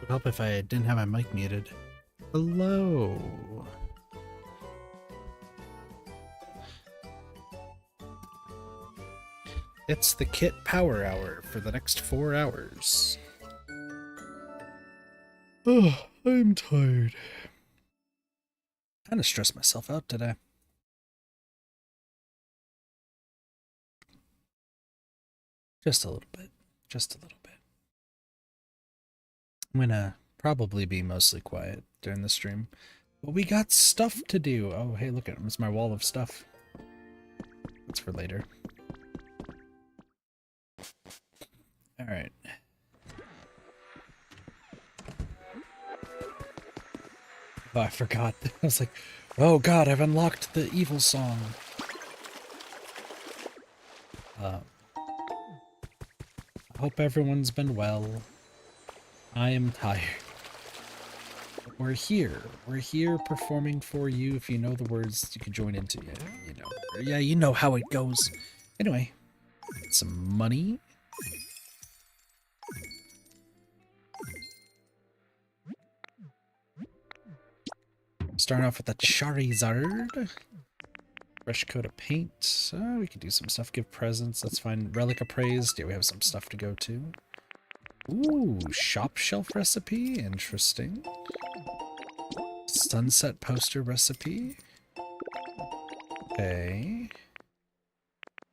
would help if I didn't have my mic muted. Hello. It's the Kit Power Hour for the next 4 hours. Oh, I'm tired. Kind of stressed myself out today. Just a little bit. Just a little bit. I'm gonna probably be mostly quiet during the stream. But we got stuff to do. Oh, hey, look at it. It's my wall of stuff. That's for later. Alright. Oh, I forgot. I was like, oh god, I've unlocked the evil song. I hope everyone's been well. I am tired. We're here. We're here performing for you. If you know the words, you can join into it. You know. Yeah, you know how it goes. Anyway, get some money. Starting off with the Charizard. Fresh coat of paint. We could do some stuff. Give presents. That's fine. Relic appraised. Yeah, we have some stuff to go to. Ooh, shop shelf recipe. Interesting. Sunset poster recipe. Okay.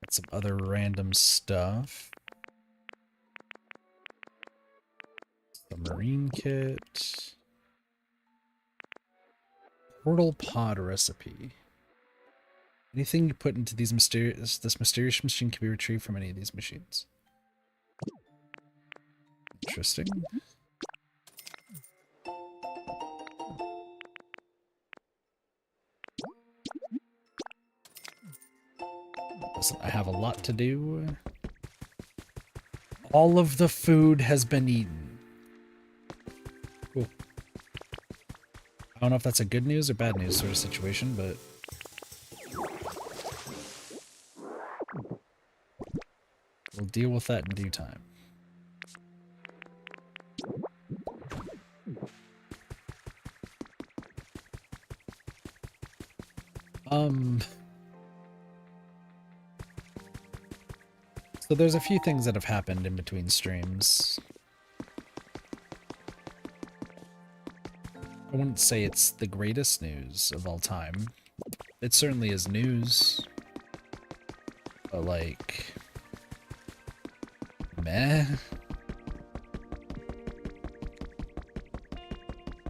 Got some other random stuff. The marine kit. Portal pod recipe. Anything you put into this mysterious machine can be retrieved from any of these machines. Interesting. Listen, I have a lot to do. All of the food has been eaten. Cool. I don't know if that's a good news or bad news sort of situation, but we'll deal with that in due time. So there's a few things that have happened in between streams. I wouldn't say it's the greatest news of all time. It certainly is news. But like, meh.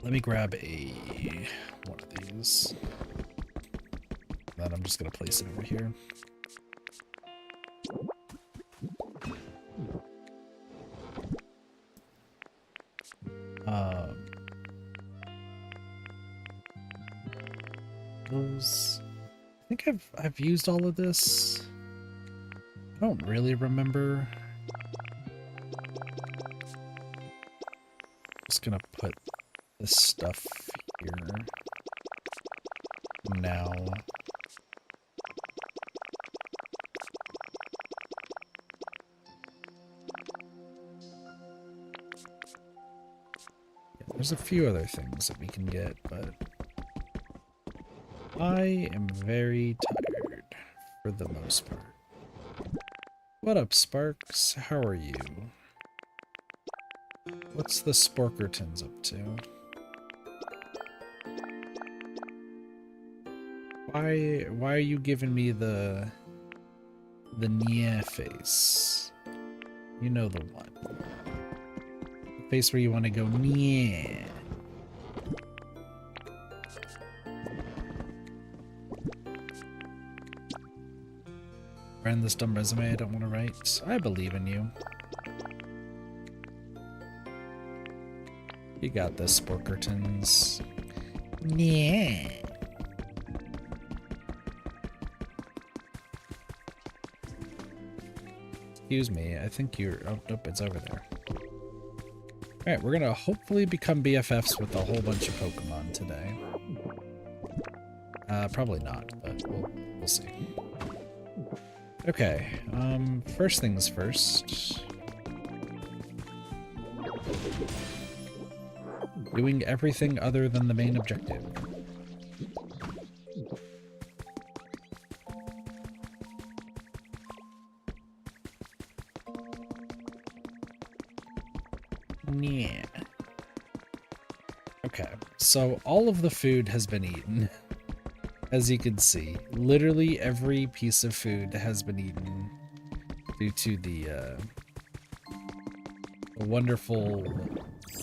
Let me grab one of these. Then I'm just gonna place it over here. I think I've used all of this. I don't really remember. Just gonna put this stuff here now. Yeah, there's a few other things that we can get, but I am very tired for the most part. What up, Sparks? How are you? What's the Sporkertons up to? Why are you giving me the Nya face? You know the one. The face where you want to go Nya. Friend, this dumb resume I don't want to write. I believe in you. You got this, Sporkertons. Yeah. Excuse me, I think you're... Oh, nope, it's over there. Alright, we're gonna hopefully become BFFs with a whole bunch of Pokemon today. Probably not, but we'll see. Okay, first things first. doing everything other than the main objective. Yeah. Okay, so all of the food has been eaten. As you can see, literally every piece of food has been eaten due to the wonderful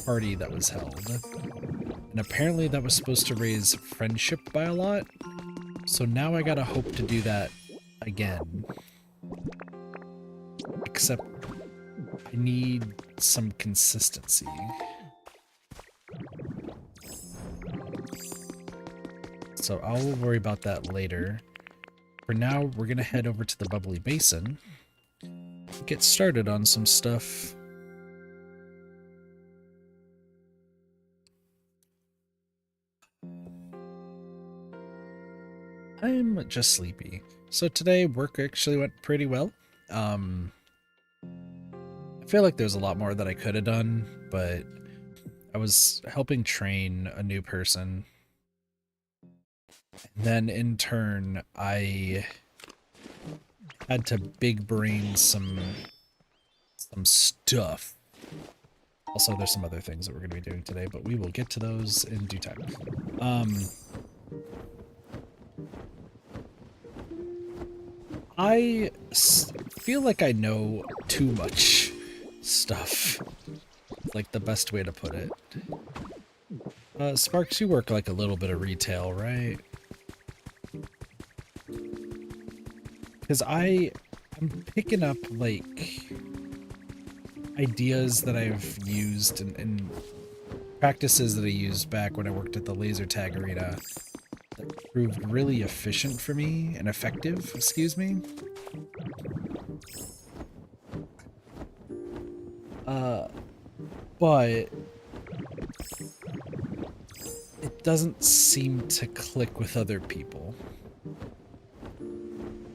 party that was held. And apparently that was supposed to raise friendship by a lot. So now I gotta hope to do that again. Except I need some consistency. So I'll worry about that later. For now, we're gonna head over to the Bubbly Basin. Get started on some stuff. I'm just sleepy. So today, work actually went pretty well. I feel like there's a lot more that I could have done, but I was helping train a new person. And then in turn, I had to big brain some stuff. Also, there's some other things that we're going to be doing today, but we will get to those in due time. I feel like I know too much stuff. Like the best way to put it. Sparks, you work like a little bit of retail, right? Because I'm picking up like ideas that I've used and practices that I used back when I worked at the laser tag arena that proved really efficient for me and effective, excuse me. But it doesn't seem to click with other people.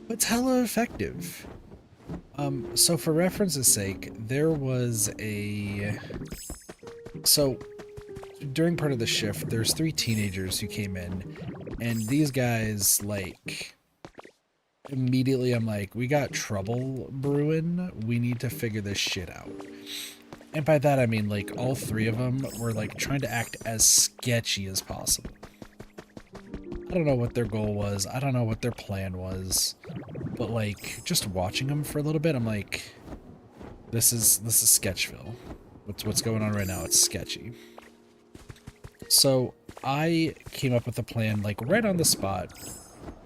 But it's hella effective. So for reference's sake, there was so during part of the shift, there's 3 teenagers who came in, and these guys, like, immediately I'm like, we got trouble brewing, we need to figure this shit out. And by that I mean, like, all 3 of them were, like, trying to act as sketchy as possible. I don't know what their goal was, I don't know what their plan was, but, like, just watching them for a little bit, I'm like, this is Sketchville. What's going on right now? It's sketchy. So I came up with a plan, like, right on the spot.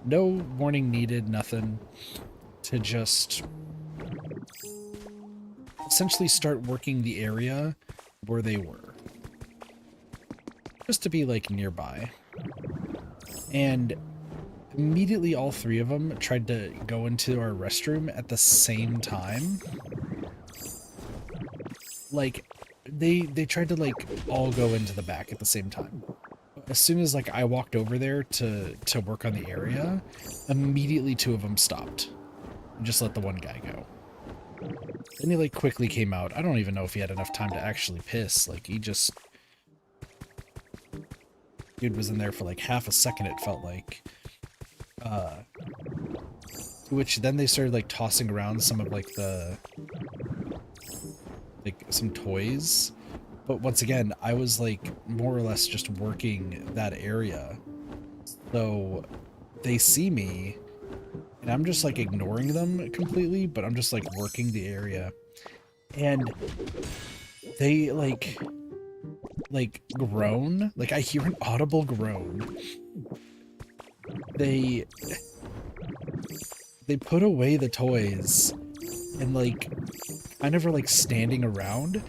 No warning needed, nothing. To just essentially start working the area where they were. Just to be, like, nearby. And immediately all 3 of them tried to go into our restroom at the same time. Like, they tried to, like, all go into the back at the same time. As soon as, like, I walked over there to work on the area, immediately 2 of them stopped and just let the one guy go. Then he, like, quickly came out. I don't even know if he had enough time to actually piss. Like, he just... Dude was in there for, like, half a second, it felt like. Which then they started, like, tossing around some of, like, the... like, some toys. But once again, I was, like, more or less just working that area. So they see me, and I'm just, like, ignoring them completely, but I'm just, like, working the area. And they, like groan. Like, I hear an audible groan. They put away the toys and, like, kind of are, like, standing around,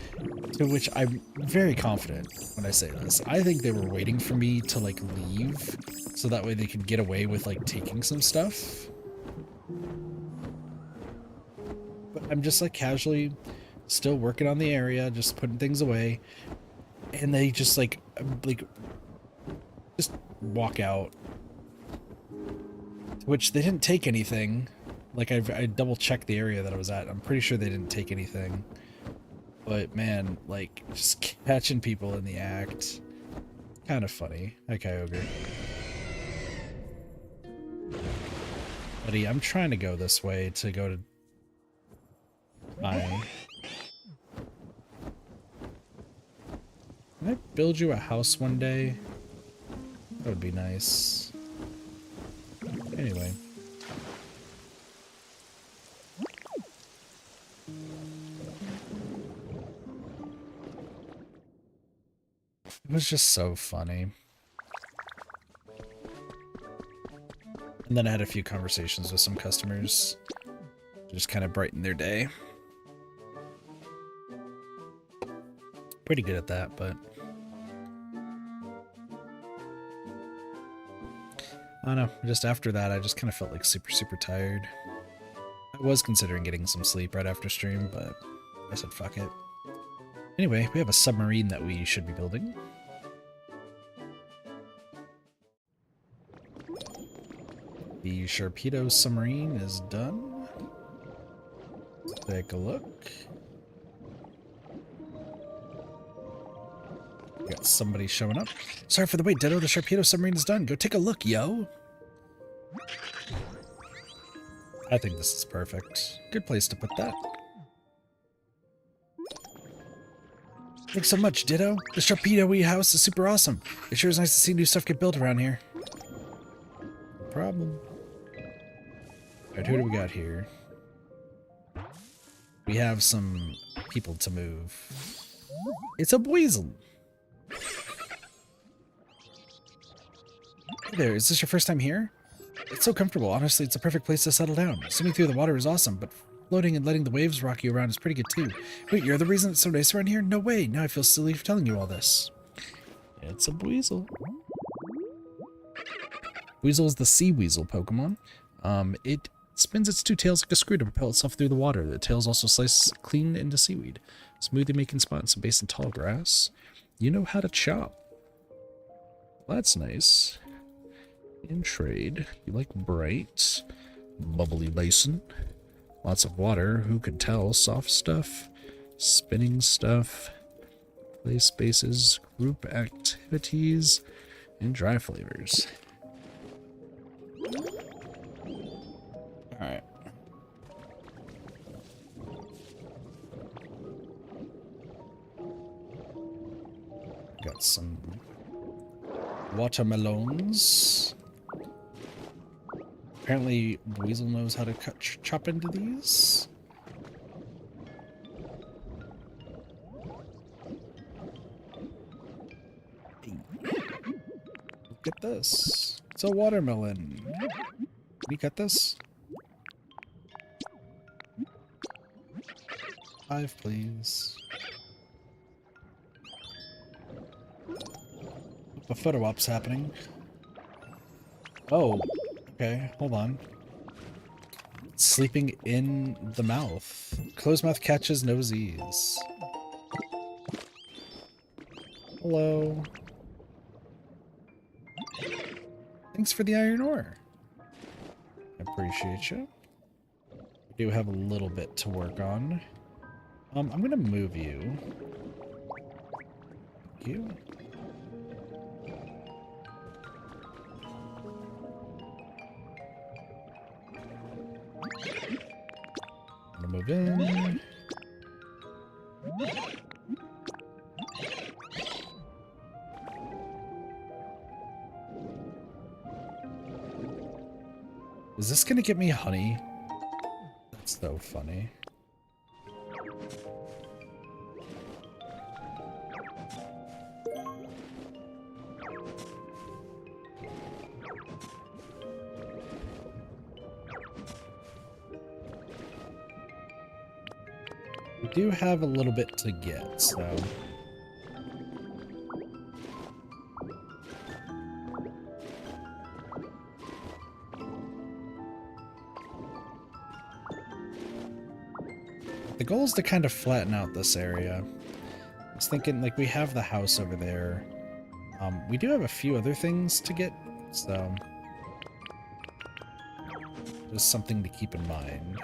to which I'm very confident when I say this. I think they were waiting for me to, like, leave, so that way they could get away with, like, taking some stuff. But I'm just, like, casually still working on the area, just putting things away, and they just, like, just walk out. To which they didn't take anything. Like, I double-checked the area that I was at. I'm pretty sure they didn't take anything. But, man, like, just catching people in the act. Kind of funny. Okay, Ogre. Buddy, I'm trying to go this way to go to my... Can I build you a house one day? That would be nice. Anyway. It was just so funny. And then I had a few conversations with some customers. Just kind of brighten their day. Pretty good at that, but... I don't know, just after that I just kind of felt like super tired. I was considering getting some sleep right after stream, but I said fuck it. Anyway, we have a submarine that we should be building. The Sharpedo submarine is done. Take a look. We got somebody showing up. Sorry for the wait, Ditto. The Sharpedo submarine is done. Go take a look, yo. I think this is perfect. Good place to put that. Thanks so much, Ditto. The Sharpedo house is super awesome. It sure is nice to see new stuff get built around here. No problem. Alright, who do we got here? We have some people to move. It's a weasel. Hey there, is this your first time here? It's so comfortable. Honestly, it's a perfect place to settle down. Swimming through the water is awesome, but floating and letting the waves rock you around is pretty good too. Wait, you're the reason it's so nice around here? No way. Now I feel silly for telling you all this. It's a weasel. Weasel is the sea weasel Pokemon. It spins its two tails like a screw to propel itself through the water. The tails also slice clean into seaweed. Smoothly making spots in base and tall grass. You know how to chop. Well, that's nice. In trade, you like bright, bubbly basin. Lots of water, who could tell? Soft stuff, spinning stuff, play spaces, group activities, and dry flavors. Alright. Got some watermelons. Apparently, Weasel knows how to chop into these. Hey. Look at this. It's a watermelon. Can you cut this? 5, please. A photo op's happening. Oh. Okay, hold on. Sleeping in the mouth. Closed mouth catches no Z's. Hello. Thanks for the iron ore. I appreciate you. We do have a little bit to work on. I'm gonna move you. Thank you. Move in. Is this gonna get me honey? That's so funny. We do have a little bit to get, so... The goal is to kind of flatten out this area. I was thinking, like, we have the house over there. We do have a few other things to get, so... Just something to keep in mind.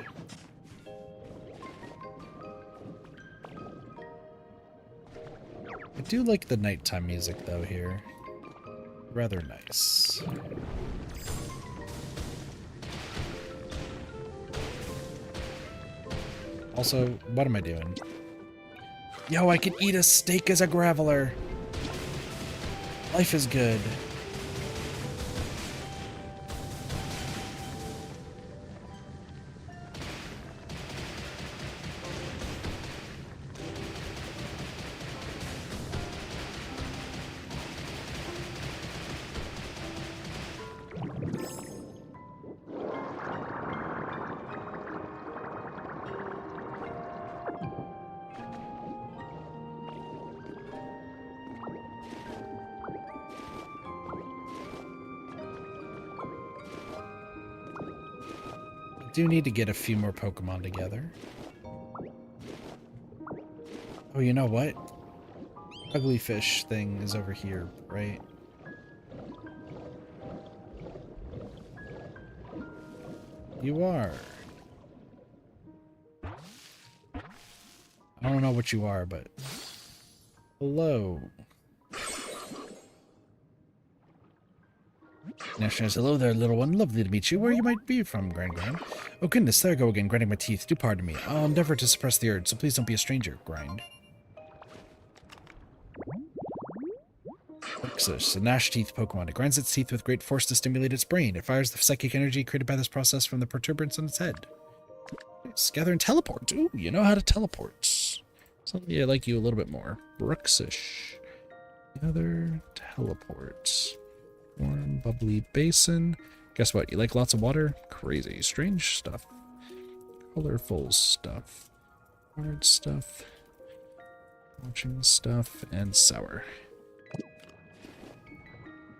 I do like the nighttime music, though, here. Rather nice. Also, what am I doing? Yo, I can eat a steak as a graveler. Life is good. Do need to get a few more Pokemon together. Oh, you know what? Ugly fish thing is over here, right? You are. I don't know what you are, but... Hello. Nash says, hello there, little one. Lovely to meet you. Where you might be from, Grand. Oh, goodness, there I go again, grinding my teeth. Do pardon me. I'll endeavor to suppress the urge, so please don't be a stranger, Grind. Bruxus, a gnash teeth Pokemon. It grinds its teeth with great force to stimulate its brain. It fires the psychic energy created by this process from the protuberance on its head. Let's gather and teleport. Ooh, you know how to teleport. Suddenly I like you a little bit more. Bruxus. Gather, teleport. Warm, bubbly basin. Guess what? You like lots of water? Crazy. Strange stuff. Colorful stuff. Hard stuff. Watching stuff. And sour.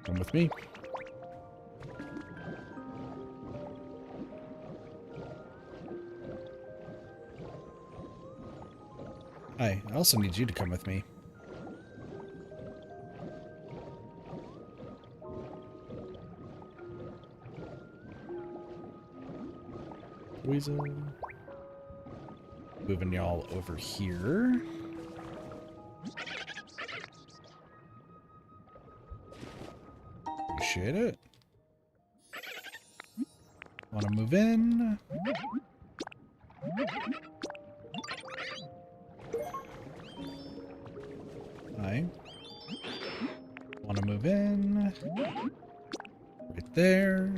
Come with me. Hi, I also need you to come with me. Weasel. Moving y'all over here. Appreciate it. Want to move in? Hi. Want to move in? Right there.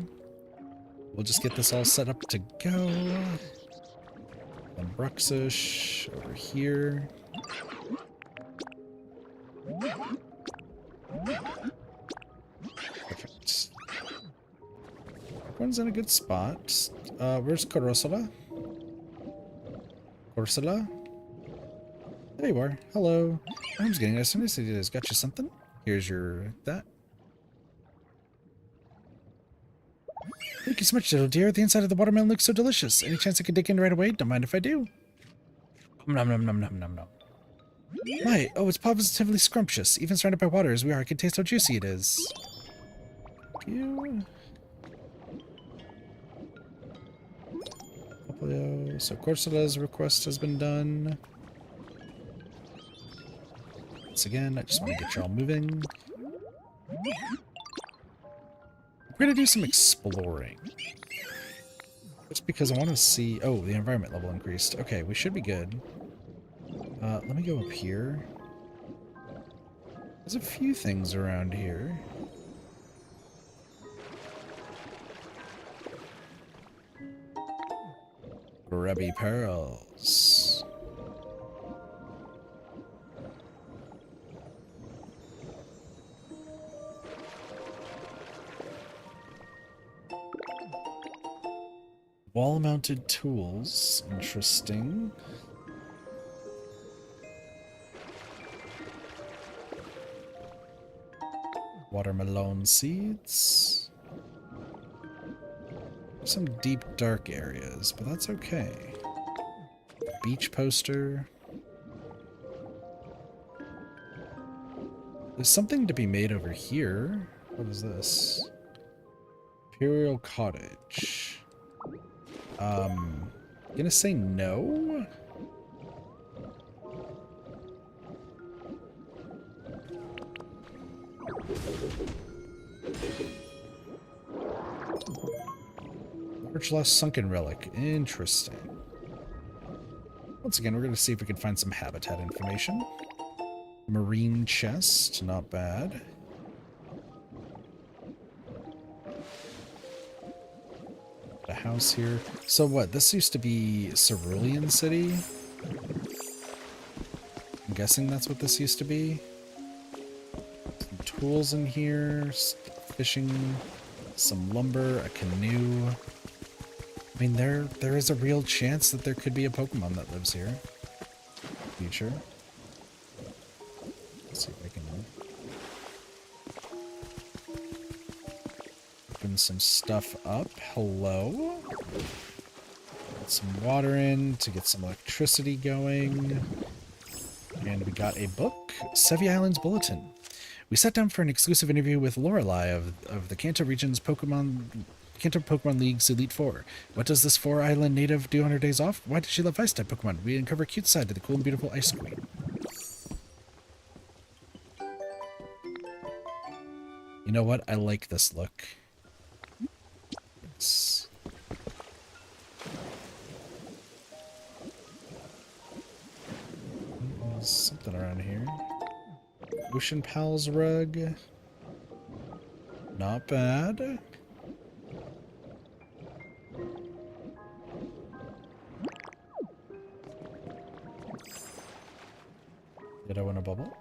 We'll just get this all set up to go. And Bruxus over here. Perfect. Everyone's in a good spot. Where's Corsola? Corsola? There you are. Hello. I'm just getting as soon as it is. Got you something? Here's your that. Thank you so much, little dear. The inside of the watermelon looks so delicious. Any chance I can dig in right away? Don't mind if I do. Nom nom nom nom nom nom. My, oh, it's positively scrumptious. Even surrounded by water as we are, I can taste how juicy it is. Thank you. So Corsola's request has been done. Once again, I just want to get y'all moving. We're going to do some exploring. Just because I want to see... Oh, the environment level increased. Okay, we should be good. Let me go up here. There's a few things around here. Grubby pearls. Wall-mounted tools. Interesting. Watermelon seeds. Some deep, dark areas, but that's okay. Beach poster. There's something to be made over here. What is this? Imperial Cottage. Gonna say no? Much less sunken relic. Interesting. Once again, we're going to see if we can find some habitat information. Marine chest, not bad. A house here. So what, this used to be Cerulean City? I'm guessing that's what this used to be. Some tools in here, fishing, some lumber, a canoe. I mean, there is a real chance that there could be a Pokemon that lives here. Future. Let's see if I can open some stuff up. Hello. Get some water in to get some electricity going. And we got a book, Sevi Islands Bulletin. We sat down for an exclusive interview with Lorelei of the Kanto region's Kanto Pokemon League's Elite Four. What does this four-island native do on her days off? Why does she love Ice-type Pokemon? We uncover a cute side to the cool and beautiful Ice Queen. You know what? I like this look. It's... There's something around here. Ocean Pals rug. Not bad. Did I win a bubble?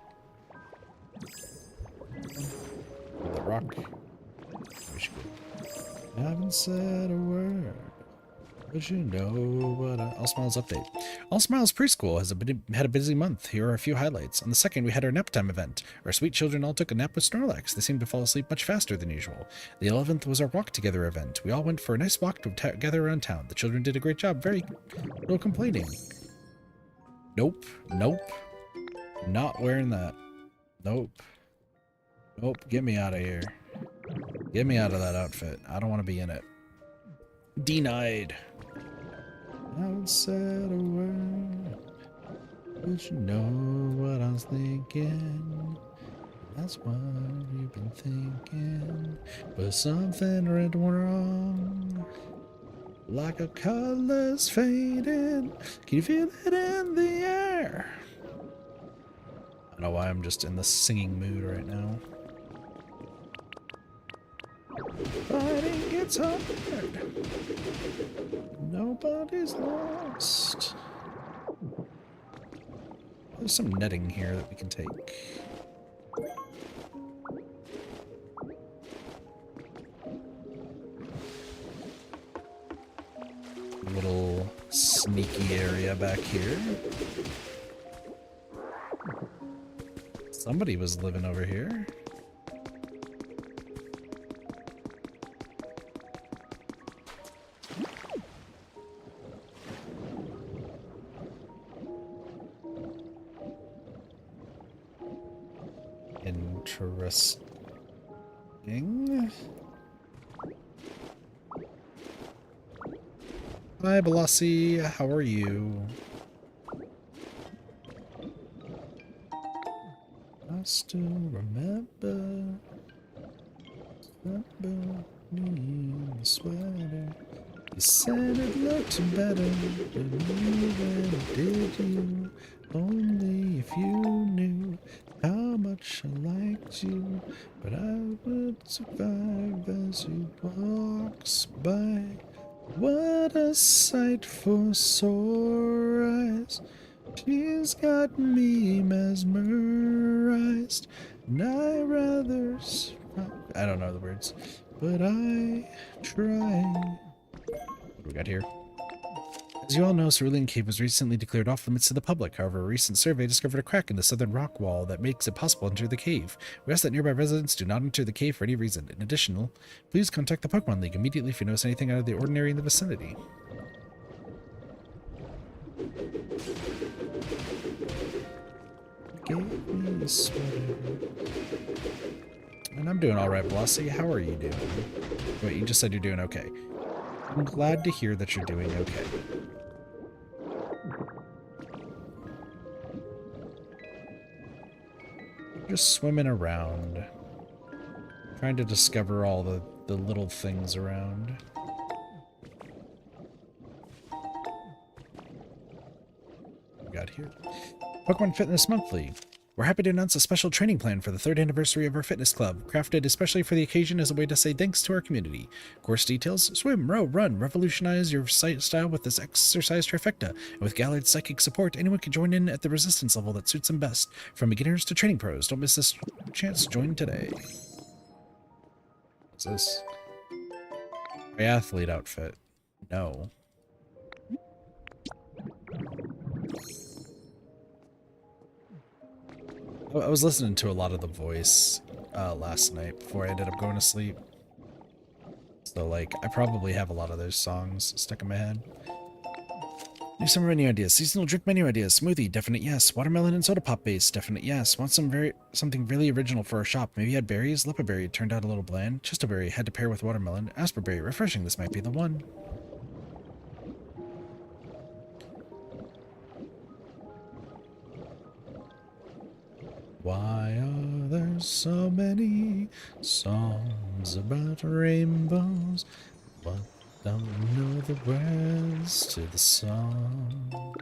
The rock. We should go. I haven't said a word, but you know what All Smiles update. All Smiles Preschool had a busy month. Here are a few highlights. On the 2nd, we had our nap time event. Our sweet children all took a nap with Snorlax. They seemed to fall asleep much faster than usual. The 11th was our walk together event. We all went for a nice walk together around town. The children did a great job. Very little complaining. Nope. Nope. Not wearing that. Nope. Nope. Get me out of here. Get me out of that outfit. I don't want to be in it. Denied. I haven't said a word, but you know what I was thinking. That's what you've been thinking. But something went wrong. Like a color's fading. Can you feel it in the air? I don't know why I'm just in the singing mood right now. Fighting gets hard. Nobody's lost. There's some netting here that we can take. A little sneaky area back here. Somebody was living over here. Interesting. Hi, Balassi. How are you? I still remember me in the sweater. You said it looked better than you ever did you. Only if you knew how much I liked you, but I would survive as you walks by. What a sight for sore eyes. She's got me mesmerized, and I rather I don't know the words, but I try. What do we got here? As you all know, Cerulean Cave was recently declared off limits to the public. However, a recent survey discovered a crack in the southern rock wall that makes it possible to enter the cave. We ask that nearby residents do not enter the cave for any reason. In addition, please contact the Pokemon League immediately if you notice anything out of the ordinary in the vicinity. Gave me a sweater. And I'm doing alright, Blossie. How are you doing? Wait, you just said you're doing okay. I'm glad to hear that you're doing okay. Just swimming around, trying to discover all the little things around. got here? Pokemon Fitness Monthly. We're happy to announce a special training plan for the 3rd anniversary of our fitness club, crafted especially for the occasion as a way to say thanks to our community. Course details: swim, row, run, revolutionize your style with this exercise trifecta. And with Gallard's psychic support, anyone can join in at the resistance level that suits them best. From beginners to training pros, don't miss this chance. Join today. What's this? Triathlete outfit. No. I was listening to a lot of The Voice last night before I ended up going to sleep. So, like, I probably have a lot of those songs stuck in my head. New summer menu ideas. Seasonal drink menu ideas. Smoothie, definite yes. Watermelon and soda pop base, definite yes. Want something really original for our shop. Maybe add berries. Lepaberry turned out a little bland. Chistoberry had to pair with watermelon. Asperberry, refreshing. This might be the one. Why are there so many songs about rainbows, but don't know the words to the song?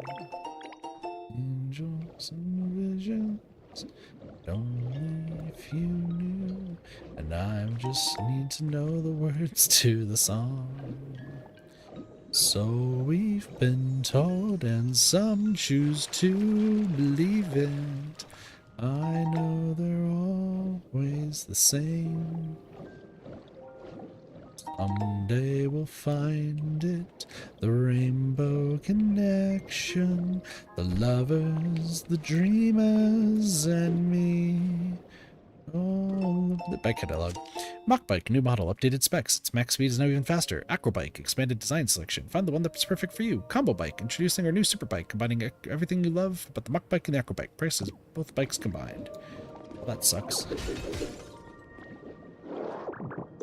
Angels and visions, only if you knew, and I just need to know the words to the song. So we've been told, and some choose to believe it. I know they're always the same. Someday we'll find it, the rainbow connection, the lovers, the dreamers, and me. Oh, the bike catalog. Mach Bike, new model, updated specs. Its max speed is now even faster. Acro Bike, expanded design selection. Find the one that's perfect for you. Combo Bike, introducing our new Super Bike, combining everything you love, but the Mach Bike and the Acro Bike. Prices, both bikes combined. Well, that sucks.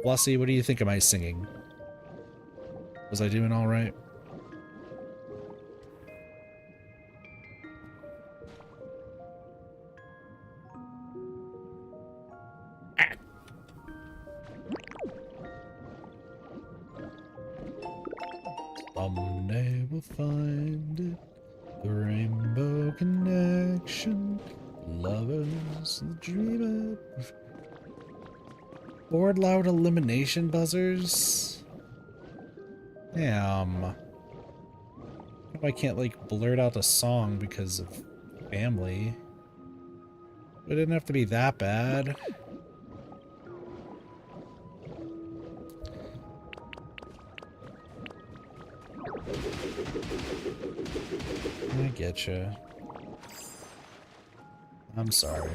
Flossie, what do you think of my singing? Was I doing all right? Someday we'll find it, the rainbow connection, lovers, the dreamers. Board loud elimination buzzers? Damn. I can't, like, blurt out a song because of family. It didn't have to be that bad. I get you. I'm sorry.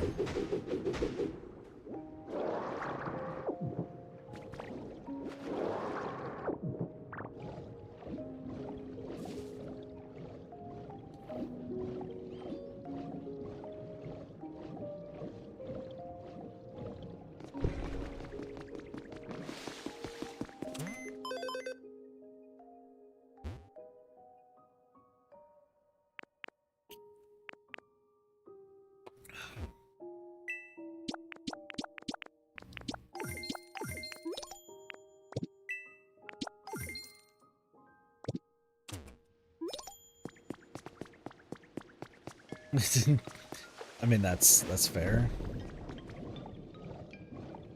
I mean, that's fair.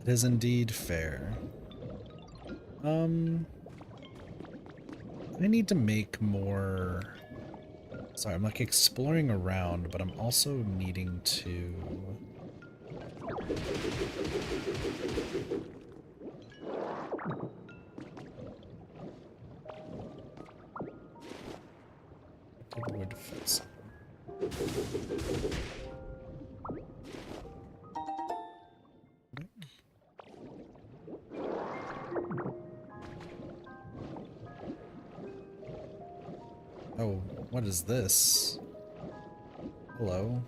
It is indeed fair. I need to make more... Sorry, I'm like exploring around, but I'm also needing to... wood fence. Oh, what is this? Hello.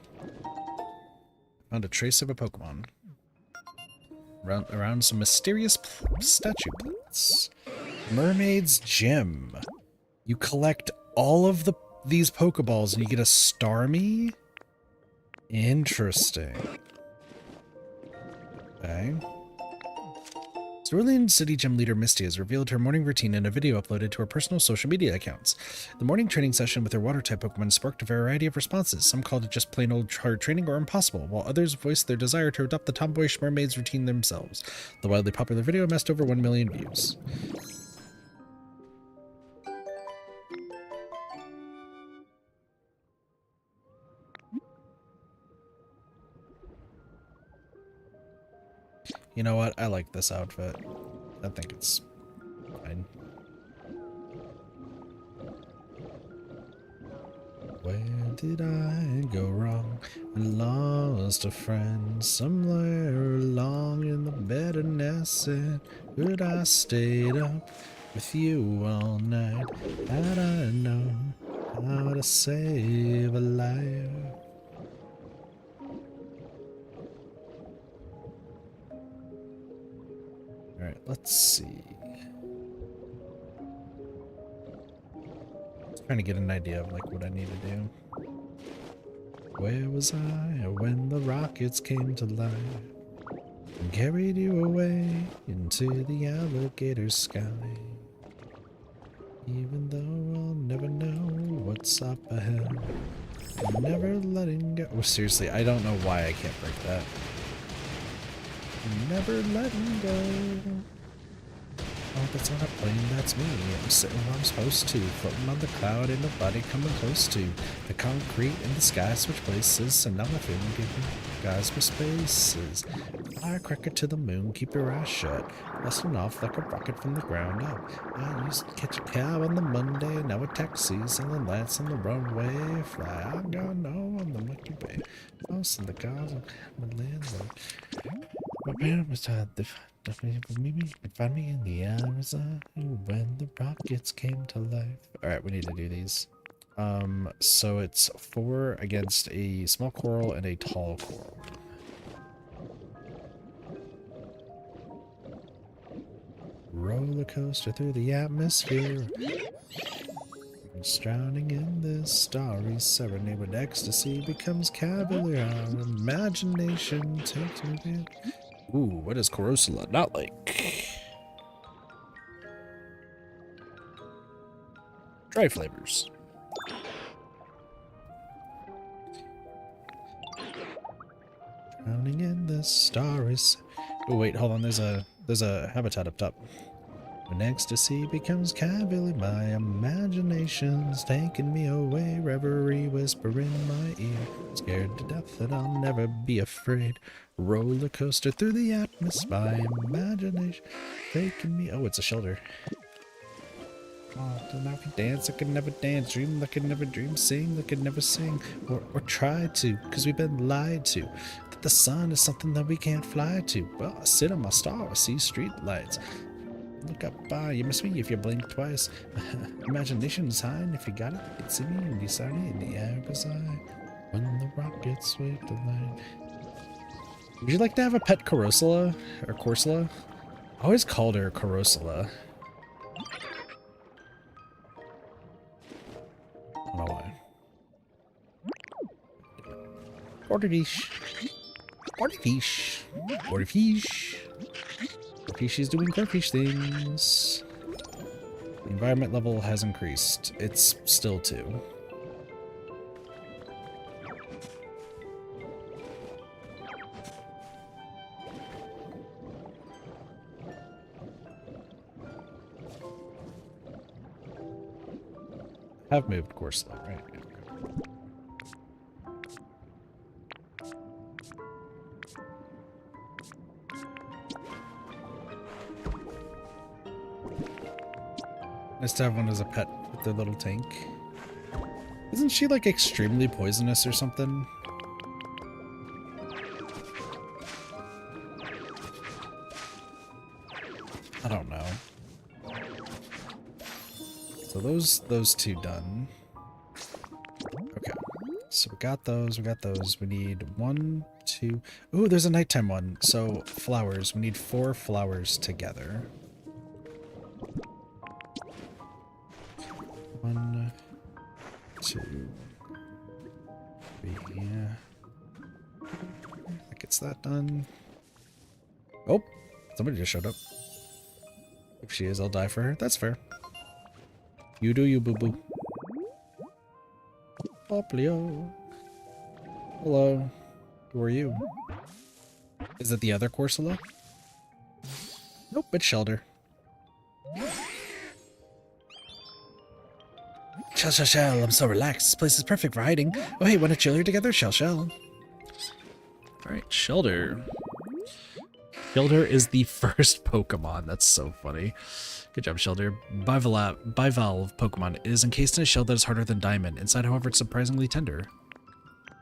Found a trace of a Pokemon. Around some mysterious statue plates. Mermaid's Gem. You collect all of these Pokeballs and you get a Starmie? Interesting. Okay. Let's Cerulean City Gym leader Misty has revealed her morning routine in a video uploaded to her personal social media accounts. The morning training session with her water-type Pokemon sparked a variety of responses. Some called it just plain old hard training or impossible, while others voiced their desire to adopt the tomboyish mermaid's routine themselves. The wildly popular video amassed over 1 million views. You know what? I like this outfit. I think it's fine. Where did I go wrong? I lost a friend somewhere along in the bitterness. Could I stayed up with you all night? Had I known how to save a life? Alright, let's see. Trying to get an idea of like what I need to do. Where was I when the rockets came to life and carried you away into the alligator sky? Even though I'll never know what's up ahead, I'm never letting go. Oh, seriously, I don't know why I can't break that. Never letting go. Oh, that's not a plane, that's me. I'm sitting where I'm supposed to, floating on the cloud, ain't nobody coming close to. The concrete and the sky switch places, so now I'm feeling giving guys for spaces. Firecracker to the moon, keep your eyes shut. Blasting off like a rocket from the ground up. I used to catch a cab on the Monday, now a taxi, selling lights on the runway. Fly, I'm gonna know on the Milky Way. Most of the cars on the landlord. My parents was tired. Maybe you can find me in the Amazon when the rockets came to life. Alright, we need to do these. So it's 4 against a small coral and a tall coral. Roller coaster through the atmosphere. Drowning in this starry serenade when ecstasy becomes cavalier. Our imagination takes me there. Ooh, what is Corosula not like? Dry flavors. Drowning in the stars. Oh wait, hold on. There's a habitat up top. When ecstasy becomes cavalier, my imagination's taking me away. Reverie whisper in my ear. Scared to death that I'll never be afraid. Roller coaster through the atmosphere. My imagination taking me. Oh, it's a shelter. Oh, I could dance, I could never dance. Dream, I could never dream. Sing, I could never sing. Or try to, because we've been lied to. That the sun is something that we can't fly to. Well, I sit on my star, I see street lights. Look up, you miss me if you blink twice. Imagination is high, and if you got it, you can see me and beside me in the air beside. When the rockets wake the light. Would you like to have a pet Corosula? Or Corsola? I always called her Corosula. I don't know why. Orderfish. Orderfish. Orderfish. She's doing corfish things. The environment level has increased. It's still 2. Have moved course though, right? Nice to have one as a pet with their little tank. Isn't she like extremely poisonous or something? I don't know. So those 2 done. Okay. So we got those, We need 1, 2. Ooh, there's a nighttime one. So flowers. We need 4 flowers together. 1, 2, 3. That gets that done. Oh, somebody just showed up. If she is, I'll die for her. That's fair. You do you, boo-boo. Poplio. Hello. Who are you? Is it the other Corsola? Nope, it's Shelter. Shell, I'm so relaxed. This place is perfect for hiding. Oh hey, wanna chill here together? Shell. Alright, Shelter. Shelter is the first Pokemon. That's so funny. Good job, Shelter. Bivalve Pokemon is encased in a shell that is harder than diamond. Inside, however, it's surprisingly tender.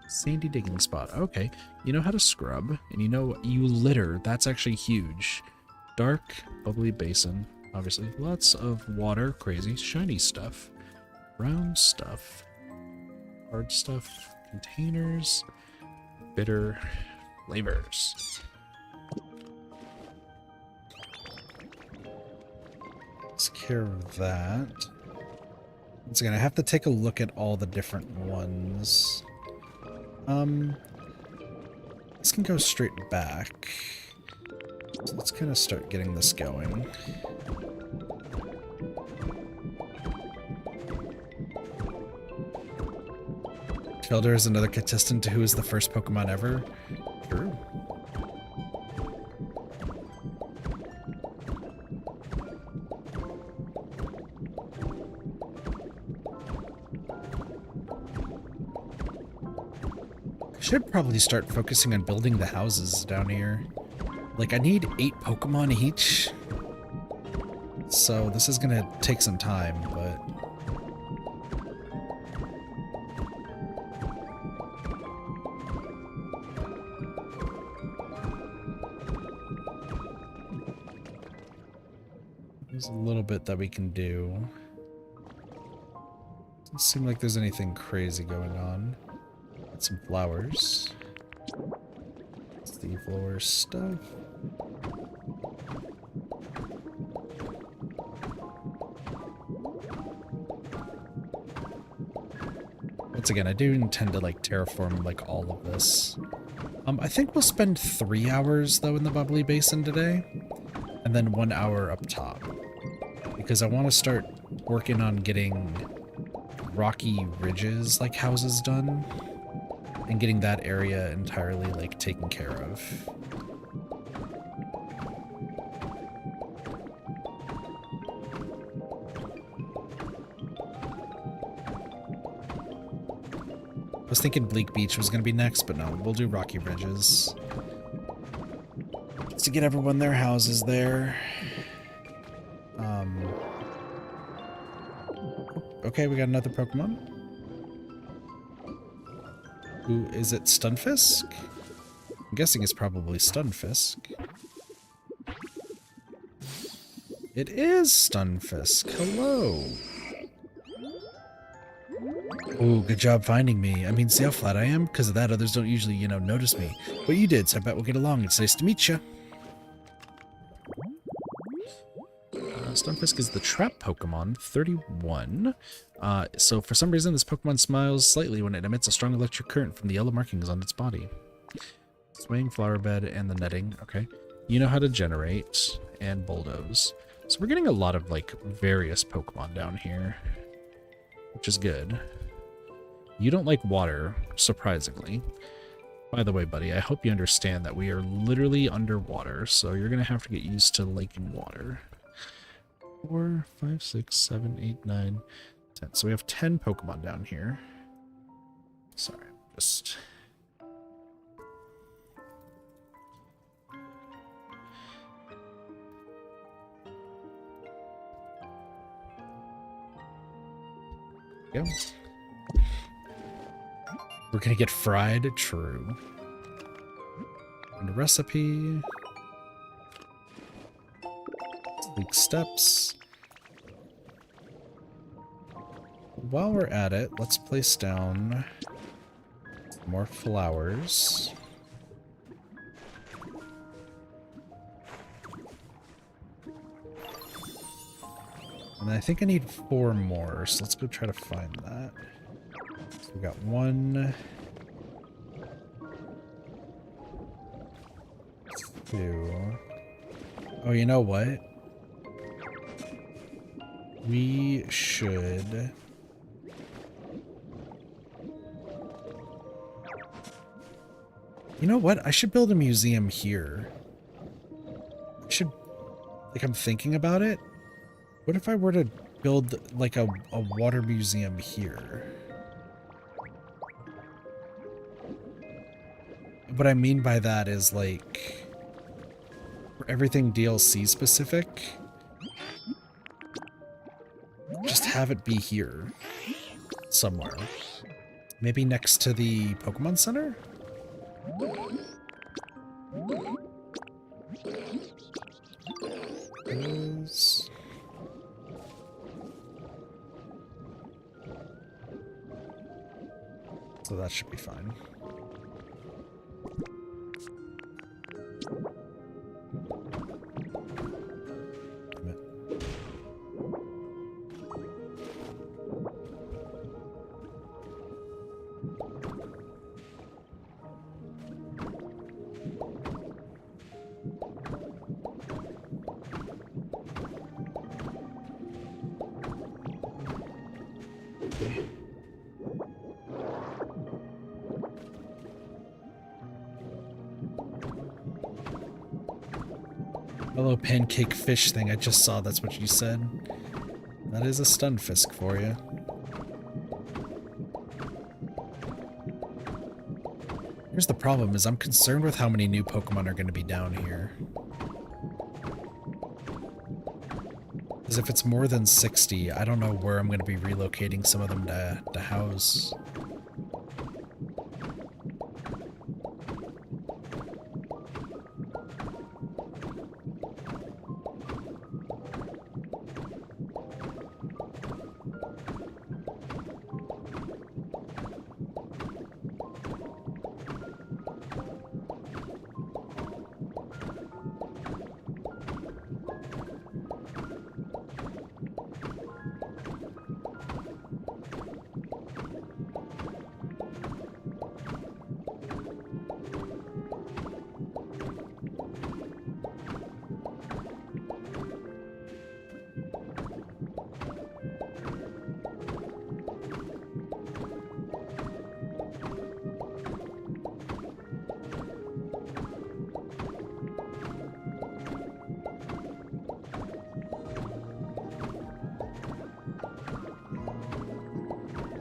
Sandy digging spot. Okay. You know how to scrub, and you know you litter. That's actually huge. Dark, bubbly basin. Obviously. Lots of water. Crazy. Shiny stuff. Brown stuff. Hard stuff. Containers. Bitter flavors. Let's care of that. Once again, I have to take a look at all the different ones. This can go straight back. So let's kind of start getting this going. Shelter is another contestant to who is the first Pokemon ever. True. Should probably start focusing on building the houses down here. Like, I need 8 Pokemon each. So this is gonna take some time, but... there's a little bit that we can do. Doesn't seem like there's anything crazy going on. Some flowers. It's the floor stuff. Once again, I do intend to like terraform like all of this. I think we'll spend 3 hours though in the Bubbly Basin today, and then 1 hour up top, because I want to start working on getting rocky ridges like houses done. And getting that area entirely, like, taken care of. I was thinking Bleak Beach was going to be next, but no, we'll do Rocky Ridges. Just to get everyone their houses there. Okay, we got another Pokemon. Who is it? Stunfisk? I'm guessing it's probably Stunfisk. It is Stunfisk. Hello. Ooh, good job finding me. I mean, see how flat I am? Because of that, others don't usually, you know, notice me. But you did, so I bet we'll get along. It's nice to meet you. Stunfisk is the trap Pokemon, 31. So for some reason, this Pokemon smiles slightly when it emits a strong electric current from the yellow markings on its body. Swaying flower bed and the netting. Okay. You know how to generate and bulldoze. So we're getting a lot of, like, various Pokemon down here, which is good. You don't like water, surprisingly. By the way, buddy, I hope you understand that we are literally underwater, so you're going to have to get used to liking water. 4, 5, 6, 7, 8, 9, 10. So we have 10 Pokemon down here. Sorry, just... Go. We're gonna get fried, true. And a recipe. Leak steps. While we're at it, let's place down more flowers. And I think I need 4 more, so let's go try to find that. So we got 1, 2. Oh, you know what? We should... You know what? I should build a museum here. I should... Like, I'm thinking about it. What if I were to build, like, a water museum here? What I mean by that is, like, for everything DLC specific, just have it be here somewhere. Maybe next to the Pokemon Center? So that should be fine. Hello, pancake fish thing. I just saw that's what you said. That is a Stunfisk for you. Here's the problem, is I'm concerned with how many new Pokemon are going to be down here. Because if it's more than 60, I don't know where I'm going to be relocating some of them to house.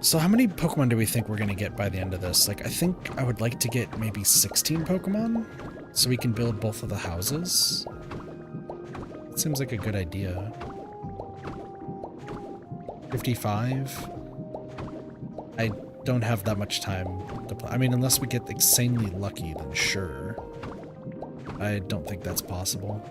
So how many Pokemon do we think we're going to get by the end of this? Like, I think I would like to get maybe 16 Pokemon so we can build both of the houses. It seems like a good idea. 55? I don't have that much time to play. I mean, unless we get insanely lucky, then sure. I don't think that's possible.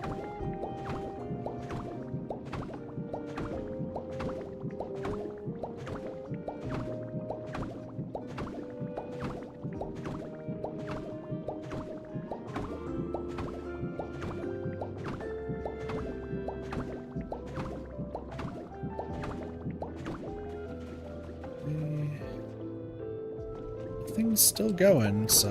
Thing's still going, so...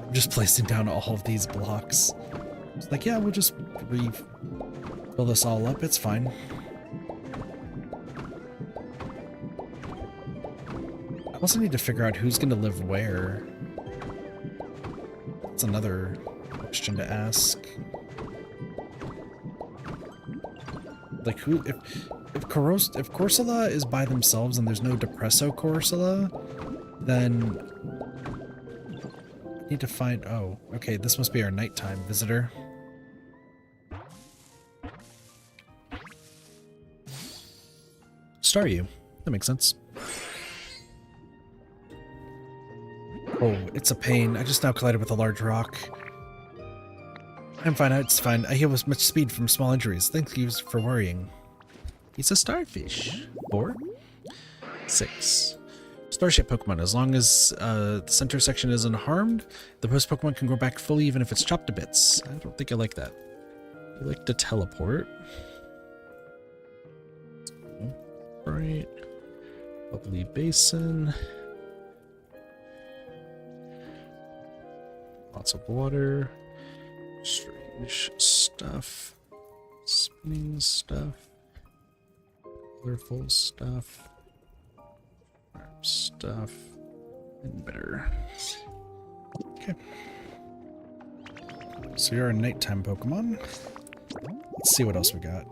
I'm just placing down all of these blocks. It's like, yeah, we'll just fill this all up, it's fine. I also need to figure out who's gonna live where. That's another question to ask. Like, who, if Corsola is by themselves and there's no Depresso Corsola, then I need to find, oh, okay, this must be our nighttime visitor. Staryu. That makes sense. Oh, it's a pain. I just now collided with a large rock. I'm fine. It's fine. I heal with much speed from small injuries. Thank you for worrying. He's a starfish. 4, 6. Just Starship Pokemon. As long as the center section is unharmed, the post Pokemon can grow back fully even if it's chopped to bits. I don't think I like that. I like to teleport. Right. Bubbly Basin. Lots of water. Strange stuff. Spinning stuff. Colorful stuff. Stuff. And bitter. Okay. So you're a nighttime Pokemon. Let's see what else we got.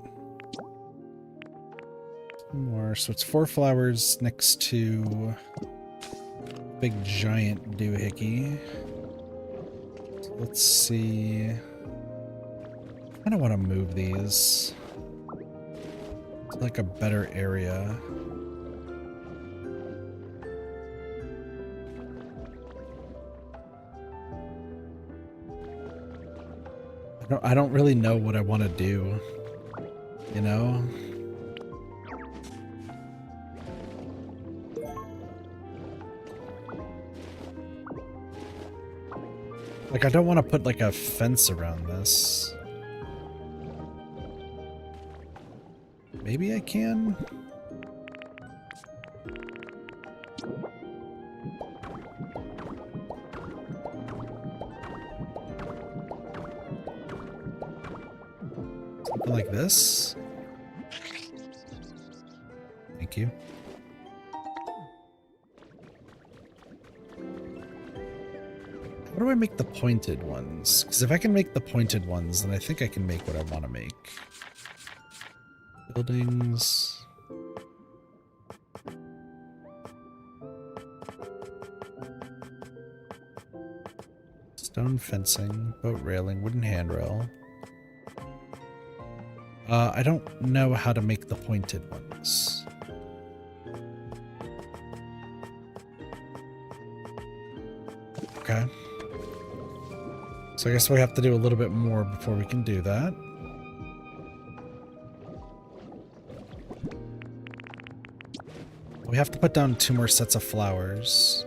More. So it's 4 flowers next to big giant doohickey. So let's see. I kind of want to move these to like a better area. I don't really know what I want to do, you know? Like, I don't want to put, like, a fence around this. Maybe I can? Something like this? Thank you. How do I make the pointed ones? Because if I can make the pointed ones, then I think I can make what I want to make. Buildings. Stone fencing, boat railing, wooden handrail. I don't know how to make the pointed ones. Okay. So I guess we have to do a little bit more before we can do that. We have to put down 2 more sets of flowers.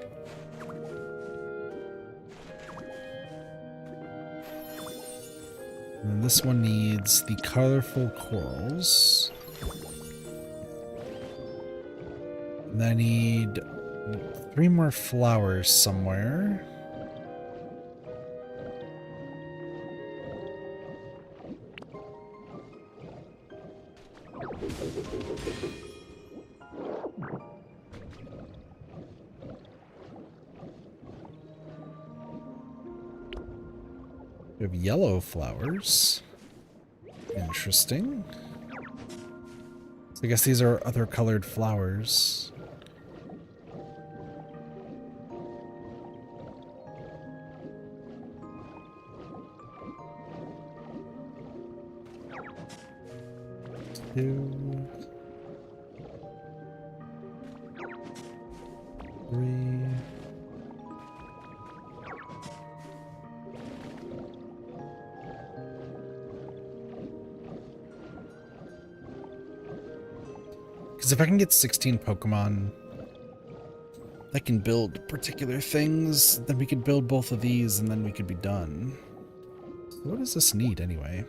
And then this one needs the colorful corals. And then I need 3 more flowers somewhere. We have yellow flowers. Interesting. So I guess these are other colored flowers. Two, 3. Because if I can get 16 Pokemon that can build particular things, then we could build both of these and then we could be done. So what does this need anyway?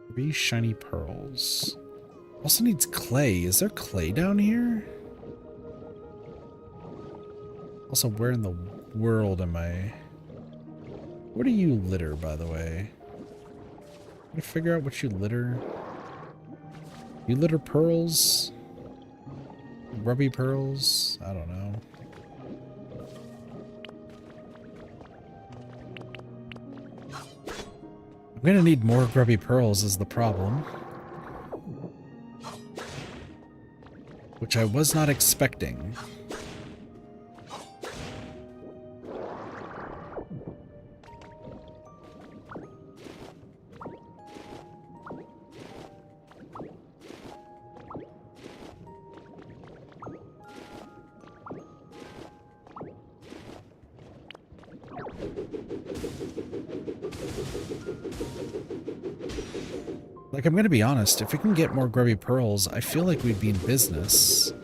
3 shiny pearls. Also needs clay. Is there clay down here? Also, where in the world am I? What do you litter, by the way? Can you figure out what you litter? You litter pearls? Grubby pearls? I don't know. I'm gonna need more grubby pearls is the problem. Which I was not expecting. Like, I'm gonna be honest, if we can get more grubby pearls, I feel like we'd be in business.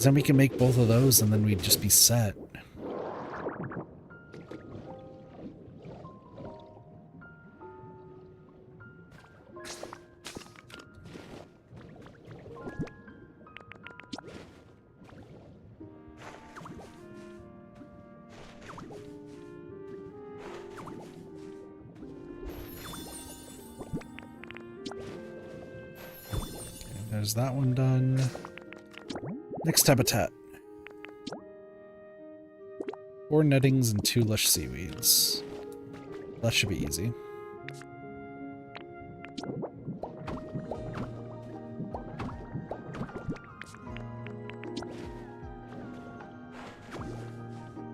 Then we can make both of those and then we'd just be set. There's that one done. Next habitat. 4 nettings and 2 lush seaweeds. That should be easy.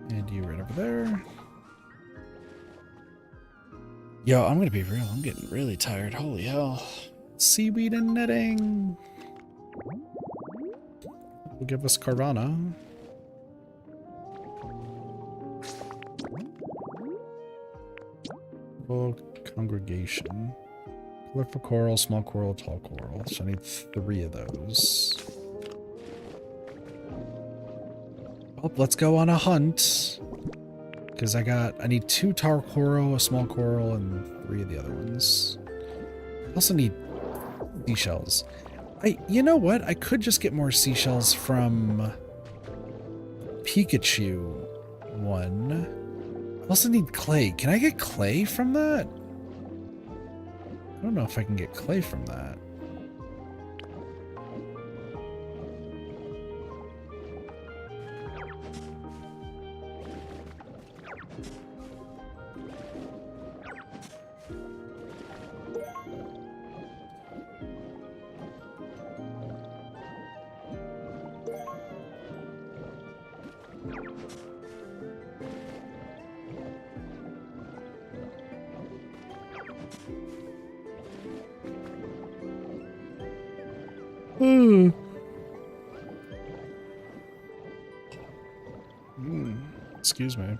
And you right over there. Yo, I'm gonna be real. I'm getting really tired. Holy hell. Seaweed and netting. Will give us Carvana. Congregation. Colorful coral, small coral, tall coral. So I need 3 of those. Oh, let's go on a hunt. Because I need 2 tall coral, a small coral, and 3 of the other ones. I also need seashells. You know what? I could just get more seashells from Pikachu one. I also need clay. Can I get clay from that? I don't know if I can get clay from that. Excuse me.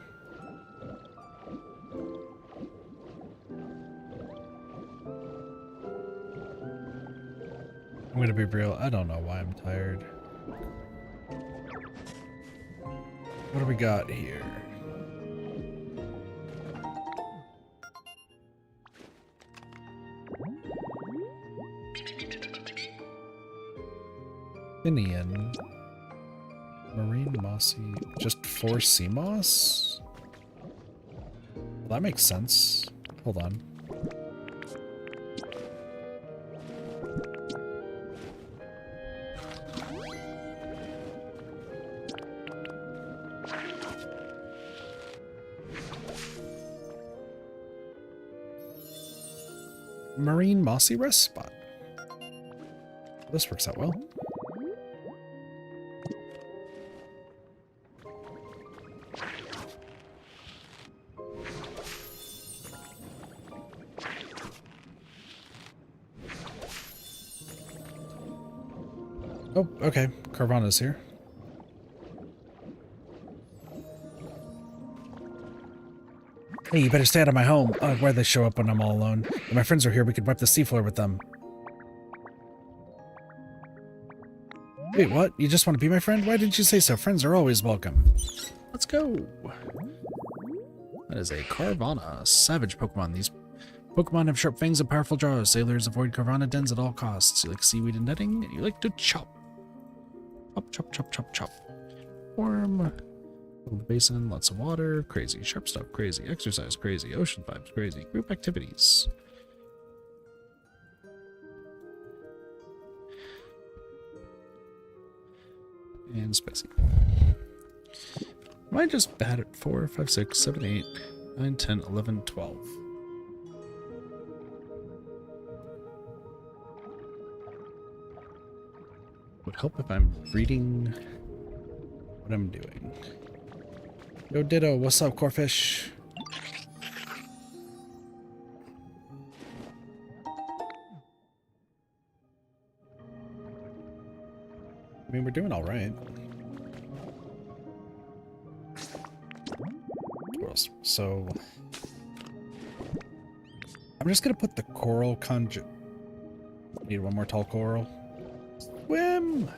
I'm gonna be real. I don't know why I'm tired. What do we got here? Finian. Marine mossy. Just 4 sea moss? Well, that makes sense. Hold on. Marine mossy rest spot. This works out well. Oh, okay. Carvana's here. Hey, you better stay out of my home. Where they show up when I'm all alone. If my friends are here, we could wipe the seafloor with them. Wait, what? You just want to be my friend? Why didn't you say so? Friends are always welcome. Let's go. That is a Carvana. Savage Pokemon. These Pokemon have sharp fangs and powerful jaws. Sailors avoid Carvana dens at all costs. You like seaweed and netting, and you like to chop. Chop, chop, chop, chop, chop. Warm. Bubbly Basin, lots of water. Crazy. Sharp stuff, crazy. Exercise, crazy. Ocean vibes, crazy. Group activities. And spicy. Am I just bad at 4, 5, 6, 7, 8, 9, 10, 11, 12? Would help if I'm reading what I'm doing. Yo, Ditto, what's up, Corfish? I mean, we're doing all right. So I'm just gonna put the coral conjure. Need one more tall coral. Swim.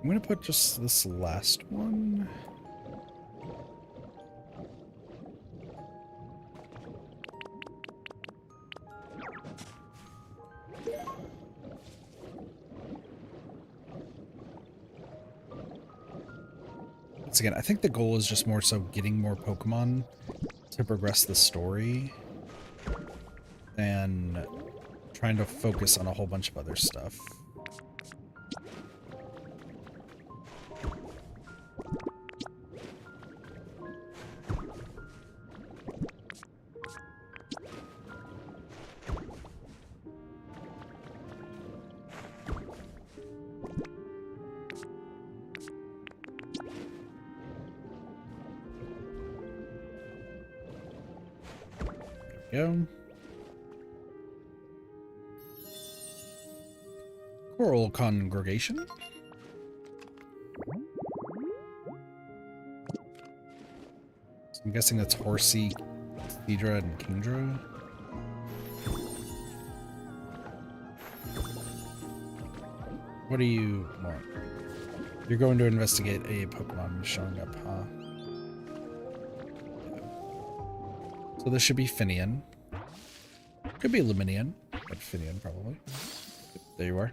I'm gonna put just this last one. Once again, I think the goal is just more so getting more Pokemon to progress the story than trying to focus on a whole bunch of other stuff. Go. Coral Congregation. So I'm guessing that's Horsey, Thedra, and Kingdra. What do you want? You're going to investigate a Pokemon showing up, huh? So this should be Finian. Could be Luminian, but Finian probably. There you are.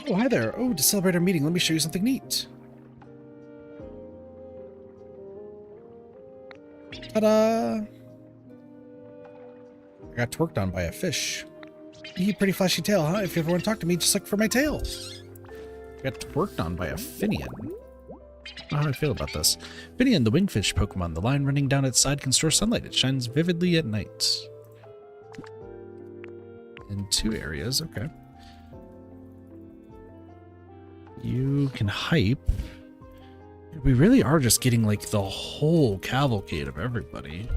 Oh, hi there. Oh, to celebrate our meeting, let me show you something neat. Ta-da! I got twerked on by a fish. You pretty flashy tail, huh? If you ever want to talk to me, just look for my tail. I got twerked on by a Finian. I don't know how I feel about this. Finian, the wingfish Pokemon. The line running down its side can store sunlight. It shines vividly at night. In 2 areas, okay. You can hype. We really are just getting like the whole cavalcade of everybody.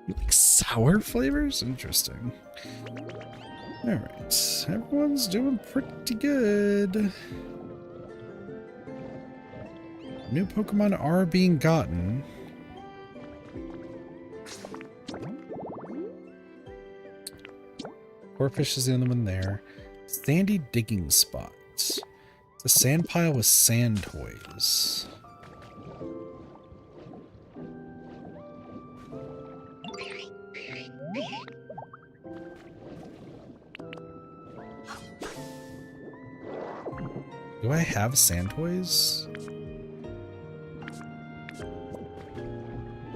You like sour flavors? Interesting. Alright, everyone's doing pretty good. New Pokemon are being gotten. Corphish is the only one there. Sandy digging spots. It's a sand pile with sand toys. Do I have sand toys?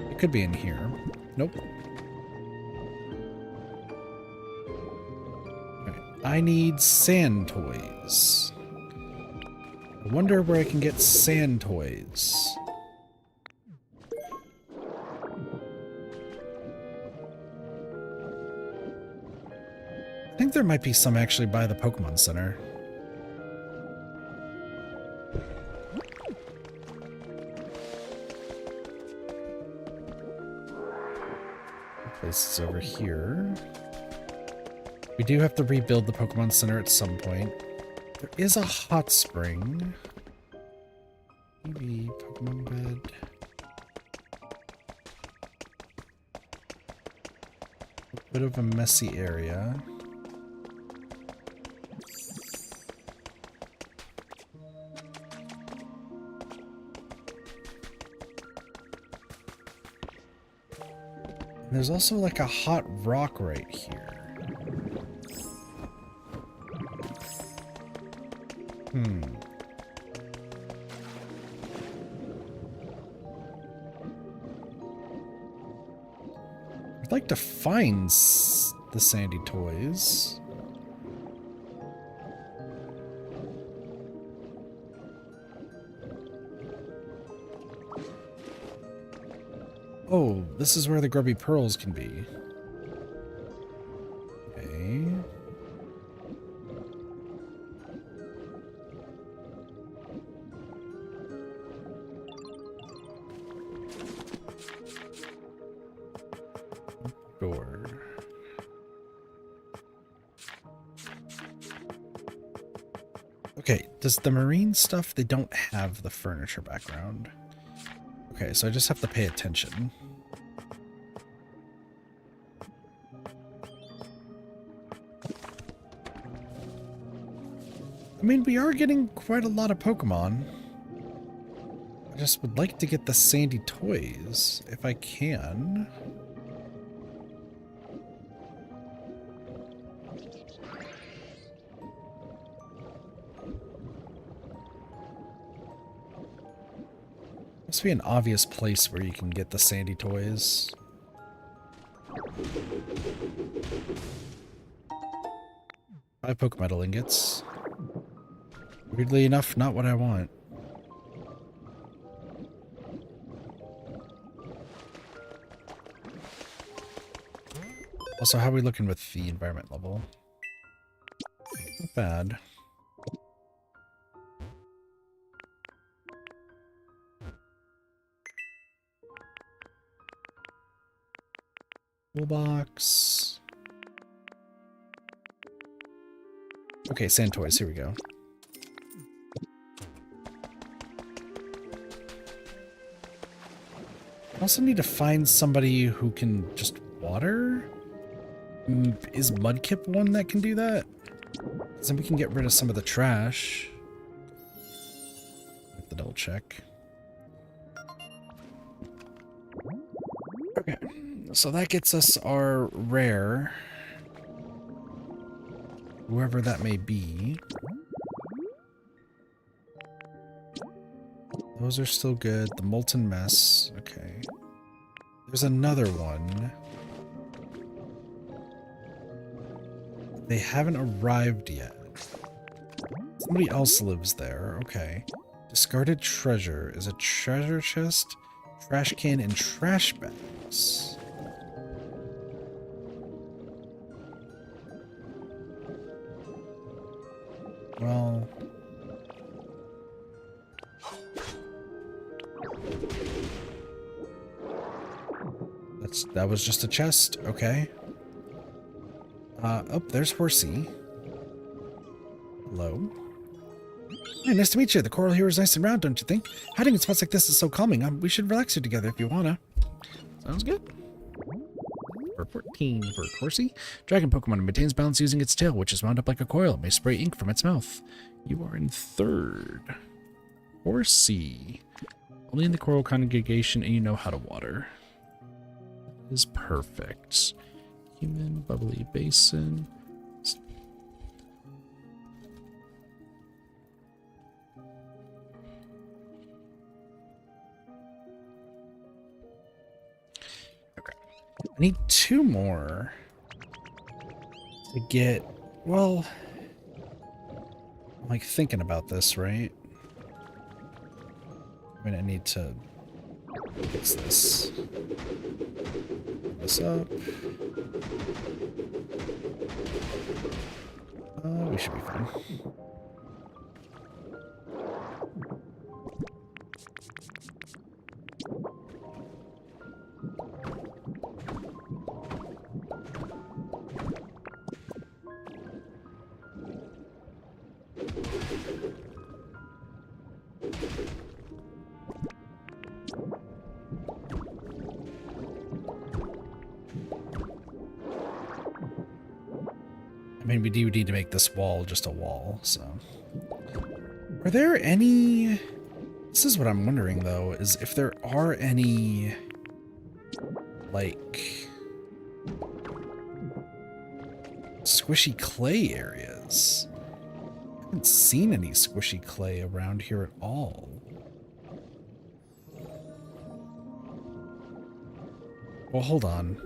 It could be in here. Nope. I need sand toys. I wonder where I can get sand toys. I think there might be some actually by the Pokemon Center. Place is over here. We do have to rebuild the Pokemon Center at some point. There is a hot spring. Maybe Pokemon bed. A bit of a messy area. And there's also like a hot rock right here. I'd like to find the sandy toys. Oh, this is where the grubby pearls can be. Okay. Door. Okay, does the marine stuff, they don't have the furniture background. Okay, so I just have to pay attention. I mean, we are getting quite a lot of Pokemon. I just would like to get the sandy toys, if I can. Must be an obvious place where you can get the sandy toys. 5 Pokemetal ingots. Weirdly enough, not what I want. Also, how are we looking with the environment level? Not bad. Toolbox. Okay, sand toys, here we go. I also need to find somebody who can just water? Is Mudkip one that can do that? Because then we can get rid of some of the trash. Have to double check. Okay, so that gets us our rare. Whoever that may be. Those are still good. The Molten Mess. Okay. There's another one. They haven't arrived yet. Somebody else lives there. Okay. Discarded treasure is a treasure chest, trash can, and trash bags. Well... that was just a chest. Okay. Oh, there's Horsey. Hello. Hey, nice to meet you. The coral here is nice and round, don't you think? Hiding in spots like this is so calming. We should relax here together if you wanna. Sounds good. For 14 for Horsey. Dragon Pokemon maintains balance using its tail, which is wound up like a coil. It may spray ink from its mouth. You are in 3rd. Horsey. Only in the coral congregation, and you know how to water. Is perfect. Human, Bubbly Basin. Okay. I need 2 more to get, well, I'm like thinking about this, right? I mean, I need to fix this. This up. We should be fine. I mean, we do need to make this wall just a wall, so... Are there any... This is what I'm wondering, though, is if there are any... like... squishy clay areas. I haven't seen any squishy clay around here at all. Well, hold on.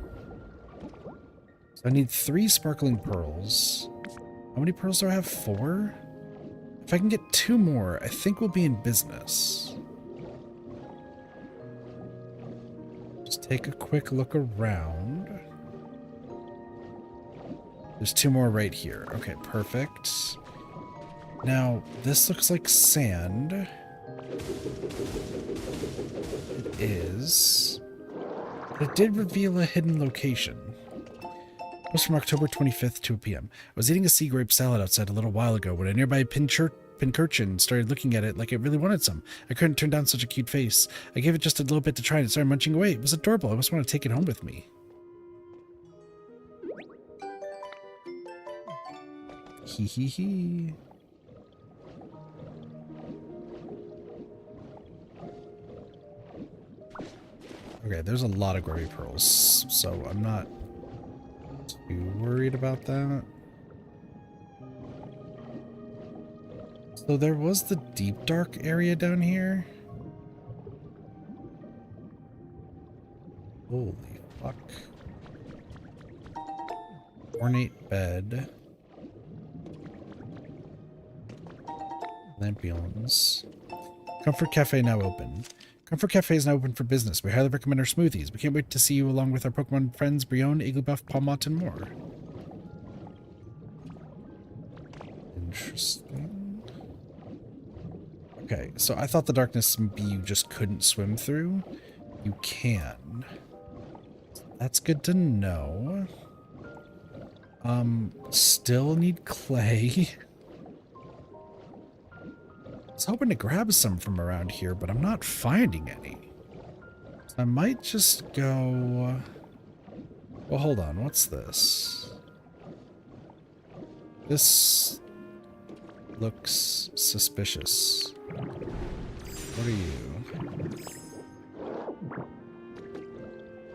I need 3 sparkling pearls. How many pearls do I have? 4? If I can get 2 more, I think we'll be in business. Just take a quick look around. There's 2 more right here. Okay, perfect. Now, this looks like sand. It is. It did reveal a hidden location. It was from October 25th, 2 p.m. I was eating a sea grape salad outside a little while ago when a nearby pincurchin started looking at it like it really wanted some. I couldn't turn down such a cute face. I gave it just a little bit to try and it started munching away. It was adorable. I just want to take it home with me. Hee hee hee. Okay, there's a lot of grubby pearls, so I'm not too worried about that. So there was the deep dark area down here. Holy fuck. Ornate bed. Lampions. Comfort Cafe now open. Comfort Cafe is now open for business. We highly recommend our smoothies. We can't wait to see you along with our Pokemon friends Brion, Igglybuff, Palmont, and more. Interesting. Okay, so I thought the darkness you just couldn't swim through. You can. That's good to know. Still need clay. I was hoping to grab some from around here, but I'm not finding any. So I might just go... Well, hold on. What's this? This looks suspicious. What are you?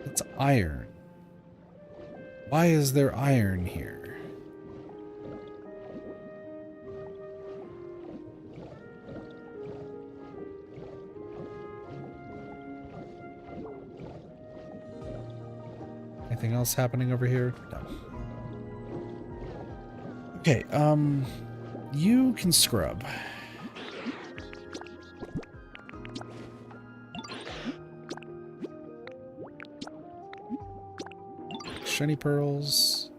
It's iron. Why is there iron here? Anything else happening over here? No. Okay, you can scrub. Shiny pearls.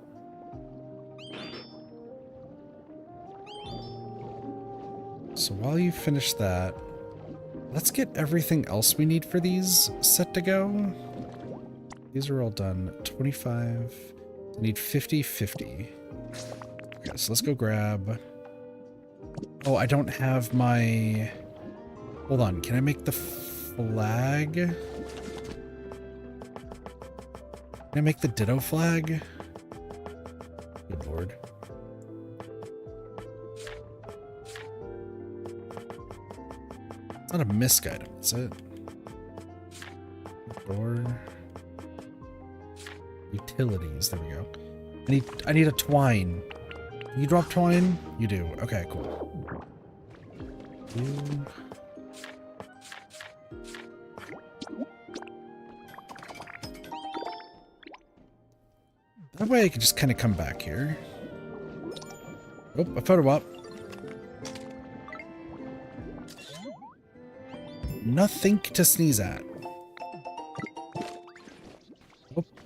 So while you finish that, let's get everything else we need for these set to go. These are all done. 25. I need 50, 50. Okay, so let's go grab... Oh, I don't have my... Hold on, can I make the flag? Can I make the Ditto flag? Good lord. It's not a misc item, is it? Door... Utilities, there we go. I need a twine. You drop twine? You do. Okay, cool. Ooh. That way I can just kind of come back here. Oh, a photo op. Nothing to sneeze at.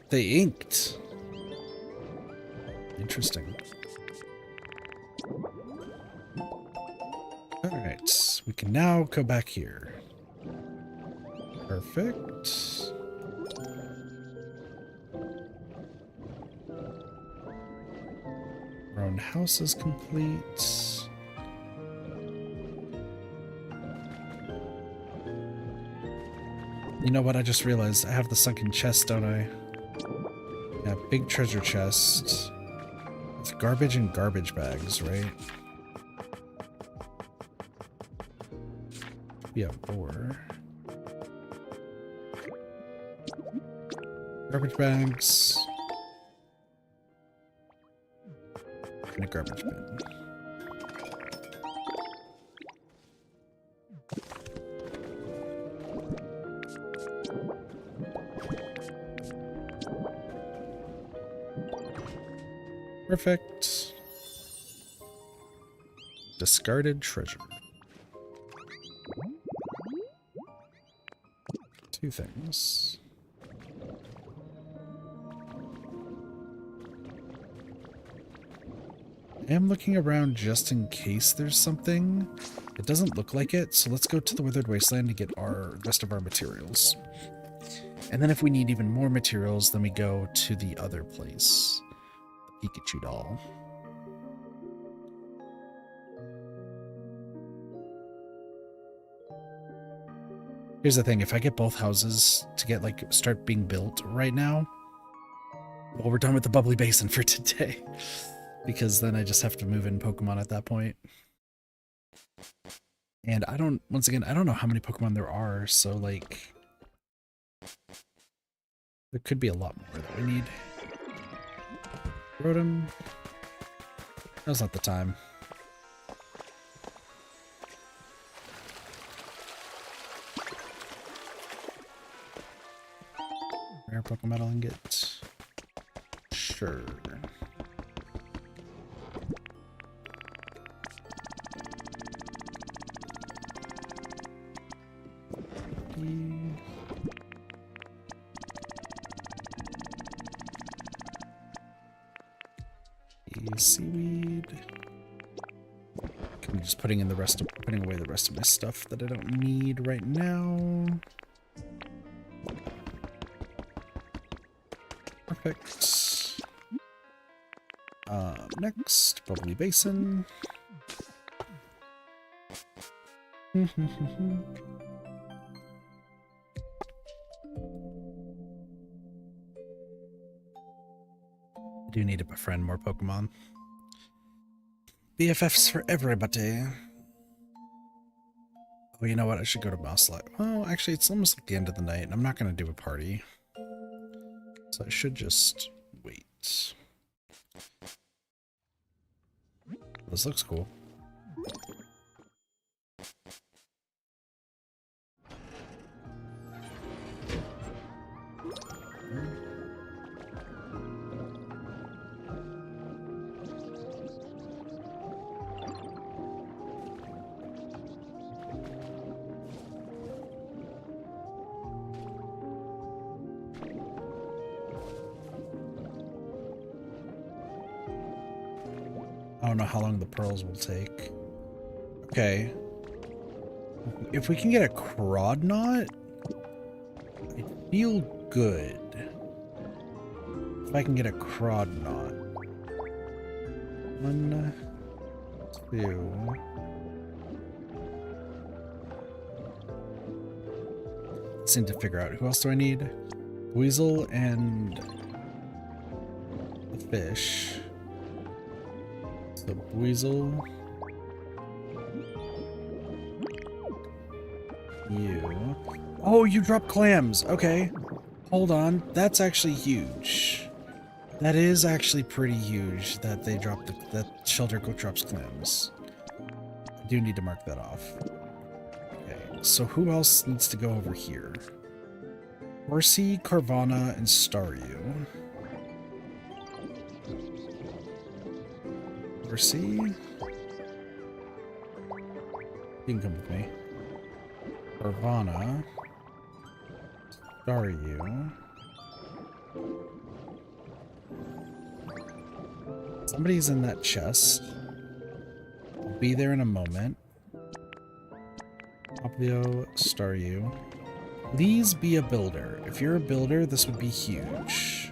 They inked. Interesting. Alright, we can now go back here. Perfect. Our own house is complete. You know what? I just realized I have the sunken chest, don't I? Yeah, big treasure chest. It's garbage and garbage bags, right? Yeah, 4. Garbage bags. And a garbage bin. Perfect. Discarded treasure. 2 things. I am looking around just in case there's something. It doesn't look like it, so let's go to the Withered Wasteland to get our rest of our materials. And then if we need even more materials, then we go to the other place. The Pikachu doll. Here's the thing, if I get both houses to get, like, start being built right now, well, we're done with the Bubbly Basin for today. Because then I just have to move in Pokemon at that point. And I don't, once again, I don't know how many Pokemon there are, so, like, there could be a lot more that we need. Rotom. Now's not the time. Rare Pokemon ingot. Sure. Seaweed. I'm just putting away the rest of my stuff that I don't need right now. Perfect. Next, Bubbly Basin. I do need to befriend more Pokemon. BFFs for everybody. Oh, you know what? I should go to Mouselight. Well, actually, it's almost like the end of the night, and I'm not going to do a party. So I should just wait. This looks cool. I don't know how long the pearls will take. Okay. If we can get a Crodnot, I feel good. If I can get a Crodnot. 1, 2. Let's need to figure out who else do I need? Weasel and the fish. The Weasel. You. Oh, you dropped clams. Okay. Hold on. That's actually huge. That is actually pretty huge that they dropped that Shelter Goat drops clams. I do need to mark that off. Okay. So who else needs to go over here? Horsey, Carvana, and Staryu. Horsey? You can come with me. Carvana. Staryu. Somebody's in that chest. I'll be there in a moment. Popplio, Staryu. Please be a builder. If you're a builder, this would be huge.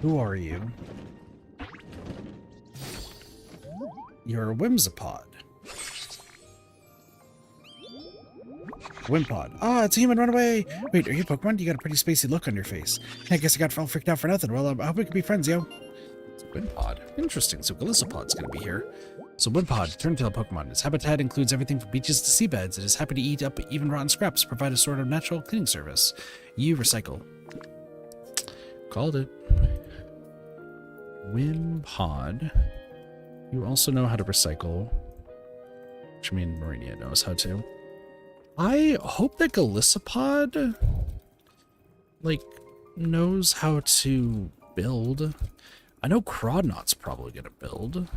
Who are you? You're a Whimsipod. Wimpod. Ah, it's a human, run away! Wait, are you Pokemon? You got a pretty spacey look on your face. I guess I got all freaked out for nothing. Well, I hope we can be friends, yo. It's a Wimpod. Interesting, so Galissapod's gonna be here. So Wimpod, turn-tail Pokemon. Its habitat includes everything from beaches to seabeds. It is happy to eat up even rotten scraps, provide a sort of natural cleaning service. You recycle. Called it. Wimpod. You also know how to recycle, which I mean Marinia knows how to. I hope that Galissapod, like, knows how to build. I know Crodnot's probably gonna build.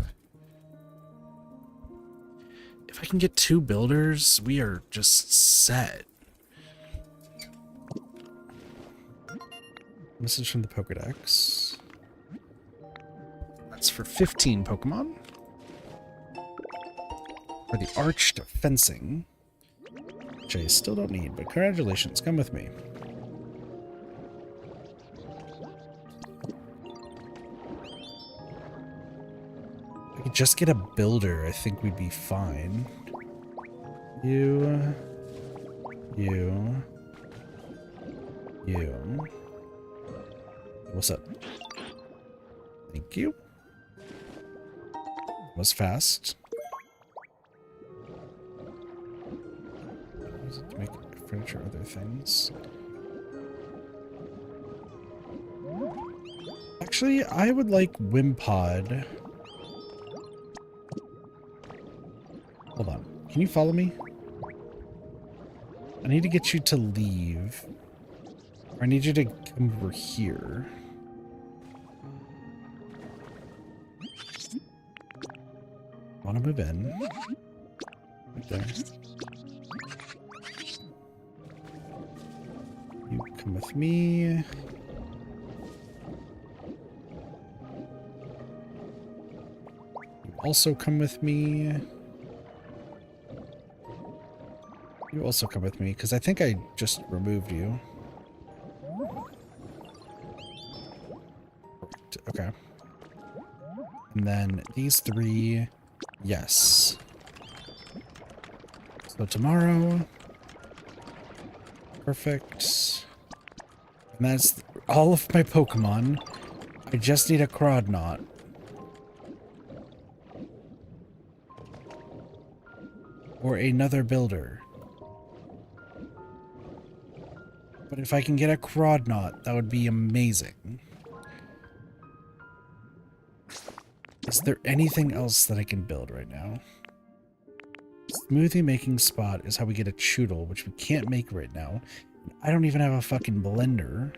If I can get 2 builders, we are just set. Message from the Pokedex. That's for 15 Pokemon. For the arched fencing, which I still don't need, but congratulations, come with me. If I could just get a builder, I think we'd be fine. You You. You. What's up? Thank you. That was fast. Use it to make furniture, other things. Actually, I would like Wimpod. Hold on. Can you follow me? I need to get you to leave. Or I need you to come over here. I want to move in. Right there. You come with me. You also come with me. You also come with me, because I think I just removed you. Okay. And then these three, yes. So tomorrow. Perfect. And that's all of my Pokemon. I just need a Crodnot. Or another builder. But if I can get a Crodnot, that would be amazing. Is there anything else that I can build right now? Smoothie making spot is how we get a Choodle, which we can't make right now. I don't even have a fucking blender.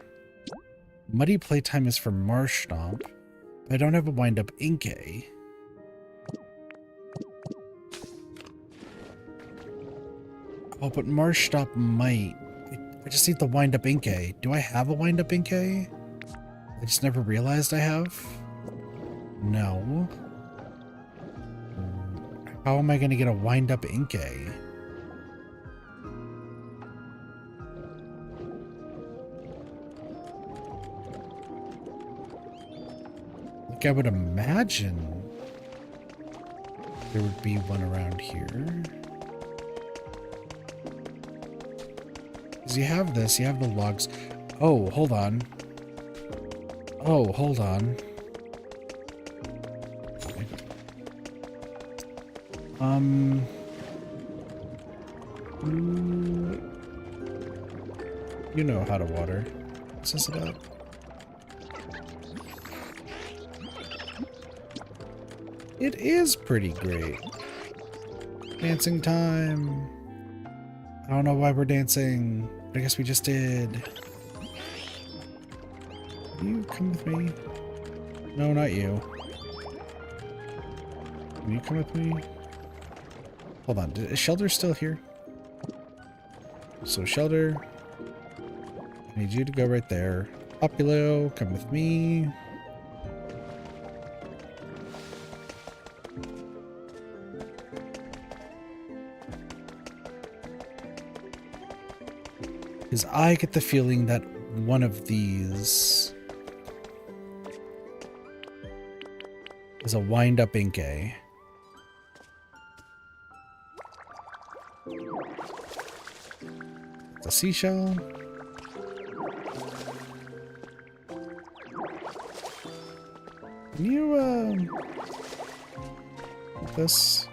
Muddy Playtime is for Marsh Stomp. But I don't have a Wind-Up Inkay. Oh, but Marsh Stomp might. I just need the Wind-Up Inkay. Do I have a Wind-Up Inkay? I just never realized I have. No. How am I going to get a Wind-Up Inkay? Like, I would imagine there would be one around here. Because you have this, you have the logs. Oh, hold on. Oh, hold on. Okay. You know how to water. What's this about? It is pretty great. Dancing time. I don't know why we're dancing. I guess we just did. You come with me? No, not you. Can you come with me? Hold on. Is Shelter still here? So Shelter, I need you to go right there. Populo, come with me. Because I get the feeling that one of these is a Wind-Up Inkay. The seashell. Can you, this?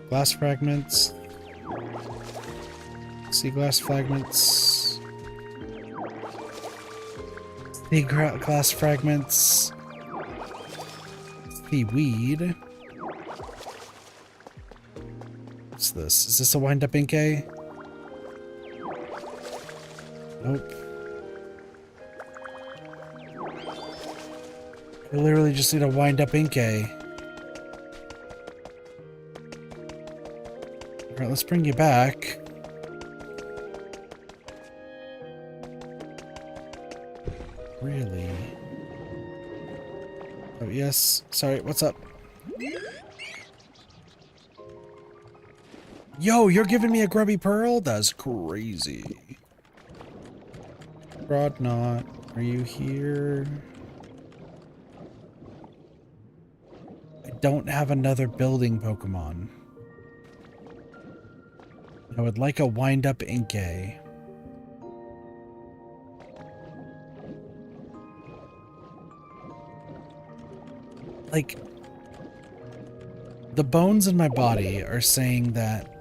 Glass fragments. Sea glass fragments. Sea glass fragments. Seaweed. What's this? Is this a Wind-Up Inkay? Nope. I literally just need a Wind-Up Inkay. Alright, let's bring you back. Really? Oh, yes. Sorry, what's up? Yo, you're giving me a grubby pearl? That's crazy. Rodnot, are you here? I don't have another building Pokemon. I would like a wind-up Inkay. Like, the bones in my body are saying that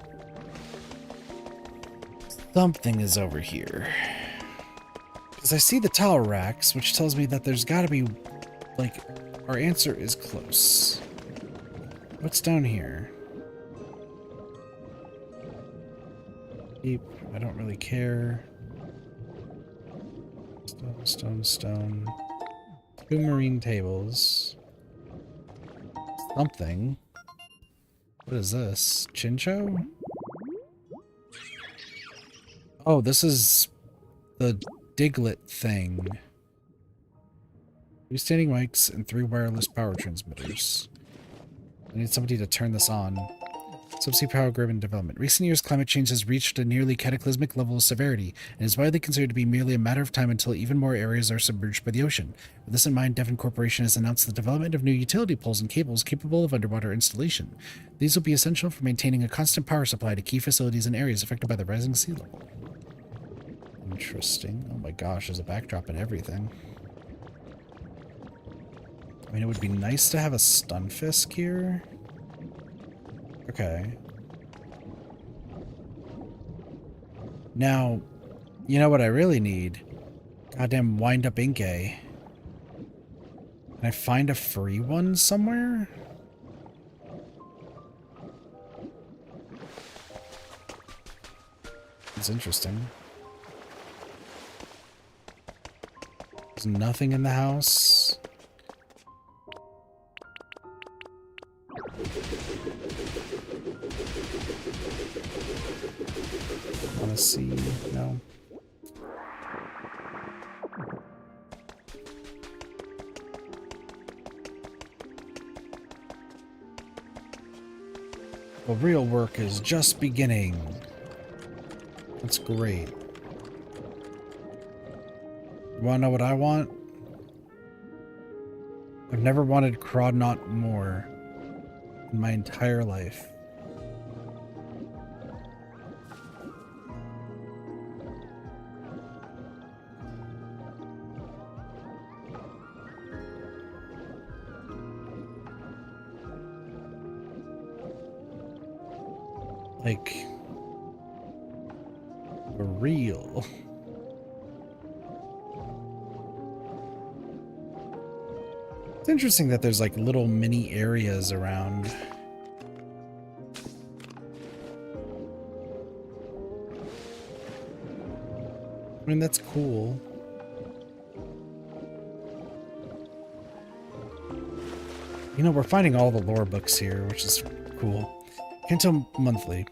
something is over here. Because I see the towel racks, which tells me that there's got to be, like, our answer is close. What's down here? Deep. I don't really care. Stone, stone, stone. 2 marine tables. Something. What is this? Chincho? Oh, this is the Diglett thing. 3 standing mics and 3 wireless power transmitters. I need somebody to turn this on. Subsea power grid and development. Recent years, climate change has reached a nearly cataclysmic level of severity and is widely considered to be merely a matter of time until even more areas are submerged by the ocean. With this in mind, Devon Corporation has announced the development of new utility poles and cables capable of underwater installation. These will be essential for maintaining a constant power supply to key facilities and areas affected by the rising sea level. Interesting. Oh my gosh, there's a backdrop and everything. I mean, it would be nice to have a Stunfisk here. Okay. Now, you know what I really need? Goddamn wind-up Inkay. Can I find a free one somewhere? It's interesting. There's nothing in the house. Wanna see? No. The real work is just beginning. That's great. You wanna know what I want? I've never wanted Crawdnought more in my entire life. Like, for real. It's interesting that there's like little mini areas around. I mean, that's cool. You know, we're finding all the lore books here, which is cool. Kanto Monthly.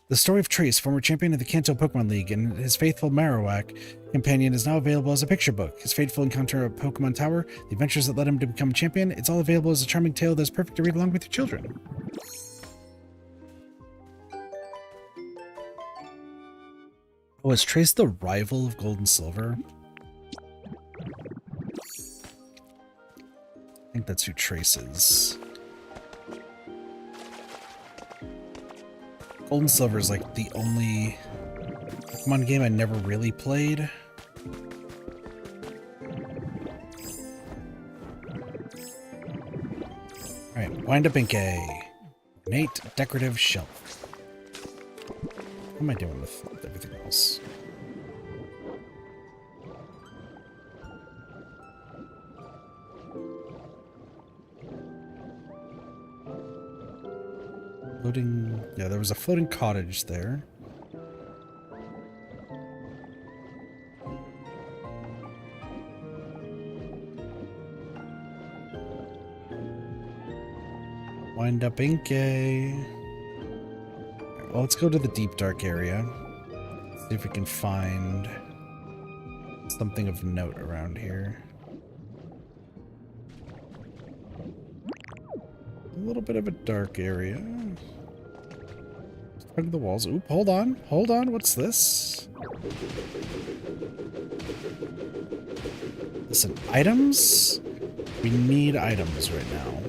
The story of Trace, former champion of the Kanto Pokemon League, and his faithful Marowak companion is now available as a picture book. His fateful encounter at Pokemon Tower, the adventures that led him to become champion, it's all available as a charming tale that's perfect to read along with your children. Oh, is Trace the rival of Gold and Silver? I think that's who Trace is. Gold and Silver is like the only Pokemon game I never really played. Alright, wind-up Inkay. Ornate decorative shelf. What am I doing with everything else? Floating, yeah, there was a floating cottage there. Wind up Inkay. Right, well, let's go to the deep dark area. See if we can find something of note around here. A little bit of a dark area. Hug the walls. Oop, hold on. Hold on. What's this? Listen, items? We need items right now.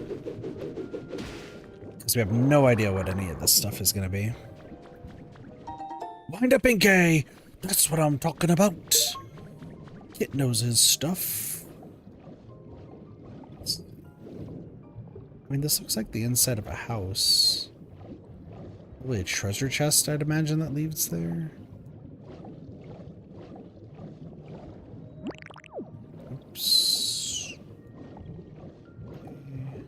Because we have no idea what any of this stuff is going to be. Wind up, Inkay! That's what I'm talking about. Kit knows his stuff. I mean, this looks like the inside of a house. Probably a treasure chest, I'd imagine, that leads there. Oops. Okay.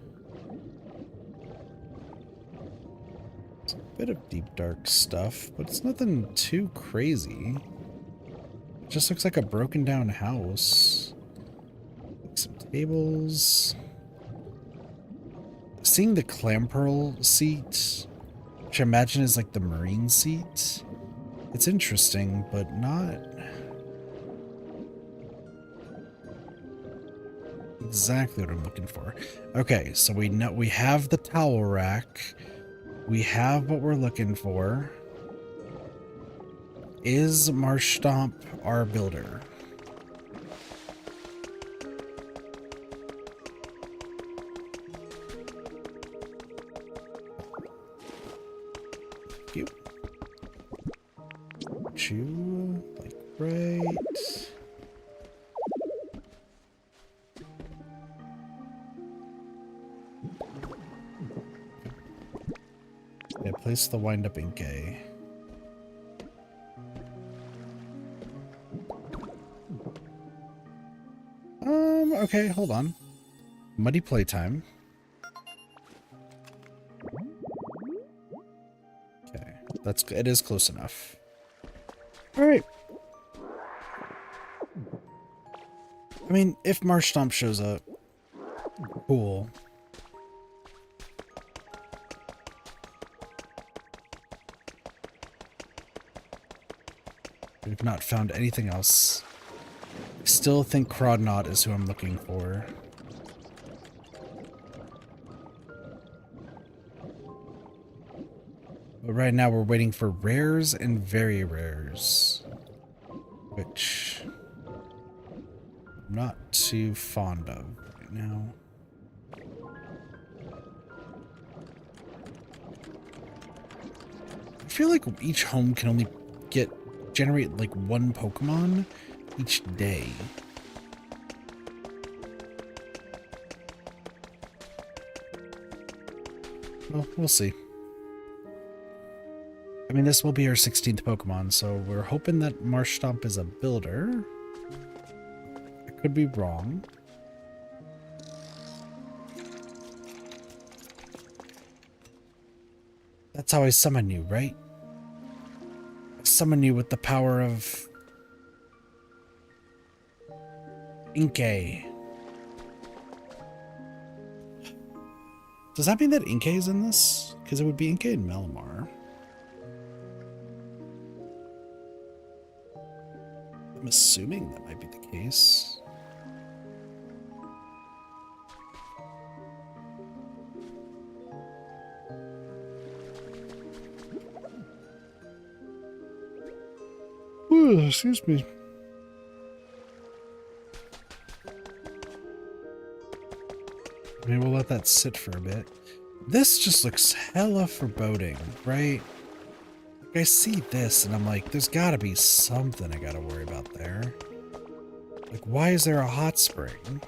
It's a bit of deep dark stuff, but it's nothing too crazy. It just looks like a broken down house. Some tables. Seeing the clamperl seat, which I imagine is like the marine seat, it's interesting, but not exactly what I'm looking for. Okay, so we know we have the towel rack. We have what we're looking for. Is Marsh Stomp our builder? You. Chew, like right. Okay, place the wind up Inkay. Okay, hold on. Muddy playtime. Okay, it is close enough. All right. I mean, if Marsh Stomp shows up, cool. We've not found anything else. I still think Crodnot is who I'm looking for. But right now we're waiting for rares and very rares, which I'm not too fond of right now. I feel like each home can only generate like one Pokemon each day. Well, we'll see. I mean, this will be our 16th Pokemon, so we're hoping that Marsh Stomp is a builder. I could be wrong. That's how I summon you, right? I summon you with the power of Inkay. Does that mean that Inkay is in this? Because it would be Inkay and Malamar. I'm assuming that might be the case. Ooh, excuse me. Maybe we'll let that sit for a bit. This just looks hella foreboding, right? Like, I see this and I'm like, there's gotta be something I gotta worry about there. Like, why is there a hot spring?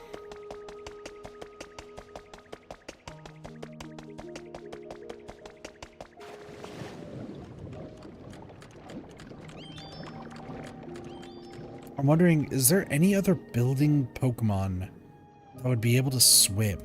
I'm wondering, is there any other building Pokemon that would be able to swim?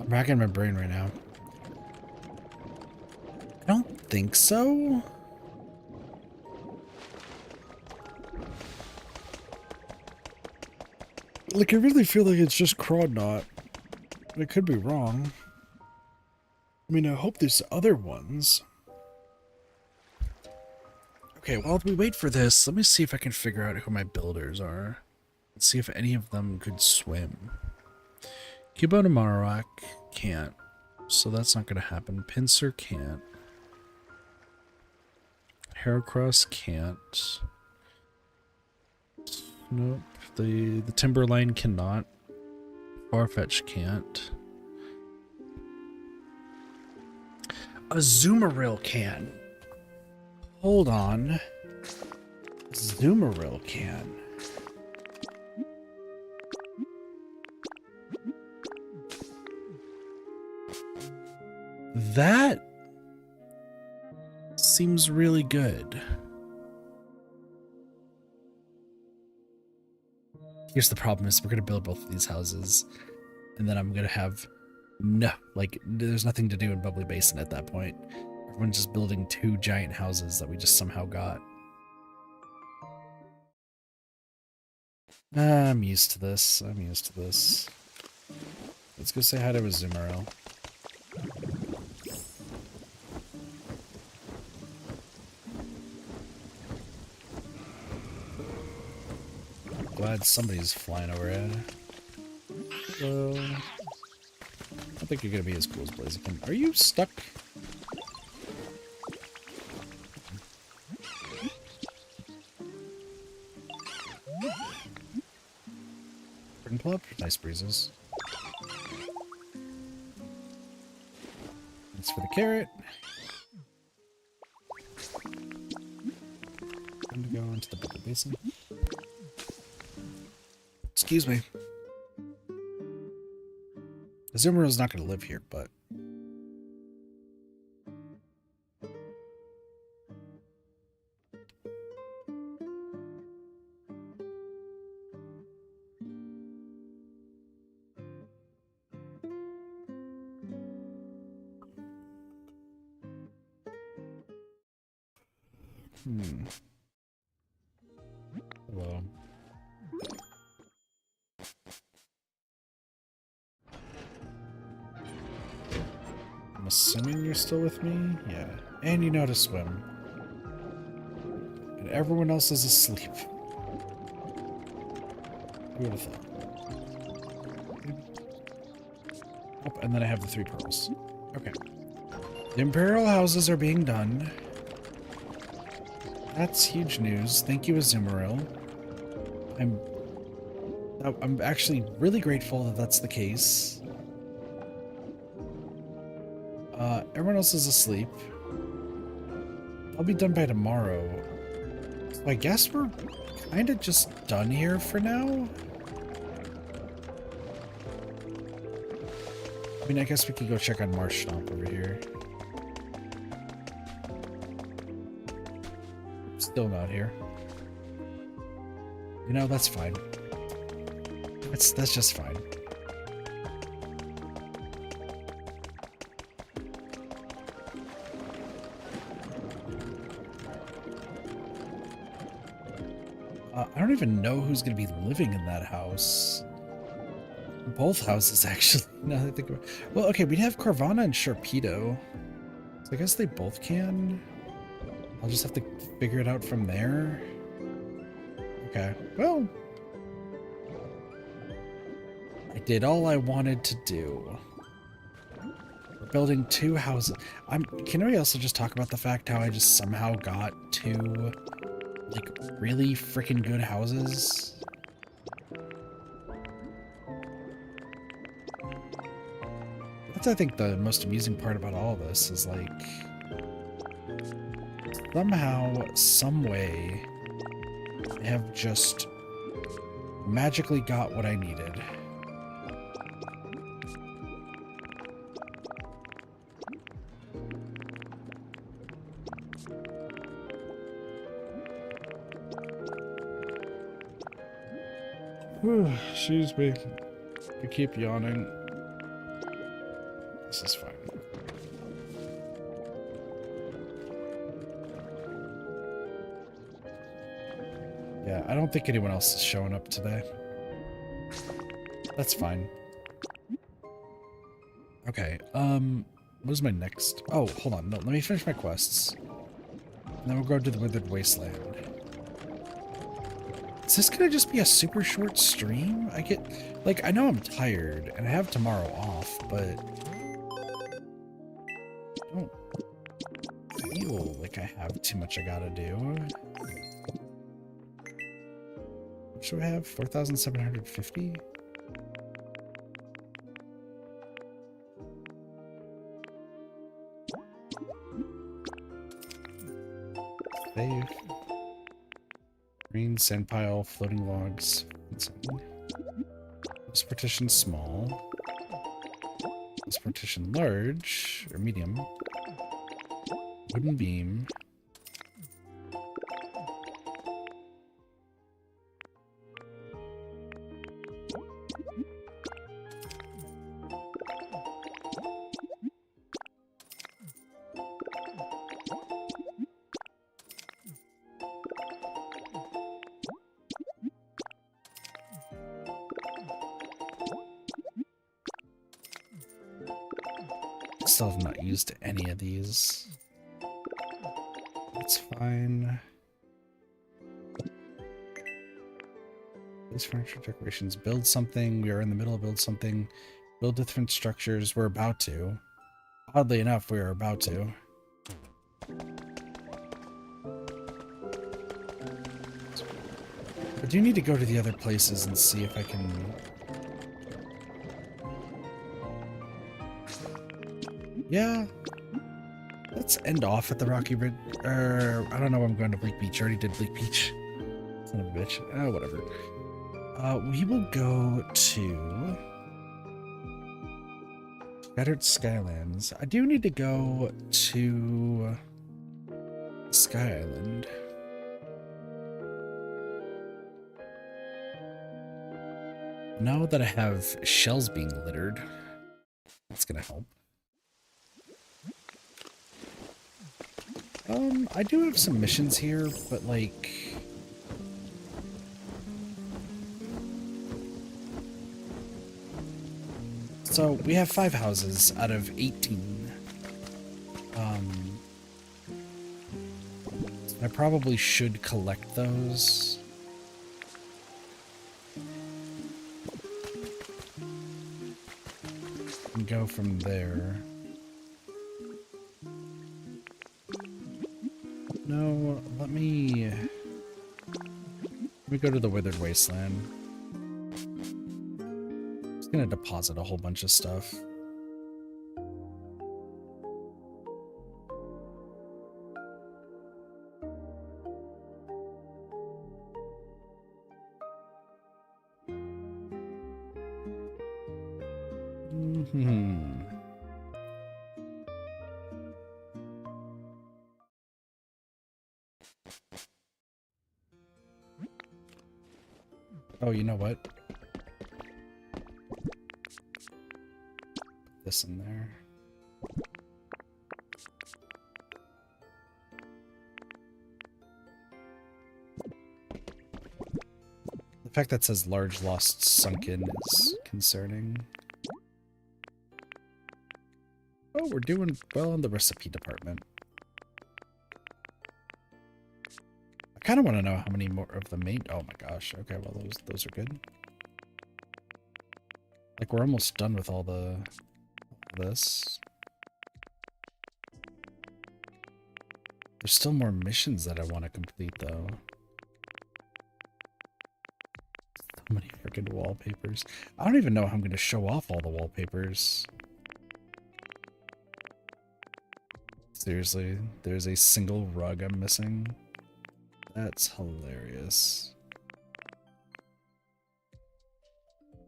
I'm racking my brain right now. I don't think so. Like, I really feel like it's just Crodnot. But I could be wrong. I mean, I hope there's other ones. Okay, while we wait for this, let me see if I can figure out who my builders are. Let's see if any of them could swim. Cubone and Marowak can't, so that's not going to happen. Pinsir can't. Heracross can't. Nope. The Timberline cannot. Farfetch can't. Azumarill can. Hold on. Azumarill can. That seems really good. Here's the problem is we're going to build both of these houses and then I'm going to have there's nothing to do in Bubbly Basin at that point. Everyone's just building 2 giant houses that we just somehow got. I'm used to this. Let's go say hi to Azumarill. Glad somebody's flying overhead. Hello. I don't think you're gonna be as cool as Blaziken. Are you stuck? Burden pull up? Nice breezes. Thanks for the carrot. Time to go into the Bubbly Basin. Excuse me. Azumarill's not going to live here, but... Hello. I'm assuming you're still with me? Yeah. And you know how to swim. And everyone else is asleep. Who would have thought? Oh, and then I have the 3 pearls. Okay. The Imperial houses are being done. That's huge news. Thank you, Azumarill. I'm actually really grateful that that's the case. Everyone else is asleep. I'll be done by tomorrow. So I guess we're kind of just done here for now. I mean, I guess we could go check on Marsh Stomp over here. Still not here. You know, that's fine. That's just fine. I don't even know who's going to be living in that house. Both houses, actually. Now that I think about it. Well, okay, we'd have Carvana and Sharpedo. So I guess they both can. I'll just have to figure it out from there. Okay, well. I did all I wanted to do. We're building 2 houses. Can we also just talk about the fact how I just somehow got 2, like, really freaking good houses? That's, I think, the most amusing part about all of this is, like, somehow, some way, I have just magically got what I needed. Excuse me. I keep yawning. This is fine. Yeah, I don't think anyone else is showing up today. That's fine. Okay, what is my next? Oh, hold on. No, let me finish my quests. And then we'll go to the Withered Wasteland. Is this gonna just be a super short stream? I know I'm tired, and I have tomorrow off, but I don't feel like like I have too much I gotta do. What should we have? 4,750? Save. Green, sand pile, floating logs. This partition small. This partition large, or medium. Wooden beam. Still have not used any of these. That's fine. These furniture decorations. Build something. We are in the middle of build something. Build different structures. We're about to. Oddly enough, we are about to. I do need to go to the other places and see if I can... Yeah. Let's end off at the Rocky Ridge. I don't know. I'm going to Bleak Beach. I already did Bleak Beach. Son of a bitch. Oh, whatever. We will go to Scattered Skylands. I do need to go to Sky Island. Now that I have shells being littered, that's gonna help. I do have some missions here, but like... So, we have 5 houses out of 18. I probably should collect those. And go from there. No, let me go to the Withered Wasteland. I'm just gonna deposit a whole bunch of stuff. Oh, you know what? Put this in there. The fact that it says large lost sunken is concerning. Oh, we're doing well in the recipe department. I kind of want to know how many more of the main... Oh my gosh. Okay, well, those are good. Like, we're almost done with all this. There's still more missions that I want to complete, though. So many freaking wallpapers. I don't even know how I'm going to show off all the wallpapers. Seriously, there's a single rug I'm missing. That's hilarious.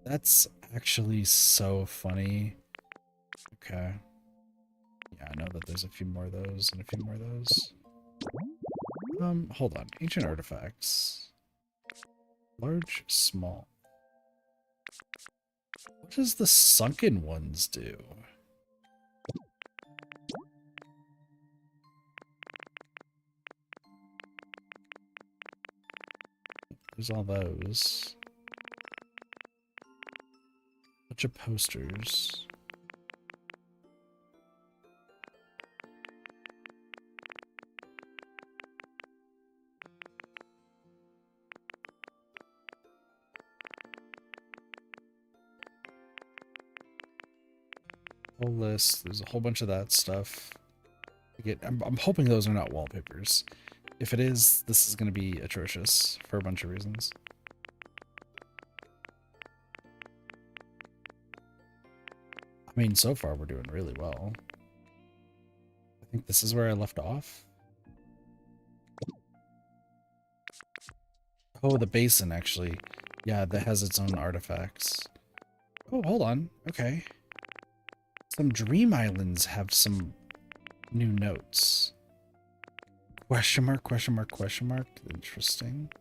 That's actually so funny. Okay. Yeah, I know that there's a few more of those and a few more of those. Hold on. Ancient artifacts. Large, small. What does the sunken ones do? There's all those. Bunch of posters. Whole list. There's a whole bunch of that stuff. I'm hoping those are not wallpapers. If it is, this is going to be atrocious for a bunch of reasons. I mean, so far we're doing really well. I think this is where I left off. Oh, the basin, actually. Yeah, that has its own artifacts. Oh, hold on. Okay. Some dream islands have some new notes. Question mark, question mark, question mark. Interesting.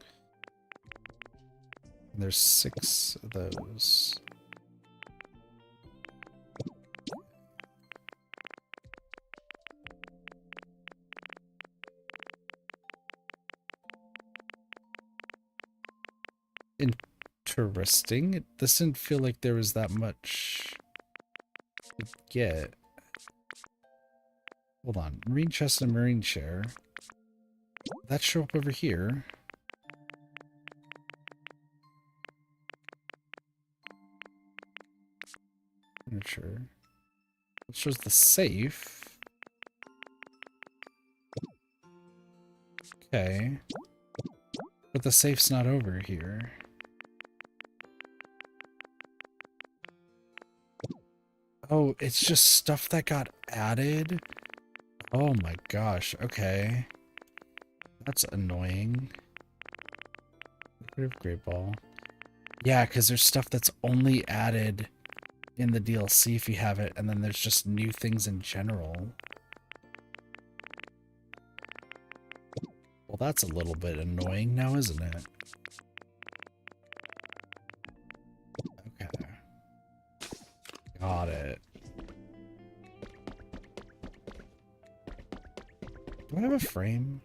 There's 6 of those. Interesting. This didn't feel like there was that much to get. Hold on. Marine chest and marine chair. That show up over here. Furniture. It shows the safe. Okay. But the safe's not over here. Oh, it's just stuff that got added? Oh my gosh, okay. That's annoying. Great ball. Yeah, because there's stuff that's only added in the DLC if you have it, and then there's just new things in general. Well, that's a little bit annoying now, isn't it? Okay. Got it. Do I have a frame?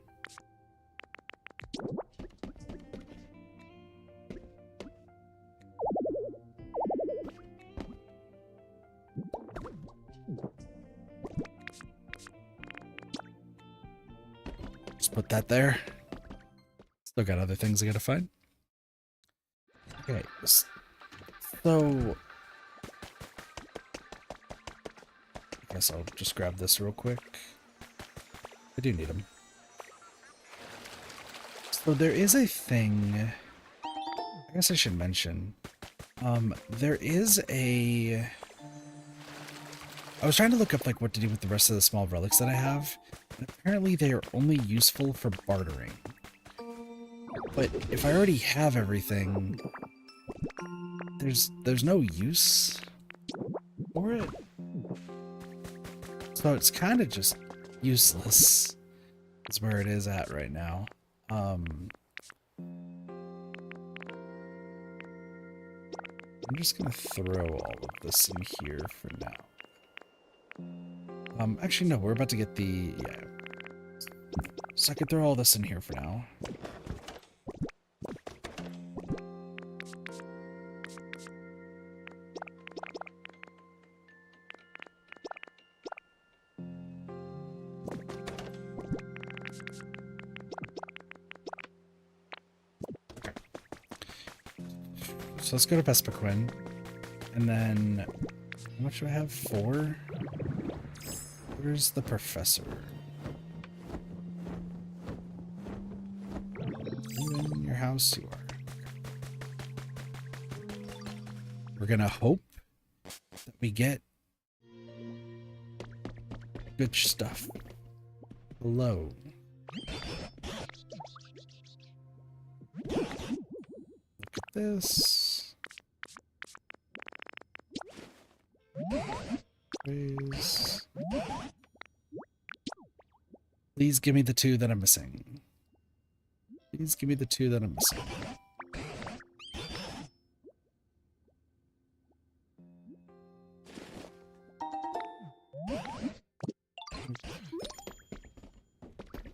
Just put that there. Still got other things I gotta find. Okay, so I guess I'll just grab this real quick. I do need them. So there is a thing, I guess I should mention. There is a... I was trying to look up like what to do with the rest of the small relics that I have, and apparently they are only useful for bartering. But if I already have everything, there's no use for it. So it's kind of just useless. Is where it is at right now. I'm just gonna throw all of this in here for now. Actually no, we're about to get the, yeah. So I could throw all this in here for now. So let's go to Vespaquin, and then, how much do I have? 4? Where's the professor? You in your house? You are. We're gonna hope that we get good stuff. Hello. Look at this. Please give me the 2 that I'm missing. Please give me the 2 that I'm missing.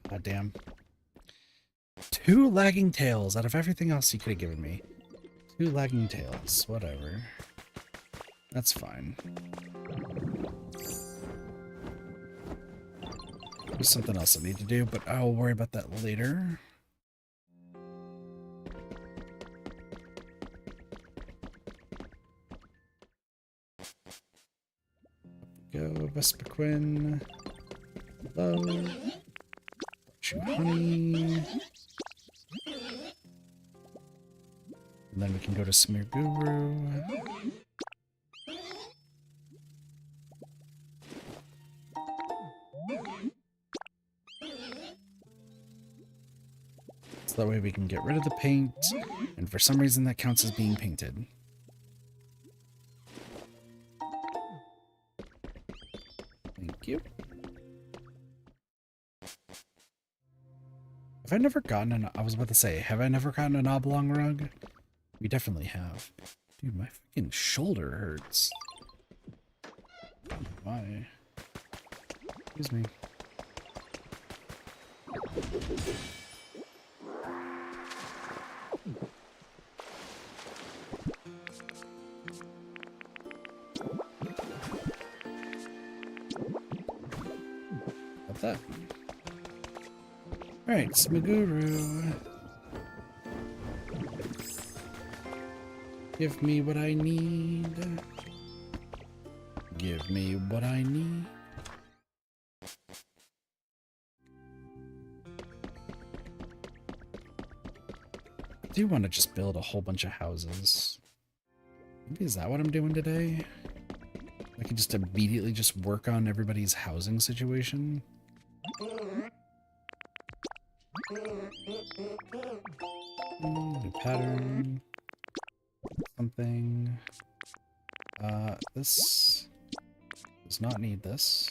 God damn. 2 lagging tails out of everything else you could have given me. 2 lagging tails. Whatever. That's fine. There's something else I need to do, but I'll worry about that later. Go, Vespaquin. Hello. Shoot honey. And then we can go to Smear Guru. So that way we can get rid of the paint, and for some reason that counts as being painted. Thank you. Have I never gotten an... I was about to say, have I never gotten an oblong rug? We definitely have. Dude, my freaking shoulder hurts. Why? Excuse me. Got that. Alright, Smaguru. Give me what I need. Give me what I need. I do want to just build a whole bunch of houses. Maybe is that what I'm doing today? I can just immediately just work on everybody's housing situation. New pattern. Something. This does not need this.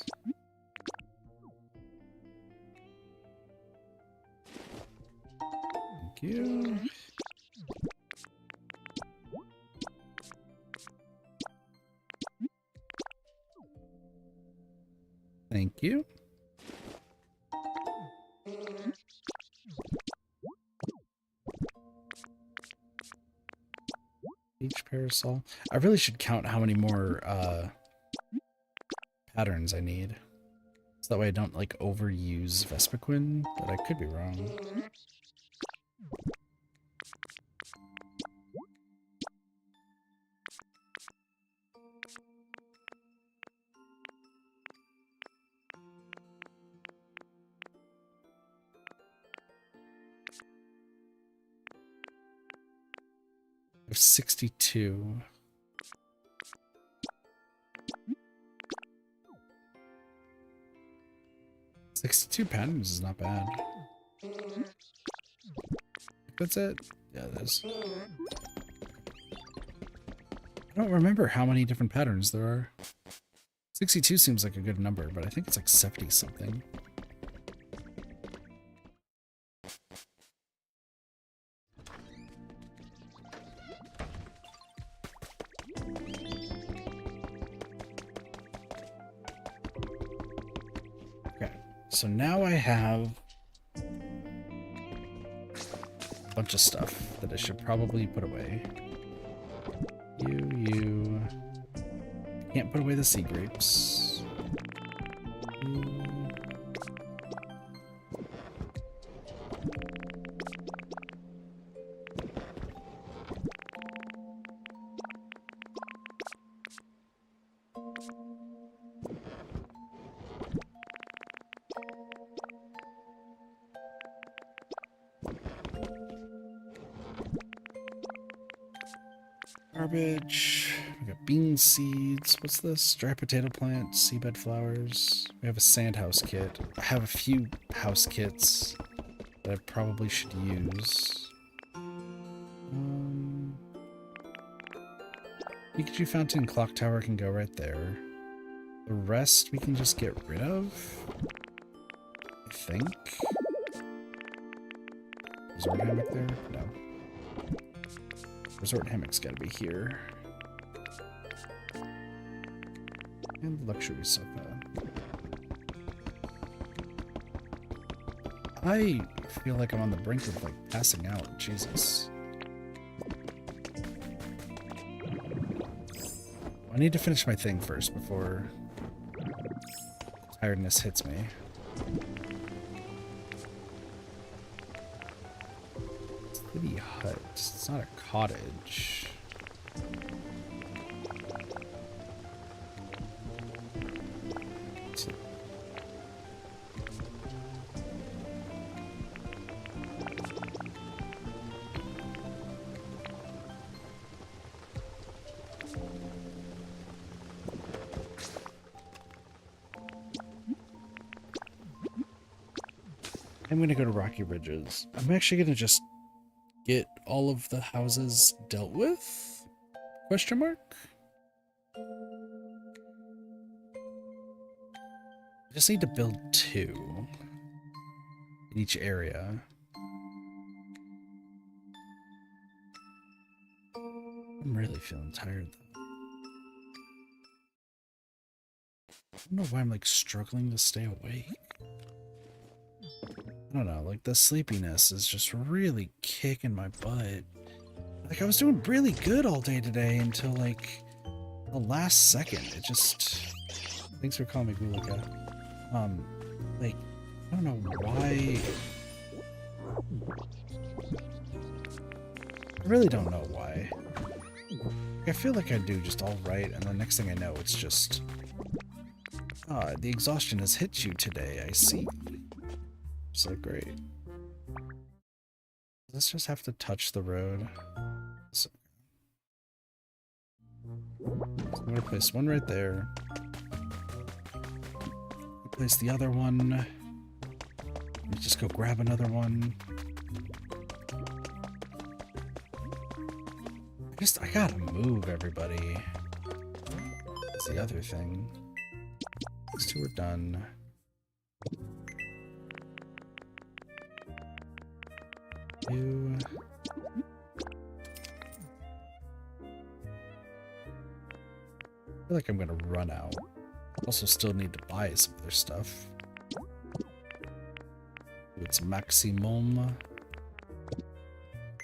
Thank you. Thank you. Beach parasol. I really should count how many more patterns I need. So that way I don't like overuse Vespiquen, but I could be wrong. I have 62. 62 patterns is not bad. That's it? Yeah, it is. I don't remember how many different patterns there are. 62 seems like a good number, but I think it's like 70 something. So now I have a bunch of stuff that I should probably put away. You. Can't put away the sea grapes. Garbage. We got bean seeds. What's this? Dry potato plant, seabed flowers. We have a sand house kit. I have a few house kits that I probably should use. Pikachu fountain, clock tower can go right there. The rest we can just get rid of, I think. Resort hammock there? No. Resort hammock's gotta be here. And the luxury sofa. I feel like I'm on the brink of like passing out. Jesus. I need to finish my thing first before tiredness hits me. City hut. It's not a cottage. I'm gonna go to Rocky Ridges. I'm actually gonna just get all of the houses dealt with? Question mark? I just need to build 2 in each area. I'm really feeling tired though. I don't know why I'm like struggling to stay awake. I don't know, like the sleepiness is just really kicking my butt. Like I was doing really good all day today until like the last second. It just... Thanks for calling me Gulaka. Like, I don't know why... I really don't know why. Like, I feel like I do just all right, and the next thing I know, it's just... Ah, the exhaustion has hit you today, I see. So great. Let's just have to touch the road. So, I'm gonna place one right there. Place the other one. Let's just go grab another one. I gotta move everybody. That's the other thing. These 2 are done. You. I feel like I'm gonna run out. Also still need to buy some other stuff. It's maximum.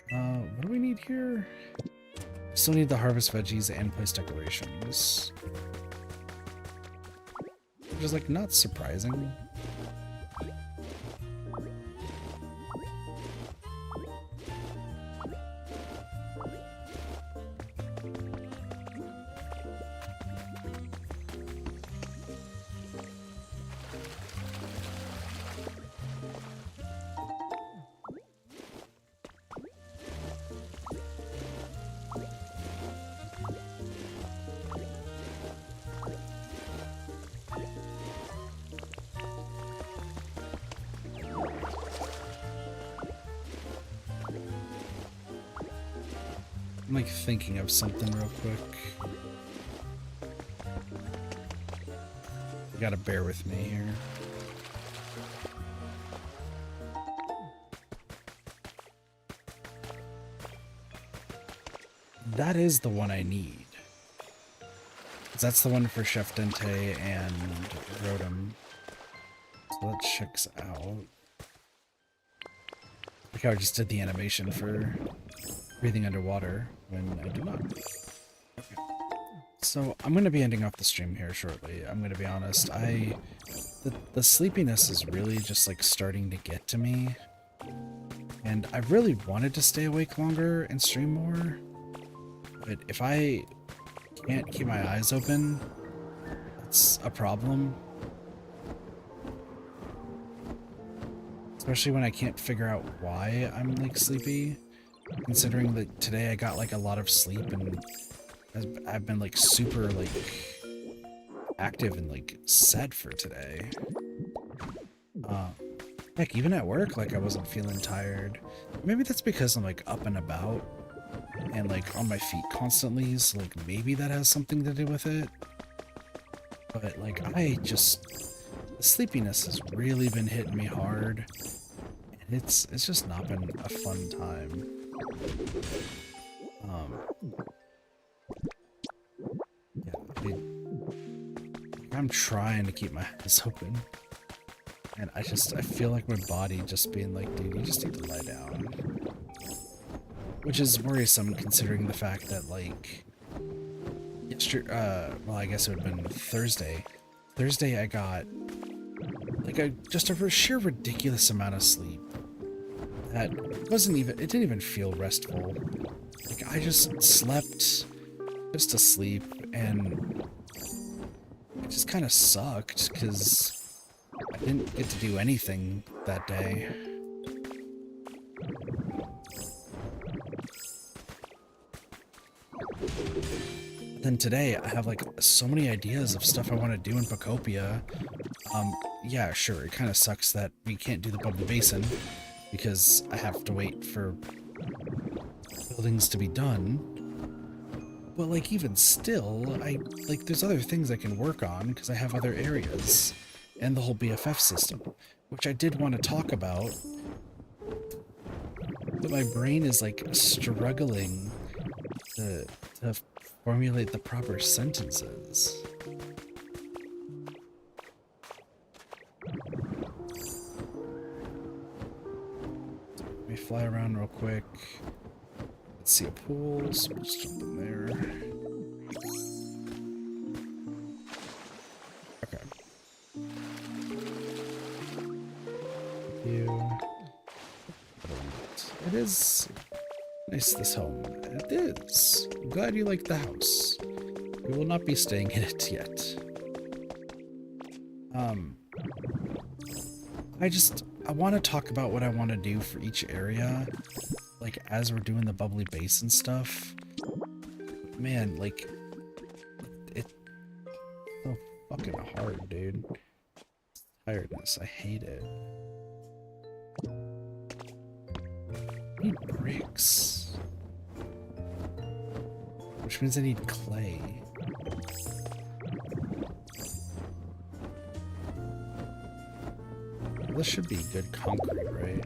What do we need here? Still need the harvest veggies and place decorations. Which is like not surprising. I'm like thinking of something real quick. You gotta bear with me here. That is the one I need. That's the one for Chef Dente and Rotom. So that checks out. Like how I just did the animation for breathing underwater when I do not. Okay. So I'm going to be ending off the stream here shortly. I'm going to be honest. The sleepiness is really just like starting to get to me. And I really wanted to stay awake longer and stream more. But if I can't keep my eyes open, that's a problem. Especially when I can't figure out why I'm like sleepy. Considering that today I got like a lot of sleep and I've been like super like active and like set for today. Heck, even at work, like I wasn't feeling tired. Maybe that's because I'm like up and about and like on my feet constantly, so like maybe that has something to do with it. But like the sleepiness has really been hitting me hard. And it's just not been a fun time. Yeah, I'm trying to keep my eyes open. And I feel like my body just being like, dude, you just need to lie down. Which is worrisome considering the fact that, like, well, I guess it would have been Thursday. Thursday I got, like, just a sheer ridiculous amount of sleep. That it didn't even feel restful. Like, I just slept just to sleep, and it just kind of sucked, because I didn't get to do anything that day. Then today, I have like so many ideas of stuff I want to do in Pokopia. Yeah, sure, it kind of sucks that we can't do the Bubbly Basin because I have to wait for buildings to be done. But, like, even still, there's other things I can work on because I have other areas and the whole BFF system, which I did want to talk about, but my brain is, like, struggling to formulate the proper sentences. Let me fly around real quick. Let's see a pool, so we'll just jump in there. Okay. Thank you. It is nice, this home. It is. I'm glad you like the house. We will not be staying in it yet. I want to talk about what I want to do for each area, like, as we're doing the Bubbly Basin stuff. Man, like, it's so fucking hard, dude. Tiredness, I hate it. I need bricks. Which means I need clay. This should be good concrete, right?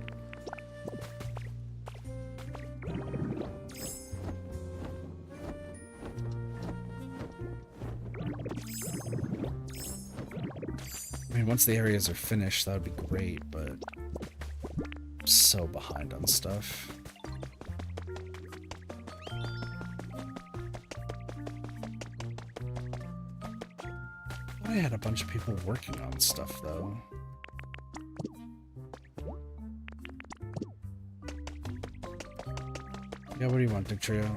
I mean, once the areas are finished, that would be great, but I'm so behind on stuff. I had a bunch of people working on stuff, though. Yeah, what do you want, Dick Trio?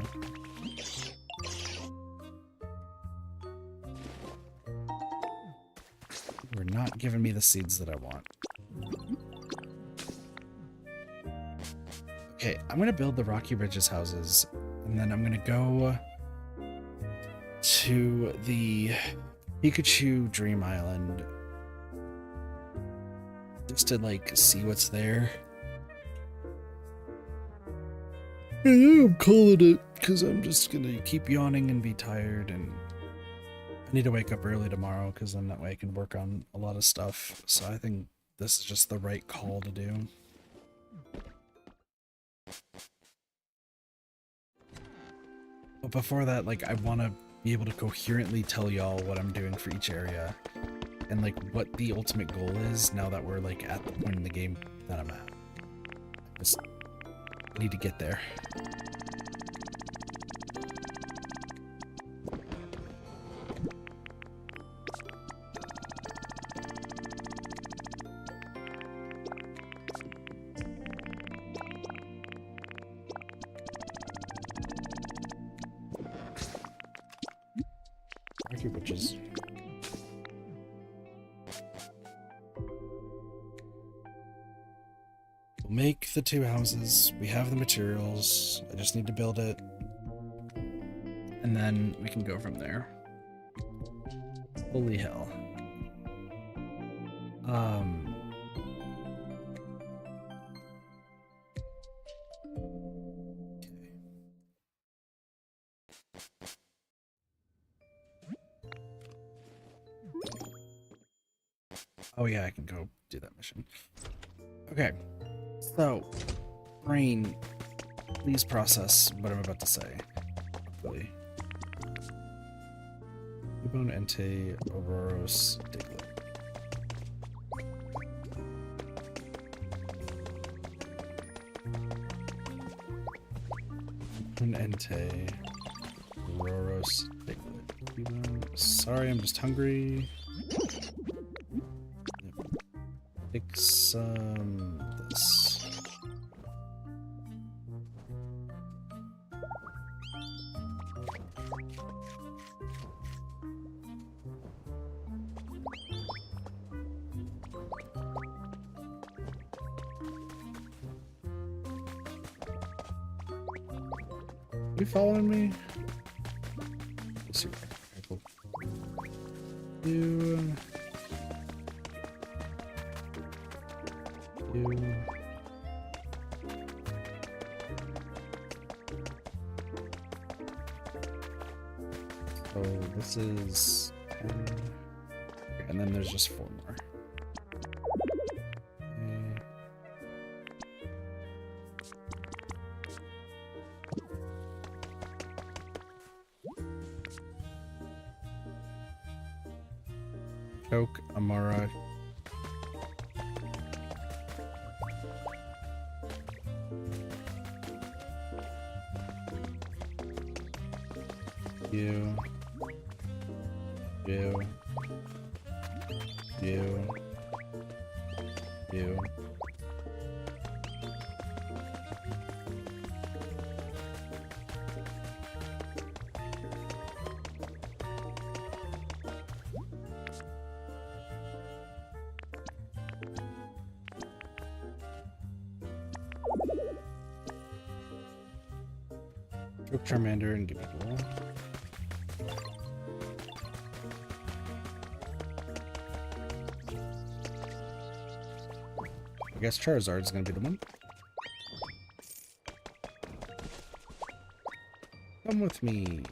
You're not giving me the seeds that I want. Okay, I'm gonna build the Rocky Ridges houses, and then I'm gonna go to the Pikachu Dream Island just to, like, see what's there. And I'm calling it because I'm just gonna keep yawning and be tired, and I need to wake up early tomorrow because then that way I can work on a lot of stuff. So I think this is just the right call to do. But before that, like, I want to be able to coherently tell y'all what I'm doing for each area and, like, what the ultimate goal is now that we're, like, at the point in the game that I'm at. Just need to get there. Witches. We'll make the 2 houses. We have the materials. I just need to build it. And then we can go from there. Holy hell. Oh yeah, I can go do that mission. Okay, so, brain, please process what I'm about to say. Hopefully. Ubon Ente Auroros Diglett. Ubon Ente Auroros Diglett. Sorry, I'm just hungry. Pick some this. You following me? Let's see. Okay, cool. You. You. So this is 10. Okay, and then there's just 4 more. Coke, Amara. You. You. You. You. Cook Charmander and give me the one. I guess Charizard's gonna be the one. Come with me.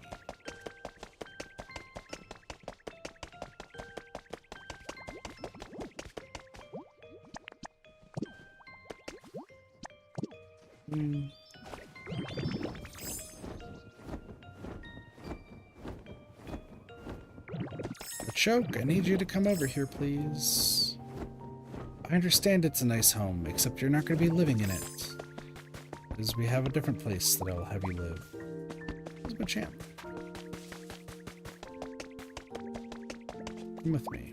Choke, I need you to come over here, please. I understand it's a nice home, except you're not going to be living in it. Because we have a different place that I'll have you live. It's my champ. Come with me.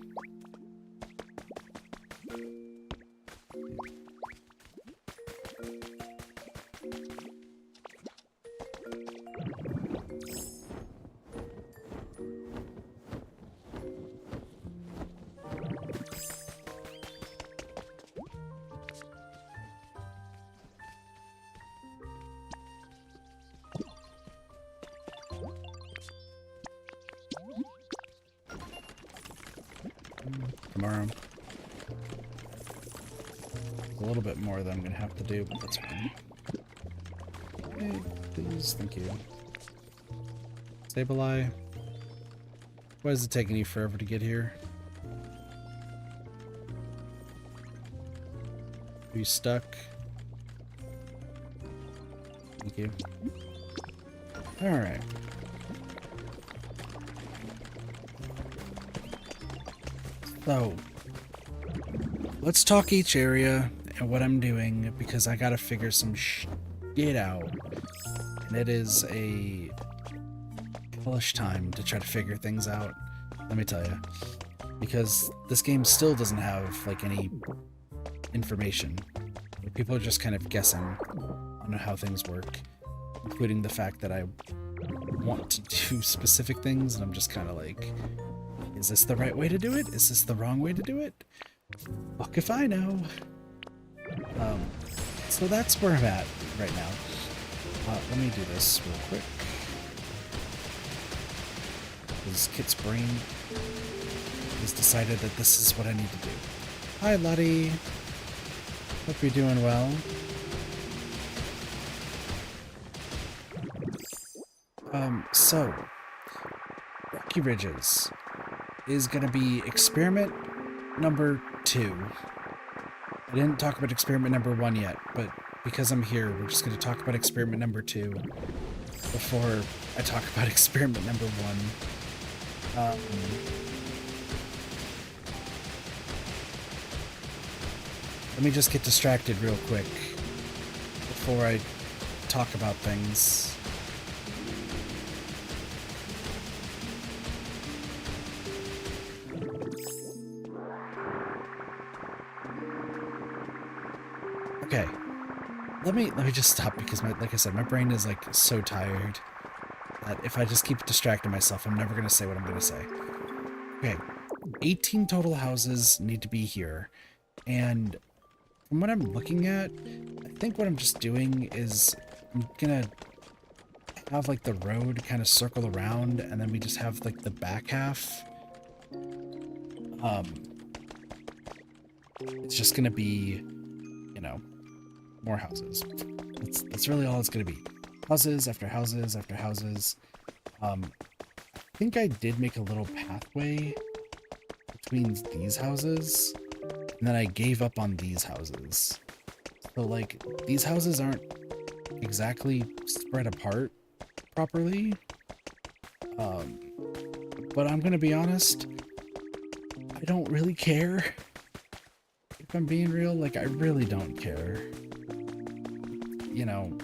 Tomorrow. A little bit more that I'm gonna have to do, but that's fine. Hey, please, thank you. Sableye. Why is it taking you forever to get here? Are you stuck? Thank you. Alright. So, let's talk each area and what I'm doing, because I gotta figure some shit out. And it is a hellish time to try to figure things out, let me tell you. Because this game still doesn't have, like, any information. People are just kind of guessing on how things work, including the fact that I want to do specific things, and I'm just kind of like, is this the right way to do it? Is this the wrong way to do it? Fuck if I know. So that's where I'm at right now. Let me do this real quick. Because Kit's brain has decided that this is what I need to do. Hi, Lottie. Hope you're doing well. So, Rocky Ridges is going to be experiment number 2. I didn't talk about experiment number 1 yet, but because I'm here, we're just going to talk about experiment number 2 before I talk about experiment number 1. Let me just get distracted real quick before I talk about things. Okay, let me just stop, because like I said, my brain is like so tired that if I just keep distracting myself, I'm never gonna say what I'm gonna say. Okay, 18 total houses need to be here, and from what I'm looking at, I think what I'm just doing is I'm gonna have like the road kind of circle around, and then we just have like the back half. It's just gonna be you know, more houses. That's really all it's going to be. Houses after houses after houses. I think I did make a little pathway between these houses, and then I gave up on these houses. So, like, these houses aren't exactly spread apart properly. But I'm gonna be honest, I don't really care. If I'm being real, like, I really don't care. You know,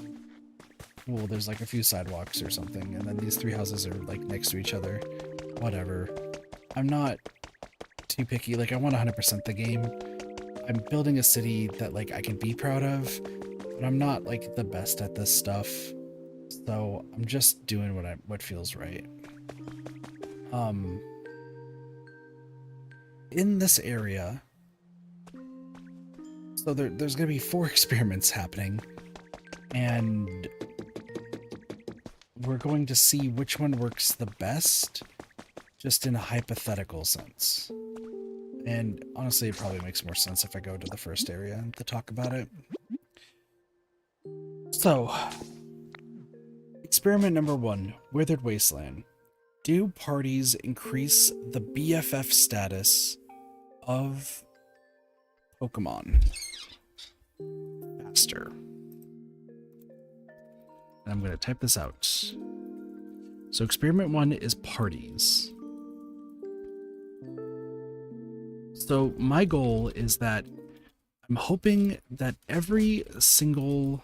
well, there's like a few sidewalks or something, and then these three houses are like next to each other. Whatever. I'm not too picky. Like, I want 100% the game. I'm building a city that, like, I can be proud of, but I'm not like the best at this stuff. So I'm just doing what feels right. In this area, so there's gonna be 4 experiments happening, and we're going to see which one works the best, just in a hypothetical sense. And honestly, it probably makes more sense if I go to the first area to talk about it. So, experiment number 1, Withered Wasteland. Do parties increase the BFF status of Pokemon faster? And I'm going to type this out. So experiment 1 is parties. So my goal is that I'm hoping that every single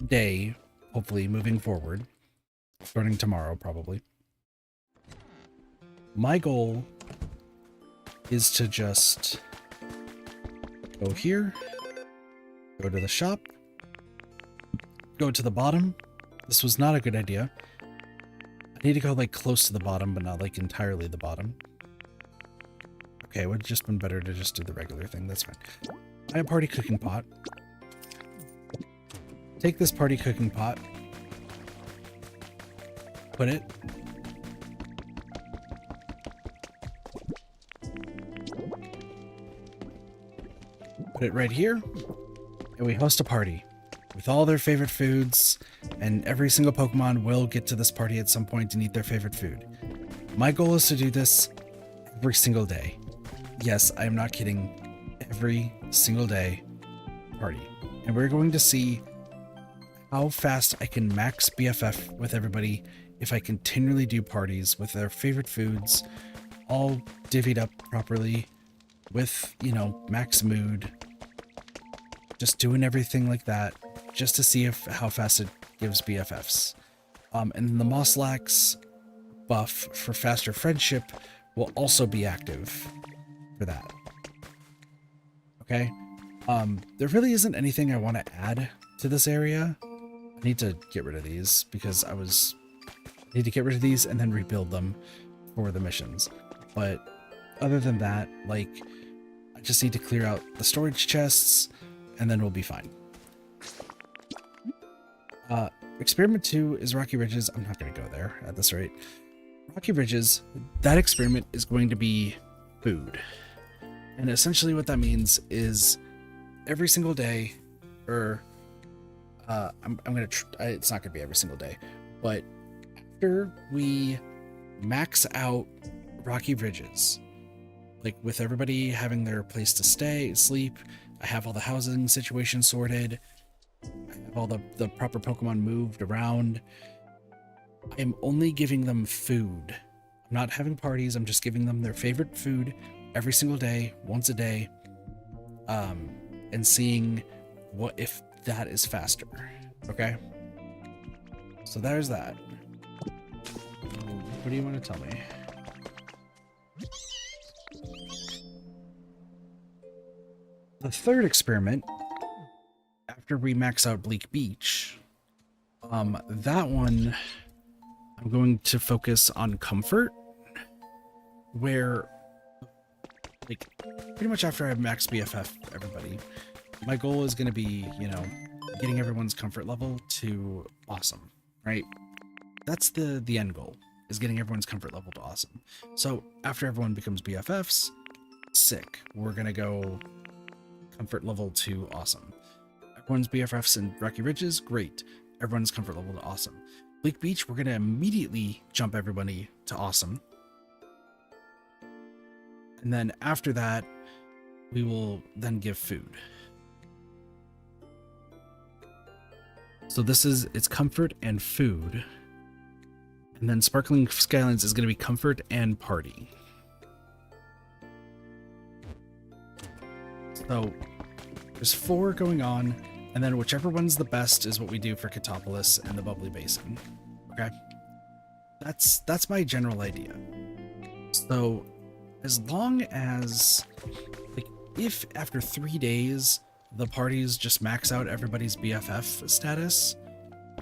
day, hopefully moving forward, starting tomorrow probably, my goal is to just go here, go to the shop, go to the bottom. This was not a good idea. I need to go like close to the bottom, but not like entirely the bottom. Okay, it would have just been better to just do the regular thing. That's fine. Buy a party cooking pot. Take this party cooking pot. Put it. Put it right here. And we host a party with all their favorite foods. And every single Pokemon will get to this party at some point and eat their favorite food. My goal is to do this every single day. Yes, I am not kidding. Every single day party. And we're going to see how fast I can max BFF with everybody if I continually do parties with their favorite foods, all divvied up properly with, you know, max mood. Just doing everything like that just to see how fast it gives BFFs. And then the Mosslax buff for faster friendship will also be active for that. Okay? There really isn't anything I want to add to this area. I need to get rid of these because I need to get rid of these and then rebuild them for the missions. But other than that, like, I just need to clear out the storage chests and then we'll be fine. Experiment 2 is Rocky Ridges. I'm not going to go there at this rate. Rocky Ridges, that experiment is going to be food. And essentially what that means is every single day, or I'm going to, it's not going to be every single day, but after we max out Rocky Ridges, like with everybody having their place to stay, sleep, I have all the housing situation sorted, I have all the proper Pokemon moved around, I'm only giving them food. I'm not having parties, I'm just giving them their favorite food every single day, once a day, and seeing what if that is faster. Okay? So there's that. What do you want to tell me? The third experiment, after we max out Bleak Beach, that one I'm going to focus on comfort, where, like, pretty much after I max BFF everybody, my goal is going to be, you know, getting everyone's comfort level to awesome, right? That's the end goal, is getting everyone's comfort level to awesome. So after everyone becomes BFFs, sick. We're going to go comfort level to awesome. Everyone's BFFs in Rocky Ridges, great. Everyone's comfort level to awesome. Bleak Beach, we're going to immediately jump everybody to awesome. And then after that, we will then give food. So this is, it's comfort and food. And then Sparkling Skylands is going to be comfort and party. So there's 4 going on, and then whichever one's the best is what we do for Katopolis and the Bubbly Basin. Okay? That's my general idea. So as long as, like, if after 3 days the parties just max out everybody's BFF status,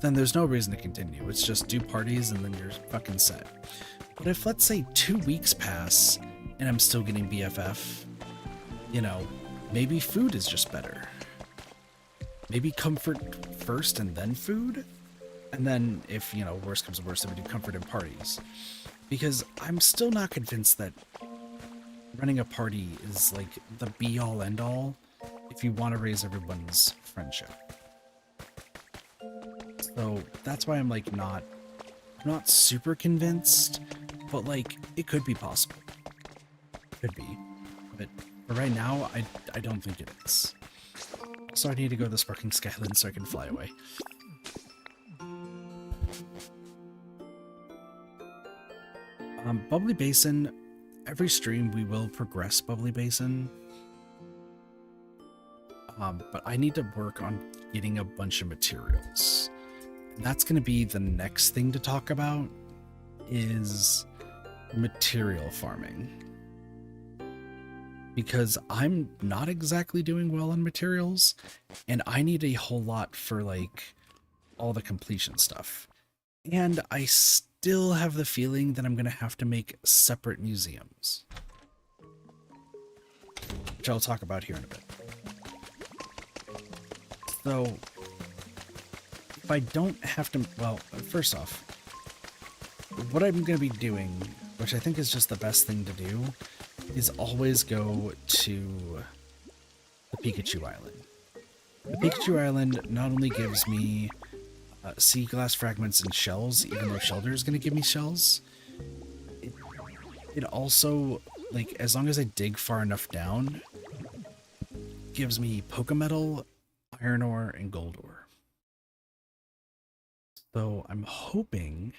then there's no reason to continue. It's just do parties and then you're fucking set. But if, let's say, 2 weeks pass and I'm still getting BFF, you know, maybe food is just better. Maybe comfort first and then food? And then if, you know, worst comes to worst, then we do comfort and parties. Because I'm still not convinced that running a party is like the be-all end-all if you want to raise everyone's friendship. So that's why I'm like not super convinced, but like it could be possible. Could be. But for right now, I don't think it is. So I need to go to the Sparkling Skylands so I can fly away. Bubbly Basin, every stream we will progress Bubbly Basin. But I need to work on getting a bunch of materials. And that's going to be the next thing to talk about, is material farming. Because I'm not exactly doing well on materials, and I need a whole lot for like all the completion stuff. And I still have the feeling that I'm going to have to make separate museums, which I'll talk about here in a bit. So, if I don't have to, well, first off, what I'm going to be doing, which I think is just the best thing to do, is always go to the Pikachu Island. The Pikachu Island not only gives me sea glass fragments and shells, even though Shelter is going to give me shells, it also, like, as long as I dig far enough down, gives me Pokemetal, iron ore, and gold ore. So I'm hoping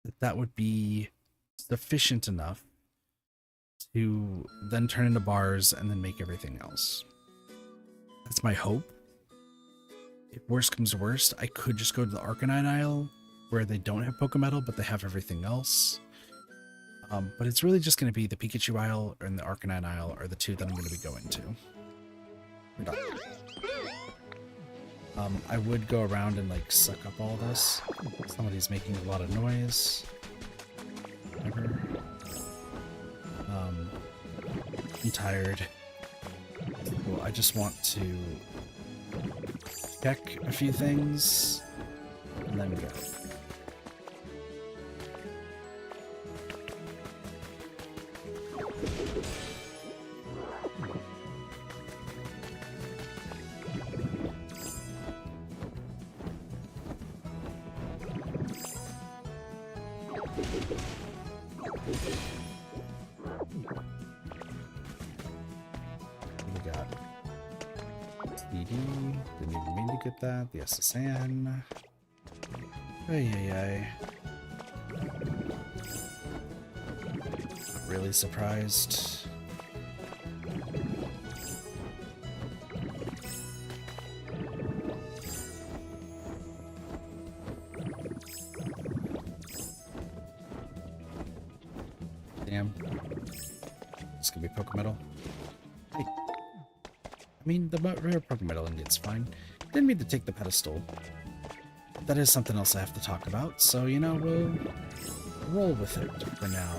that that would be sufficient enough to then turn into bars and then make everything else. That's my hope. If worst comes to worst, I could just go to the Arcanine Isle where they don't have Pokemetal, but they have everything else. But it's really just going to be the Pikachu Isle and the Arcanine Isle are the two that I'm going to be going to. We're done. I would go around and like suck up all this. Somebody's making a lot of noise. Whatever. I'm tired. Well, I just want to check a few things and then go. We got CD, didn't even mean to get that, the SSN. Ay. Really surprised. Damn. This could be Pokemetal. Hey. I mean, the rare Pokemetal ingots fine. Didn't mean to take the pedestal. That is something else I have to talk about, so, you know, we'll roll with it for now.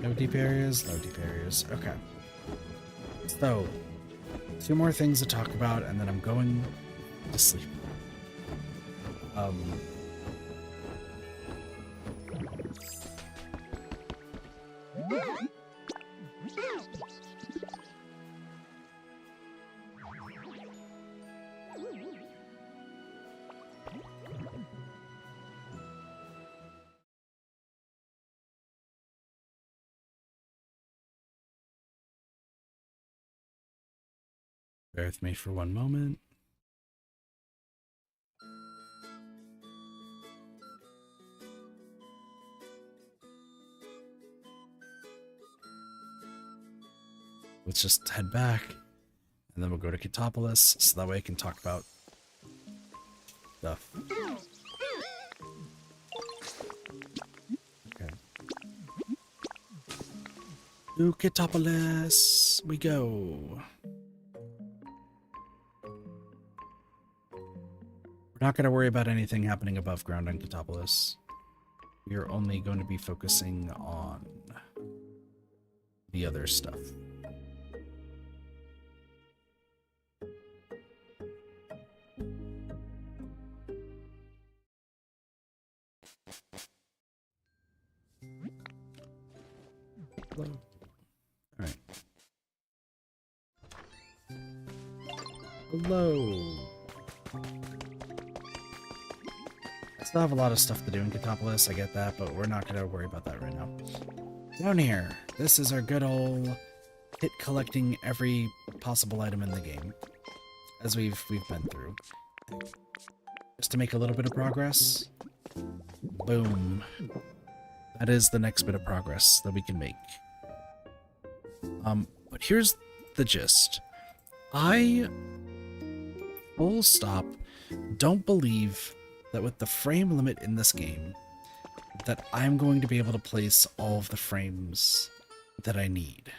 No deep areas? No deep areas. Okay. So, 2 more things to talk about, and then I'm going to sleep. Bear with me for one moment. Let's just head back, and then we'll go to Ketopolis, so that way I can talk about stuff. Okay. To Ketopolis we go. We're not going to worry about anything happening above ground on Ketopolis. We are only going to be focusing on the other stuff. Hello. All right. Hello. I still have a lot of stuff to do in Ketopolis, I get that, but we're not going to worry about that right now. Down here, this is our good old hit collecting every possible item in the game, as we've been through. Just to make a little bit of progress. Boom. That is the next bit of progress that we can make. But here's the gist. I, full stop, don't believe that with the frame limit in this game, that I'm going to be able to place all of the frames that I need.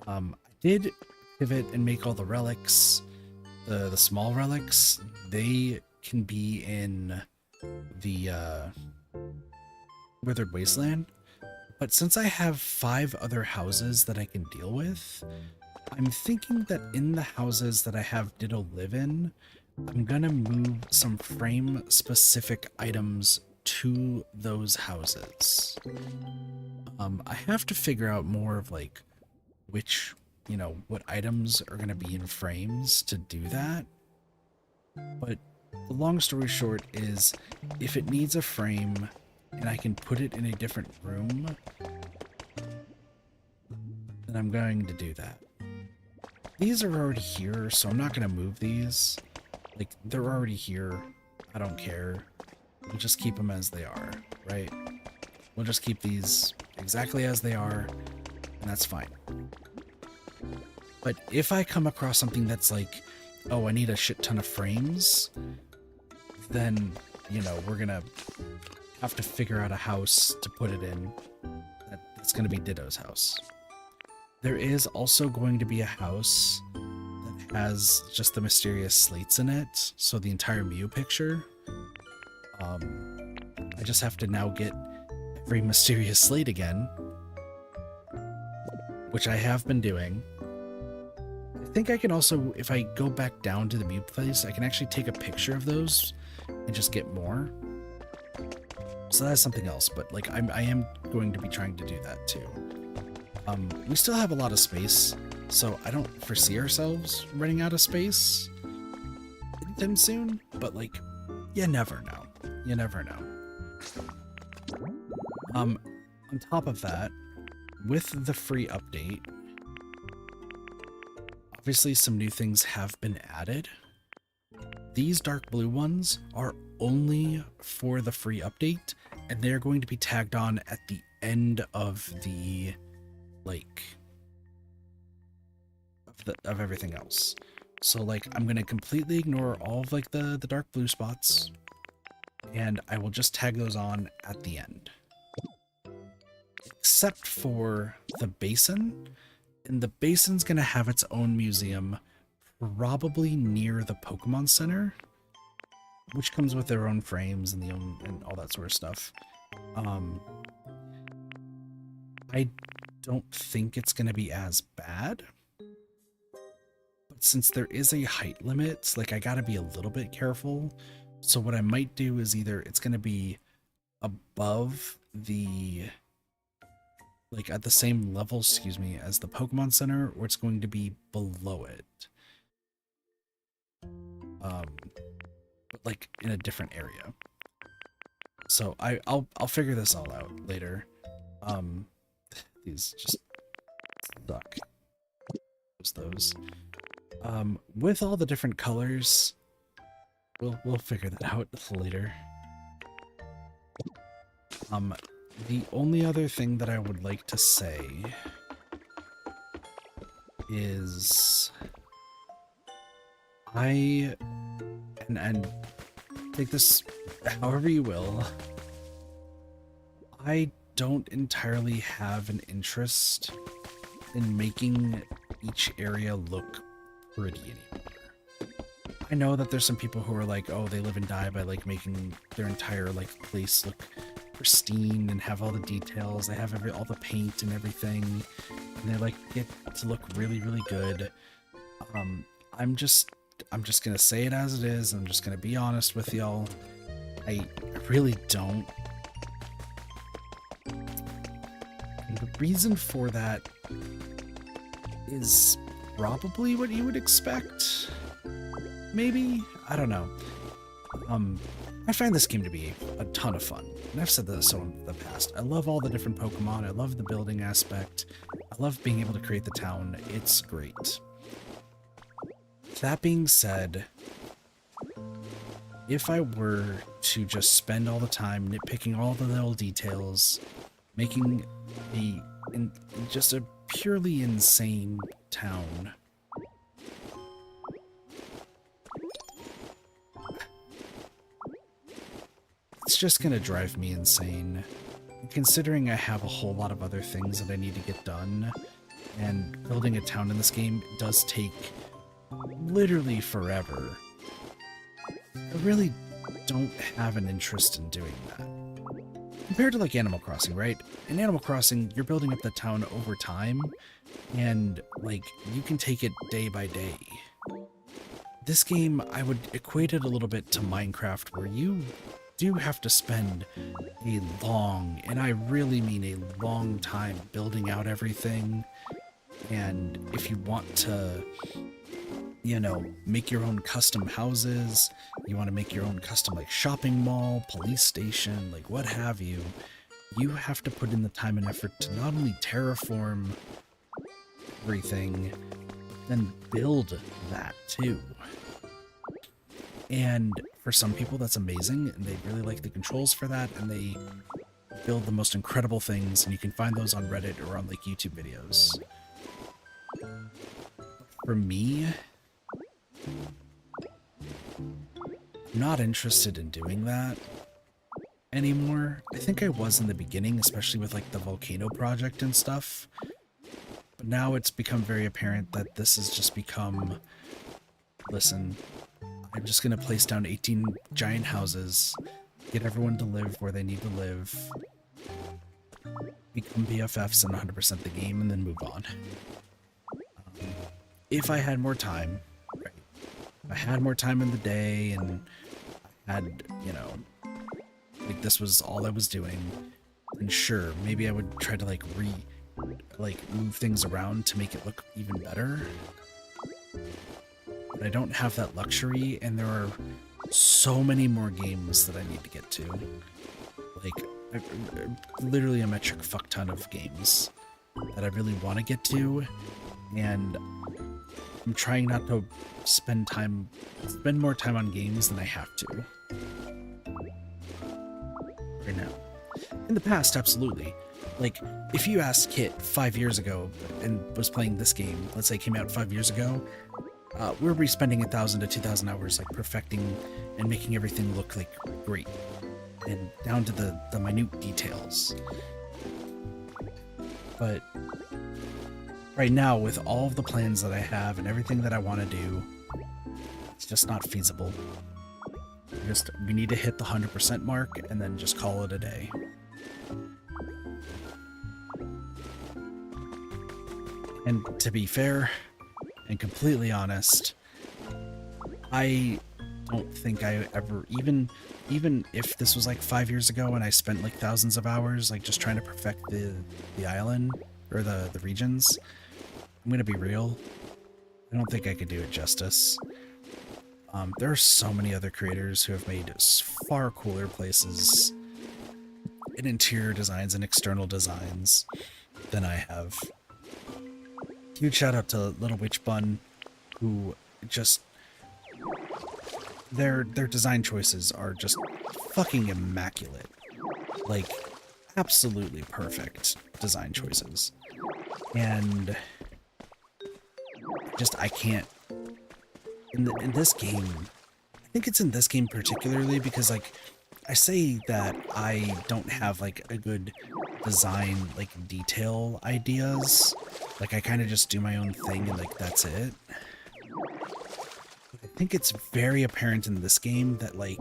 I did pivot and make all the relics, the small relics. They can be in the Withered Wasteland. But since I have 5 other houses that I can deal with, I'm thinking that in the houses that I have Ditto live in, I'm gonna move some frame-specific items to those houses. I have to figure out more of like which, what items are gonna be in frames to do that. But the long story short is, if it needs a frame and I can put it in a different room, then I'm going to do that. These are already here, so I'm not going to move these. Like, they're already here. I don't care. We'll just keep them as they are, right? We'll just keep these exactly as they are, and that's fine. But if I come across something that's like, oh, I need a shit ton of frames, then, we're going to have to figure out a house to put it in. That's going to be Ditto's house. There is also going to be a house that has just the mysterious slates in it, so the entire Mew picture. I just have to now get every mysterious slate again, which I have been doing. I think I can also, if I go back down to the Mew place, I can actually take a picture of those and just get more. So that's something else, but like I am going to be trying to do that too. We still have a lot of space, so I don't foresee ourselves running out of space anytime soon, but like, you never know. You never know. On top of that, with the free update, obviously some new things have been added. These dark blue ones are only for the free update, and they're going to be tagged on at the end of the of everything else. So like, I'm gonna completely ignore all of like the dark blue spots, and I will just tag those on at the end, except for the basin. And the basin's gonna have its own museum, probably near the Pokemon Center, which comes with their own frames and and all that sort of stuff. I don't think it's going to be as bad, but since there is a height limit, like, I got to be a little bit careful. So what I might do is either it's going to be above the, like at the same level, excuse me, as the Pokemon Center, or it's going to be below it. But like in a different area. So I'll figure this all out later. These just suck. those. With all the different colors, we'll figure that out later. The only other thing that I would like to say is and take this however you will, I don't entirely have an interest in making each area look pretty anymore. I know that there's some people who are like, oh, they live and die by like making their entire like place look pristine and have all the details. They have all the paint and everything, and they like get to look really, really good. I'm just gonna say it as it is. I'm just gonna be honest with y'all. I really don't. And the reason for that is probably what you would expect. Maybe? I don't know. I find this game to be a ton of fun, and I've said this in the past. I love all the different Pokemon. I love the building aspect. I love being able to create the town. It's great. That being said, if I were to just spend all the time nitpicking all the little details, making just a purely insane town, it's just gonna drive me insane. Considering I have a whole lot of other things that I need to get done, and building a town in this game does take literally forever, I really don't have an interest in doing that. Compared to like Animal Crossing, right? In Animal Crossing, you're building up the town over time, and like you can take it day by day. This game, I would equate it a little bit to Minecraft, where you do have to spend a long, and I really mean a long time, building out everything. And if you want to, you know, make your own custom houses, you want to make your own custom like shopping mall, police station, like what have you, you have to put in the time and effort to not only terraform everything, then build that too. And for some people that's amazing, and they really like the controls for that, and they build the most incredible things, and you can find those on Reddit or on like YouTube videos. For me, I'm not interested in doing that anymore. I think I was in the beginning, especially with like the volcano project and stuff, but now it's become very apparent that this has just become, listen, I'm just gonna place down 18 giant houses, get everyone to live where they need to live, become BFFs and 100% the game, and then move on. If I had more time, right? If I had more time in the day and I had, you know, like this was all I was doing, then sure, maybe I would try to like move things around to make it look even better. But I don't have that luxury, and there are so many more games that I need to get to. Like, literally a metric fuck ton of games that I really want to get to, and I'm trying not to spend more time on games than I have to. Right now. In the past, absolutely. Like, if you asked Kit 5 years ago and was playing this game, let's say it came out 5 years ago, we're be spending 1,000 to 2,000 hours like perfecting and making everything look like great, and down to the minute details. But right now, with all of the plans that I have and everything that I want to do, it's just not feasible. We need to hit the 100% mark and then just call it a day. And to be fair and completely honest, I don't think I ever, even if this was like 5 years ago and I spent like thousands of hours like just trying to perfect the island or the regions, I'm gonna be real, I don't think I could do it justice. There are so many other creators who have made far cooler places in interior designs and external designs than I have. Huge shout out to Little Witch Bun, who just their design choices are just fucking immaculate. Like, absolutely perfect design choices. And just I can't in this game. I think it's in this game particularly because, like, I say that I don't have like a good design, like, detail ideas. Like, I kind of just do my own thing and like that's it. I think it's very apparent in this game that, like,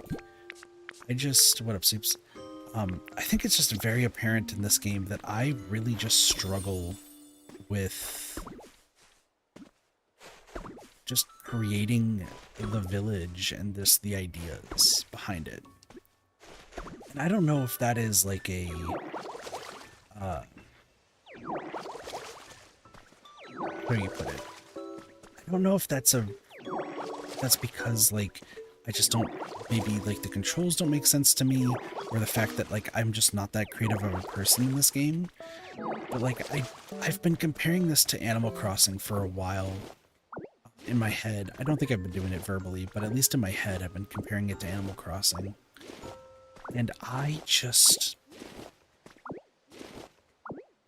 what up, Soups? I think it's just very apparent in this game that I really just struggle with just creating the village and the ideas behind it. And I don't know if that is like a, how do you put it? I don't know if that's because, like, I just don't, maybe, like, the controls don't make sense to me, or the fact that, like, I'm just not that creative of a person in this game. But, like, I've been comparing this to Animal Crossing for a while in my head. I don't think I've been doing it verbally, but at least in my head I've been comparing it to Animal Crossing. And I just,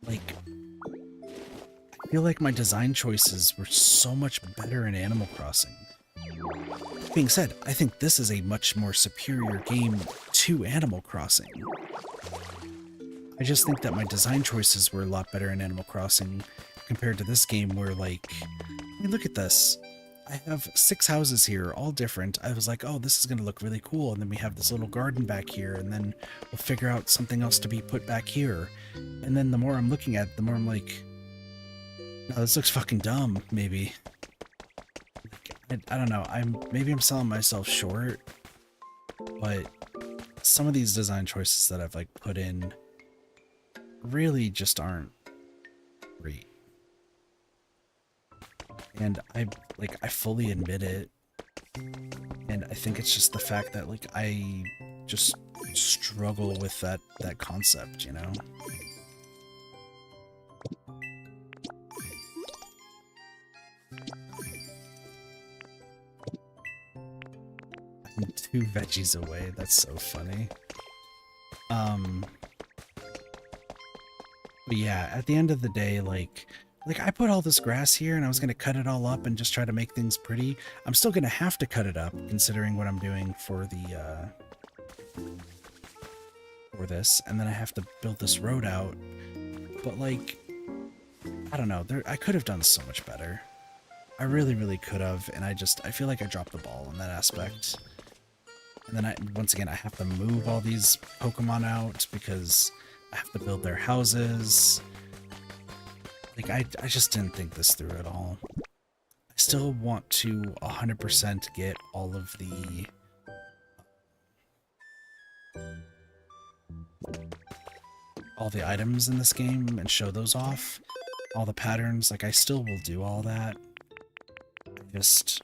like, I feel like my design choices were so much better in Animal Crossing. That being said, I think this is a much more superior game to Animal Crossing. I just think that my design choices were a lot better in Animal Crossing compared to this game where, like, I mean, look at this. I have 6 houses here, all different. I was like, oh, this is going to look really cool. And then we have this little garden back here, and then we'll figure out something else to be put back here. And then the more I'm looking at it, the more I'm like, no, this looks fucking dumb, maybe. I don't know. Maybe I'm selling myself short, but some of these design choices that I've, like, put in really just aren't great. And I fully admit it. And I think it's just the fact that, like, I just struggle with that concept, you know? I'm 2 veggies away. That's so funny. But yeah, at the end of the day, like I put all this grass here and I was going to cut it all up and just try to make things pretty. I'm still going to have to cut it up considering what I'm doing for the, for this. And then I have to build this road out. But, like, I don't know. I could have done so much better. I really, really could have. And I feel like I dropped the ball in that aspect. And then once again, I have to move all these Pokemon out because I have to build their houses. Like, I just didn't think this through at all. I still want to 100% get all of the items in this game and show those off. All the patterns, like, I still will do all that. Just...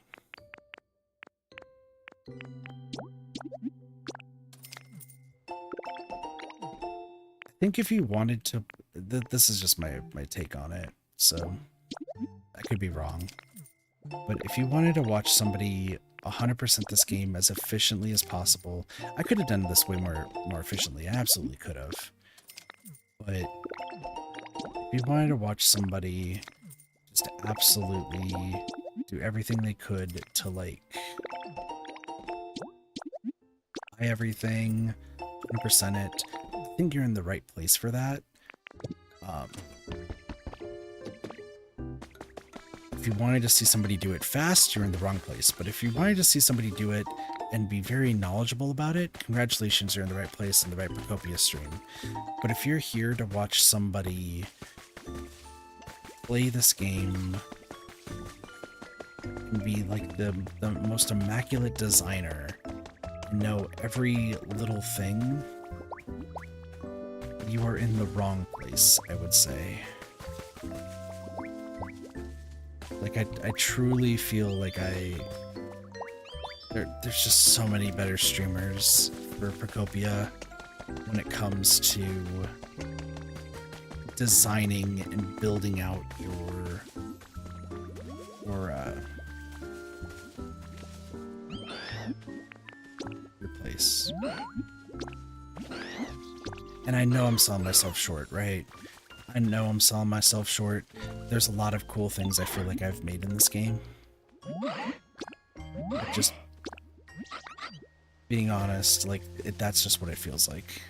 I think if you wanted to... This is just my take on it, so I could be wrong. But if you wanted to watch somebody 100% this game as efficiently as possible, I could have done this way more efficiently. I absolutely could have. But if you wanted to watch somebody just absolutely do everything they could to, like, buy everything, 100% it, I think you're in the right place for that. If you wanted to see somebody do it fast, you're in the wrong place. But if you wanted to see somebody do it and be very knowledgeable about it, congratulations, you're in the right place in the right Pokopia stream. But if you're here to watch somebody play this game and be, like, the most immaculate designer and know every little thing, you are in the wrong place, I would say. Like, I truly feel like there's just so many better streamers for Pokopia when it comes to designing and building out or replace. And I know I'm selling myself short, right? I know I'm selling myself short. There's a lot of cool things I feel like I've made in this game. But just being honest, like, that's just what it feels like.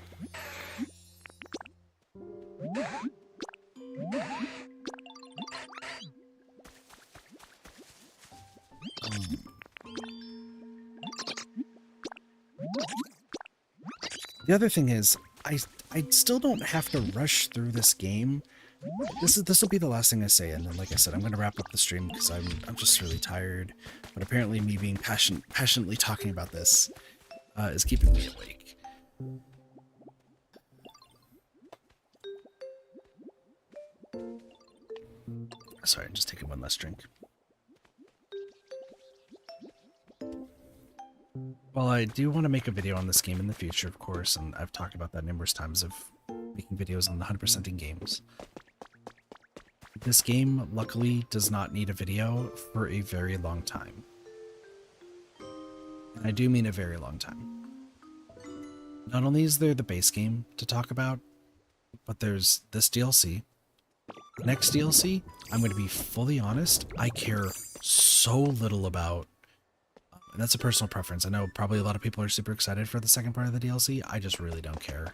The other thing is, I still don't have to rush through this game. This will be the last thing I say, and then, like I said, I'm going to wrap up the stream because I'm just really tired. But apparently, me being passionately talking about this is keeping me awake. Sorry, I'm just taking one last drink. Well, I do want to make a video on this game in the future, of course, and I've talked about that numerous times of making videos on the 100%ing games. This game, luckily, does not need a video for a very long time. And I do mean a very long time. Not only is there the base game to talk about, but there's this DLC. The next DLC, I'm going to be fully honest, I care so little about. And that's a personal preference. I know probably a lot of people are super excited for the second part of the DLC. I just really don't care.